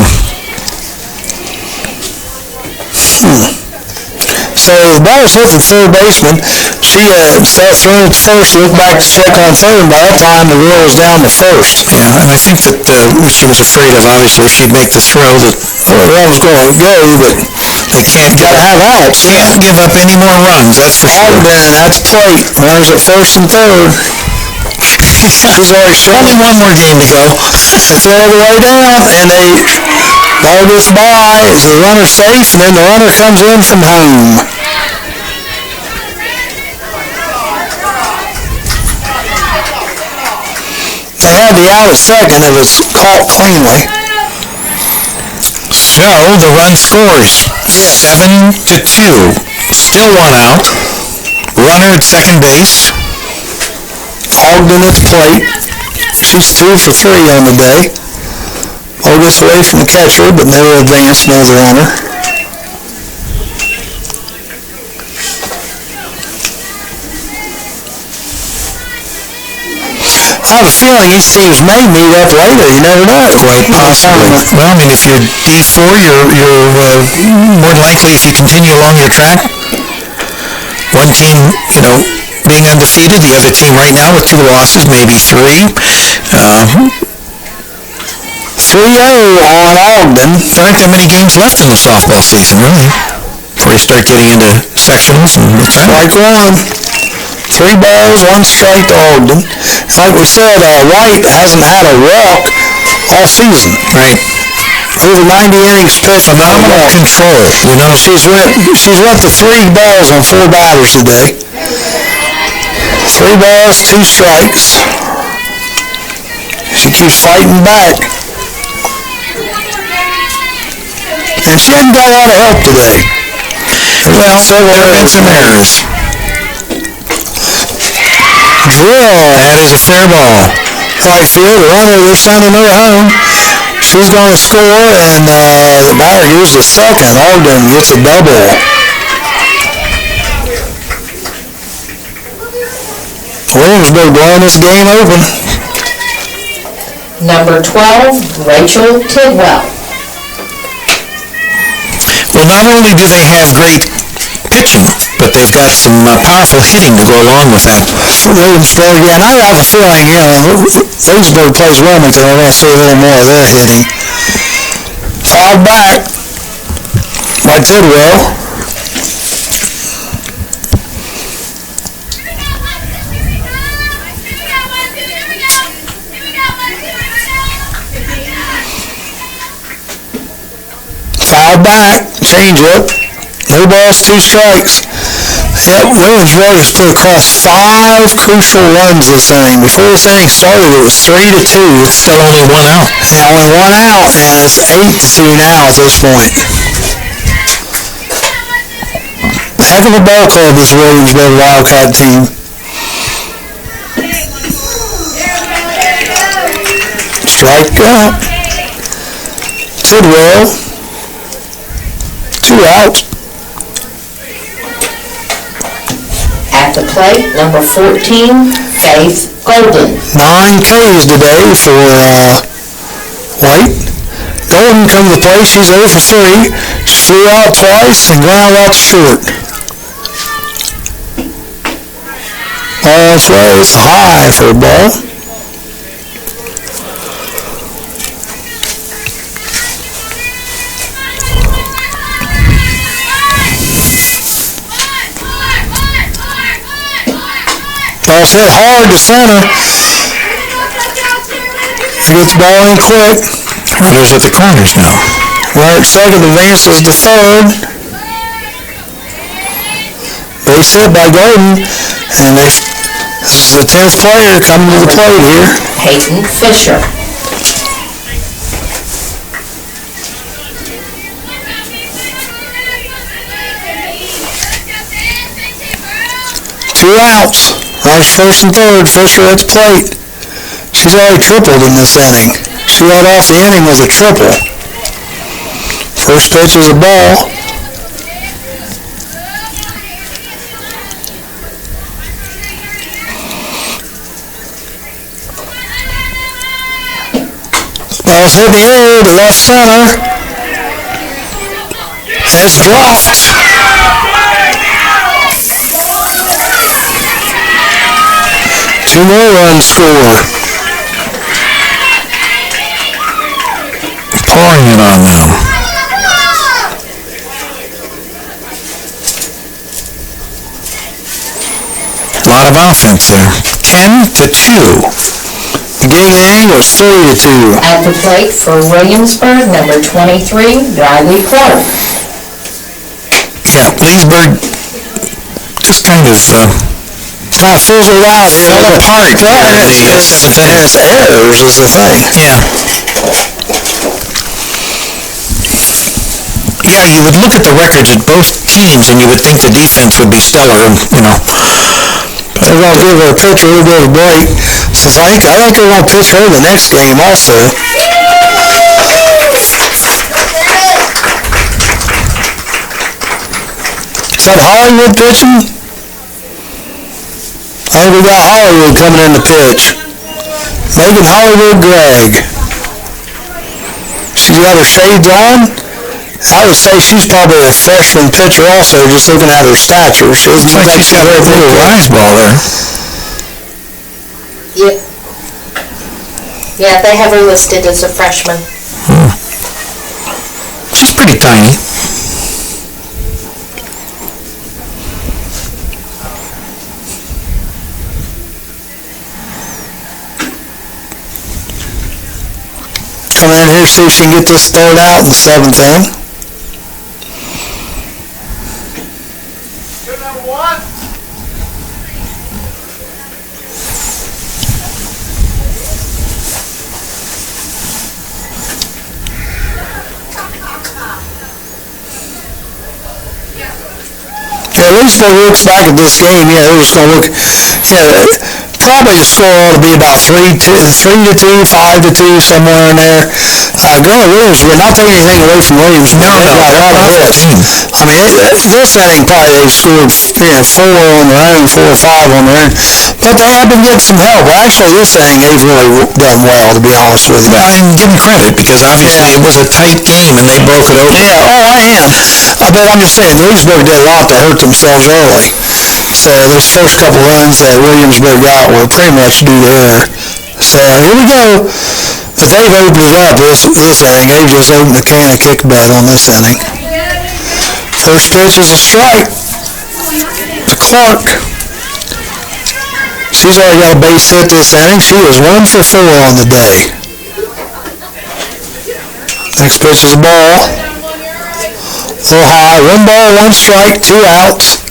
So the ball was hit to third baseman. She started throwing it to first, looked back to check on third, and by that time the girl was down to first. Yeah, and I think that what she was afraid of, obviously, she'd make the throw that The run was going to go, but they can't got to have outs. can't give up any more runs, that's for sure. Ogden at the plate. Runners at first and third. She's already Only struck. one more game to go. They throw it way down, and ball goes by. Is the runner safe? And then the runner comes in from home. They had the out at second. It was caught cleanly. So the run scores 7-2. Still 1 out. Runner at second base. Ogden at the plate. She's 2 for 3 on the day. Ball gets away from the catcher, but never advanced near the runner. I have a feeling these teams may meet up later. You never know. Quite possibly. Well, I mean, if you're D4, you're more than likely, if you continue along your track, one team, being undefeated, the other team right now with 2 losses, maybe 3. 3-0 on Ogden. There aren't that many games left in the softball season, really, before you start getting into sectionals and the tournament. Strike 1. 3 balls, 1 strike to Ogden. Like we said, White hasn't had a walk all season. Right. Over 90 innings pitched. Phenomenal control. She's went to 3 balls on 4 batters today. 3 balls, 2 strikes. She keeps fighting back. And she hasn't got a lot of help today. Well, there have been some errors. Drill. That is a fair ball. Right field, the runner, they're sending her home. She's going to score, and the batter goes to second. Ogden gets a double. Williamsburg blowing this game open. Number 12, Rachel Tidwell. Well, not only do they have great pitching, but they've got some powerful hitting to go along with that. Williamsburg, yeah, and I have a feeling, Leesburg plays Wilmington. We're going to see a little more of their hitting. Fouled back by Tidwell. Fouled back, change up. No balls, 2 strikes. Yep, Williamsburg has put across 5 crucial runs this inning. Before this inning started, it was 3-2. It's still only 1 out. Yeah, only 1 out, and it's 8-2 now at this point. Heck of a ball club, this Williamsburg Wildcat team. Strike out. Tidwell. 2 out. At the plate, number 14, Faith Golden. 9 Ks today for White. Golden come to the plate. She's 0 for 3. She flew out twice and ground out to short. Ball its way. It's high for a ball. Ball's hit hard to center. Gets the ball in quick. Runners at the corners now. Runner at second advances to third. Base hit by Golden. And this is the 10th player coming to the plate here. Peyton Fisher. 2 outs. Runners first and third. Fisher at the plate. She's already tripled in this inning. She led off the inning with a triple. First pitch is a ball. Ball's hit in the air to left center. It's dropped. Two more runs scored. Pouring it on them. A lot of offense there. 10-2. Beginning inning was 3-2. At the plate for Williamsburg, number 23, Riley Clark. Yeah, Leesburg just kind of Not fizzled out. fell apart. It has errors is the thing. Yeah. Yeah, you would look at the records at both teams and you would think the defense would be stellar, They're going to give their pitcher a little bit of a break. Since I think they're going to pitch her the next game also. Is that Hollywood pitching? I think we got Hollywood coming in to pitch. Megan Hollywood Gregg. She's got her shades on. I would say she's probably a freshman pitcher also, just looking at her stature. She doesn't Looks like she's got a little rise ball there. Yep. Yeah, they have her listed as a freshman. She's pretty tiny. Come in here, see if she can get this third out in the 7th inning. Good number 1. Yeah, Leesburg looks back at this game, they're just going to look, probably the score ought to be about 3-2, 5-2, somewhere in there. Going to Williamsburg, not taking anything away from Williamsburg. No, They got a lot of hits. I mean, this inning probably they've scored 4 on their own, 4 or 5 on their own. But they have been getting some help. Well, actually, this inning they've really done well, to be honest with you. Well, and give them credit because obviously it was a tight game and they broke it open. Yeah, oh, I am. But I'm just saying, Leesburg did a lot to hurt themselves early. So those first couple runs that Williamsburg got were pretty much due to error. So here we go. But they've opened it up this inning. They've just opened the can of kickback on this inning. First pitch is a strike to Clark. She's already got a base hit this inning. She is 1 for 4 on the day. Next pitch is a ball. A little high. 1 ball, 1 strike, 2 outs.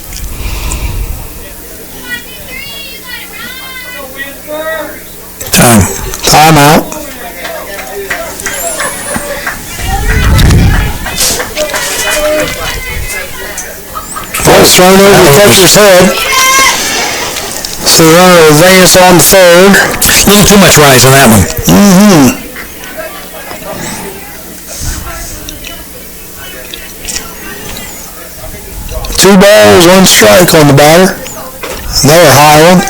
Time out. Ball's thrown over the catcher's head. So the runner will advance on the third. A little too much rise on that one. 2 balls, 1 strike on the batter. Another high one.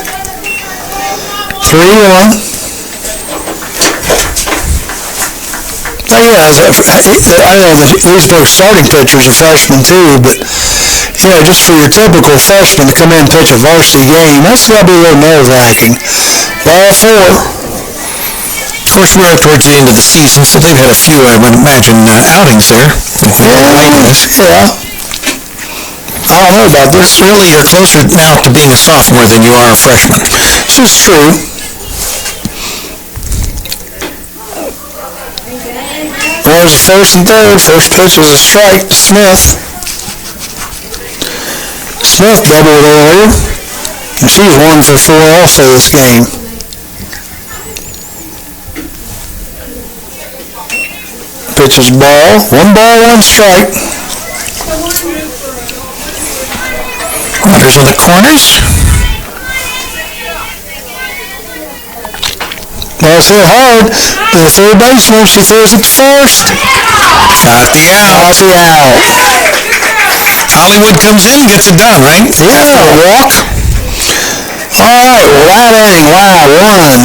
3-1. Oh yeah, I know the Leesburg starting pitcher's a freshman too, but just for your typical freshman to come in and pitch a varsity game, that's got to be a little nerve-wracking. Ball 4. Of course, we're towards the end of the season, so they've had a few, I would imagine, outings there. Yeah. I don't know about this. Really, you're closer now to being a sophomore than you are a freshman. This is true. Runners at first and third. First pitch was a strike to Smith. Smith doubled earlier, and she's 1 for 4 also this game. Pitch is ball. 1 ball, 1 strike. Runners in the corners. Ball's hit hard. The third baseman, she throws it to first. Got the out. Got the out. Hollywood comes in, gets it done, right? Yeah, walk. All right, well, that inning, wow, 1,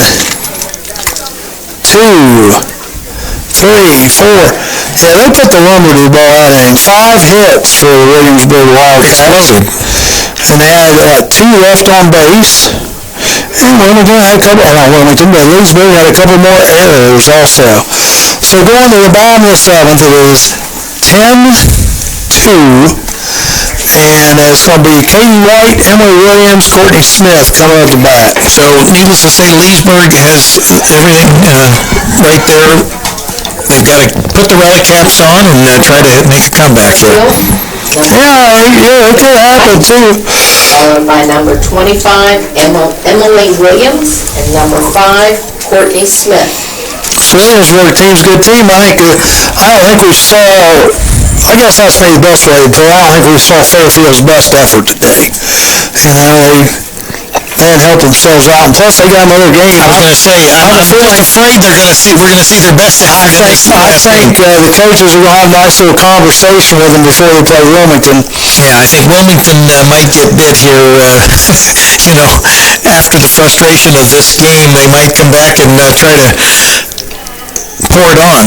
2, 3, 4. Yeah, they put the lumber to the ball that inning. 5 hits for the Williamsburg Wildcats. And they had 2 left on base. And Wilmington had a couple, not Wilmington, but Leesburg had a couple more errors also. So going to the bottom of the 7th, it is 10-2. And it's going to be Katie White, Emily Williams, Courtney Smith coming up to bat. So, needless to say, Leesburg has everything right there. They've got to put the rally caps on and try to make a comeback here. Yeah, it could happen too. Followed by number 25, Emily Williams, and number 5, Courtney Smith. Williamsburg team's a good team. I don't think we saw, I guess that's maybe the best way to put it. I don't think we saw Fairfield's best effort today. You know, they didn't help themselves out. And plus, they got another game. I was going to say, I'm afraid we're going to see their best effort in this I think the coaches are going to have a nice little conversation with them before they play Wilmington. Yeah, I think Wilmington might get bit here. You know, after the frustration of this game, they might come back and try to pour it on.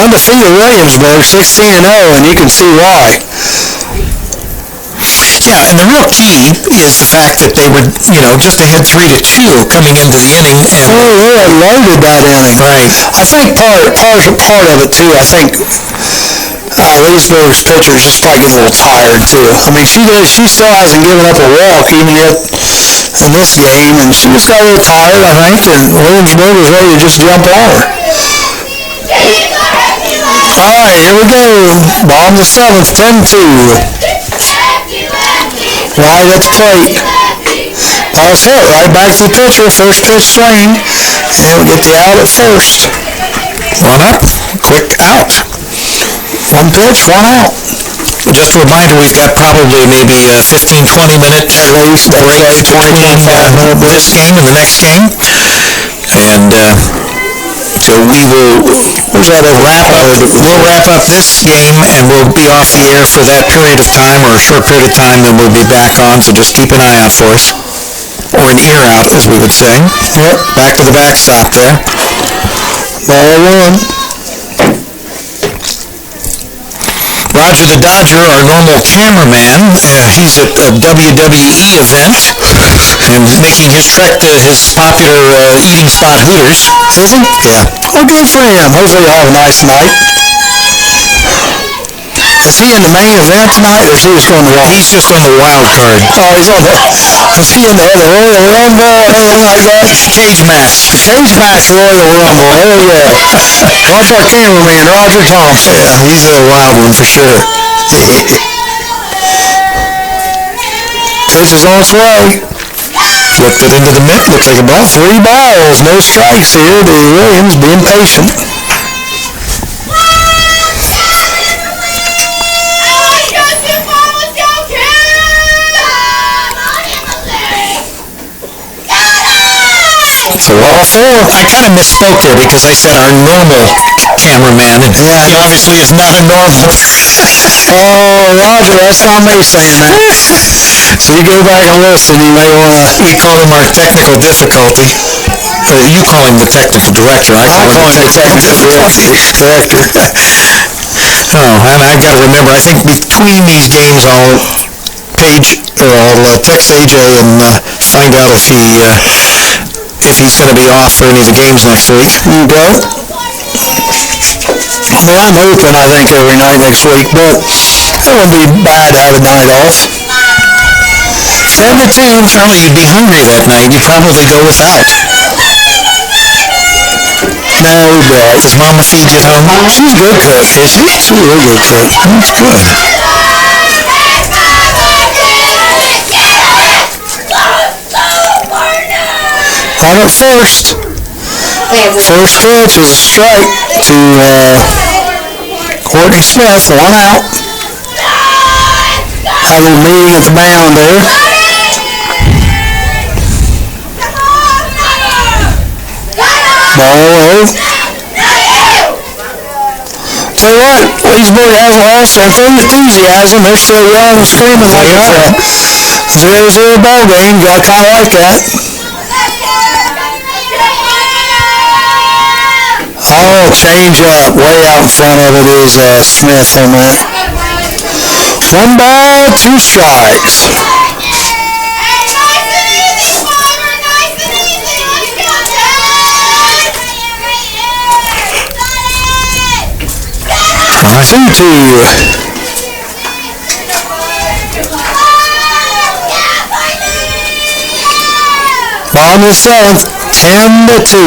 Undefeated Williamsburg, 16-0, and you can see why. Yeah, and the real key is the fact that they were, just ahead 3-2 coming into the inning. And they had loaded that inning. Right. I think part of it too. I think Leesburg's pitcher is just probably getting a little tired too. I mean, she still hasn't given up a walk even yet in this game, and she just got a little tired, I think, and Williamsburg was ready to just jump on her. All right, here we go. Bottom of the 7th, 10-2. White at the plate. Ball's hit right back to the pitcher. First pitch swing. And we get the out at first. 1 up, quick out. 1 pitch, 1 out. Just a reminder, we've got probably maybe a 15-20 minute break between this game and the next game. And so we will wrap up this game, and we'll be off the air for that period of time, or a short period of time, then we'll be back on, so just keep an eye out for us. Or an ear out, as we would say. Yep. Back to the backstop there. Ball 1. Roger the Dodger, our normal cameraman, he's at a WWE event and making his trek to his popular eating spot Hooters. Is he? Yeah. Well, good for him. Hopefully he'll have a nice night. Is he in the main event tonight, or is he just on the wild? He's just on the wild card. Oh, he's on the... Is he in the Royal Rumble or anything like that? Cage match. Cage match Royal Rumble. Oh, yeah. Watch our cameraman, Roger Thompson. Yeah, he's a wild one for sure. Pitch is on its way. Flipped it into the mitt. Looks like a ball. 3 balls, no strikes here. The Williams being patient. So ball 4. I kind of misspoke there because I said our normal cameraman, and he obviously is not a normal. Oh, Roger, that's not me saying that. So you go back and listen, you may want to... We call him our technical difficulty. You call him the technical director. I call him the technical difficulty. Director. Oh, and I've got to remember, I think between these games I'll text AJ and find out if he's going to be off for any of the games next week. Okay. Well, I'm open, I think, every night next week, but it wouldn't be bad to have a night off. 7-2. Well, you'd be hungry that night. You'd probably go without. No, but Does Mama feed you at home? she's a good cook. Is she? She's a real good cook. That's good. On at first. First pitch is a strike to Courtney Smith, 1 out. Have a little meeting at the mound there. Leesburg hasn't lost their enthusiasm. They're still yelling and screaming like it's a 0-0 ball game. I kind of like that. Oh, change up. Way out in front of it is Smith on that. 1 ball, 2 strikes. Two. Bottom of the 7th, 10-2.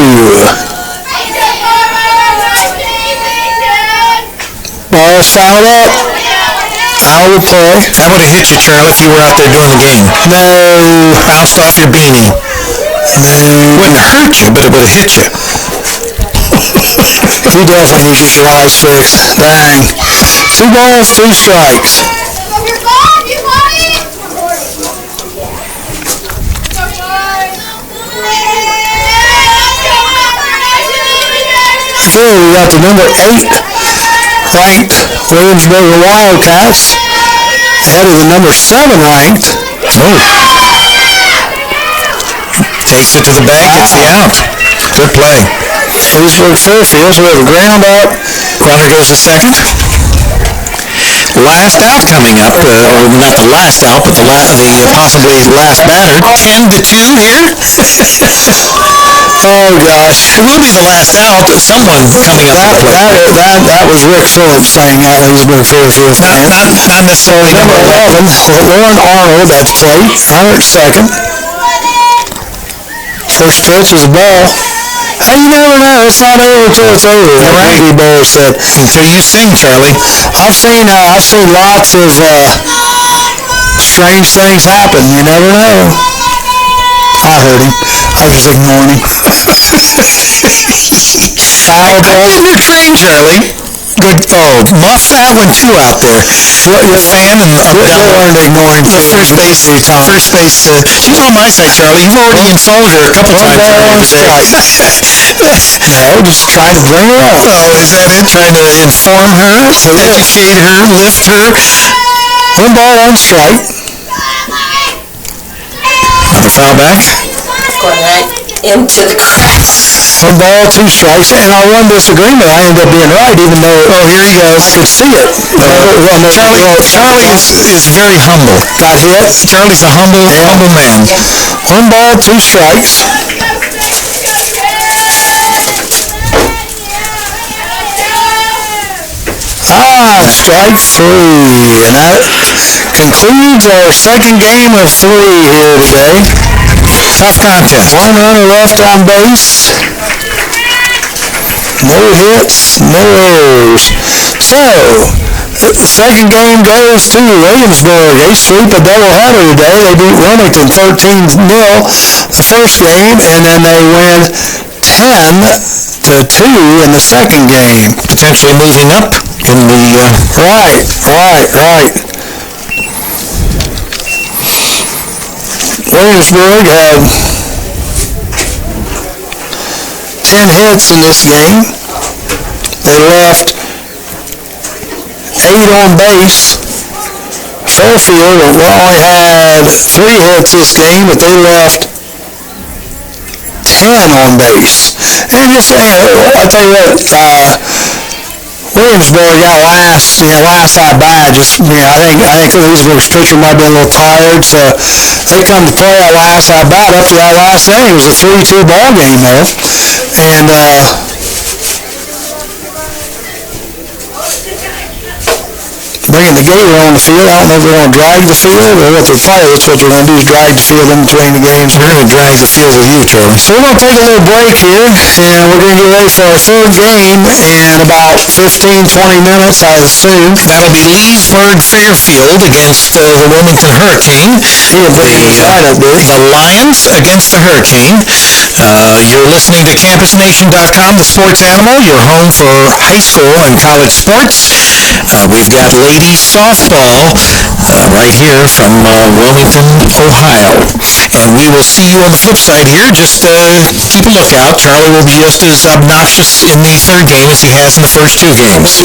Ball fouled up. Out of play. That would have hit you, Charlie, if you were out there doing the game. No. Bounced off your beanie. No. Wouldn't hurt you, but it would have hit you. He definitely needs to get your eyes fixed. Dang. 2 balls, 2 strikes. Here we got the number 8 ranked Williamsburg Wildcats ahead of the number 7 ranked. Oh. Takes it to the bag, gets the out. Good play. Leesburg Fairfield with a ground up. Runner goes to second. Last out coming up, or not the last out, but the possibly last batter. 10-2 here. Oh gosh. It will be the last out. Someone coming up to the plate. That was Rick Phillips saying that, Leesburg Fairfield fan. Not necessarily Number 11, Lauren Arnold at the plate. Hunter at second. First pitch is a ball. Hey, you never know. It's not over until it's over. Right. Like Bear said. Until you sing, Charlie. I've seen lots of strange things happen. You never know. I heard him. I was just ignoring him. Foul ball. Good train, Charlie. Good. Oh, that one too out there. The fan and learned to ignore him. The first base. She's on my side, Charlie. You've already insulted her a couple times today. No, just trying to bring her up. Oh, is that it? Trying to inform her, educate her, lift her. 1 ball, 1 strike. Another foul back. Going right into the cracks. 1 ball, 2 strikes, and our one disagreement, I ended up being right, even though here he goes. I could see it. Charlie is very humble. Got hit. Charlie's a humble man. 1 ball, 2 strikes. Strike 3, and that concludes our second game of 3 here today. Tough contest. 1 runner left on base. No hits, no errors. So, the second game goes to Williamsburg. They sweep a doubleheader today. They beat Wilmington 13-0 the first game, and then they win 10-2 in the second game. Potentially moving up in the... Right. Williamsburg had 10 hits in this game. They left 8 on base. Fairfield only had 3 hits this game, but they left 10 on base. And just, I'll tell you what, Williamsburg got last at bat. I think Leesburg's pitcher might be a little tired, so they come to play that last at bat up to that last inning. It was a 3-2 ball game though, and bringing the gator on the field. I don't know if they're going to drag the field or what they're probably that's what they're going to do is drag the field in between the games. We're going to drag the field with you, Charlie. So we're going to take a little break here, and we're going to get ready for our third game in about 15-20 minutes, I assume. That'll be Leesburg Fairfield against the Wilmington Hurricane. The Lions against the Hurricane. You're listening to CampusNation.com, the sports animal, your home for high school and college sports. We've got ladies softball right here from Wilmington, Ohio. And we will see you on the flip side here. Just keep a lookout. Charlie will be just as obnoxious in the third game as he has in the first 2 games.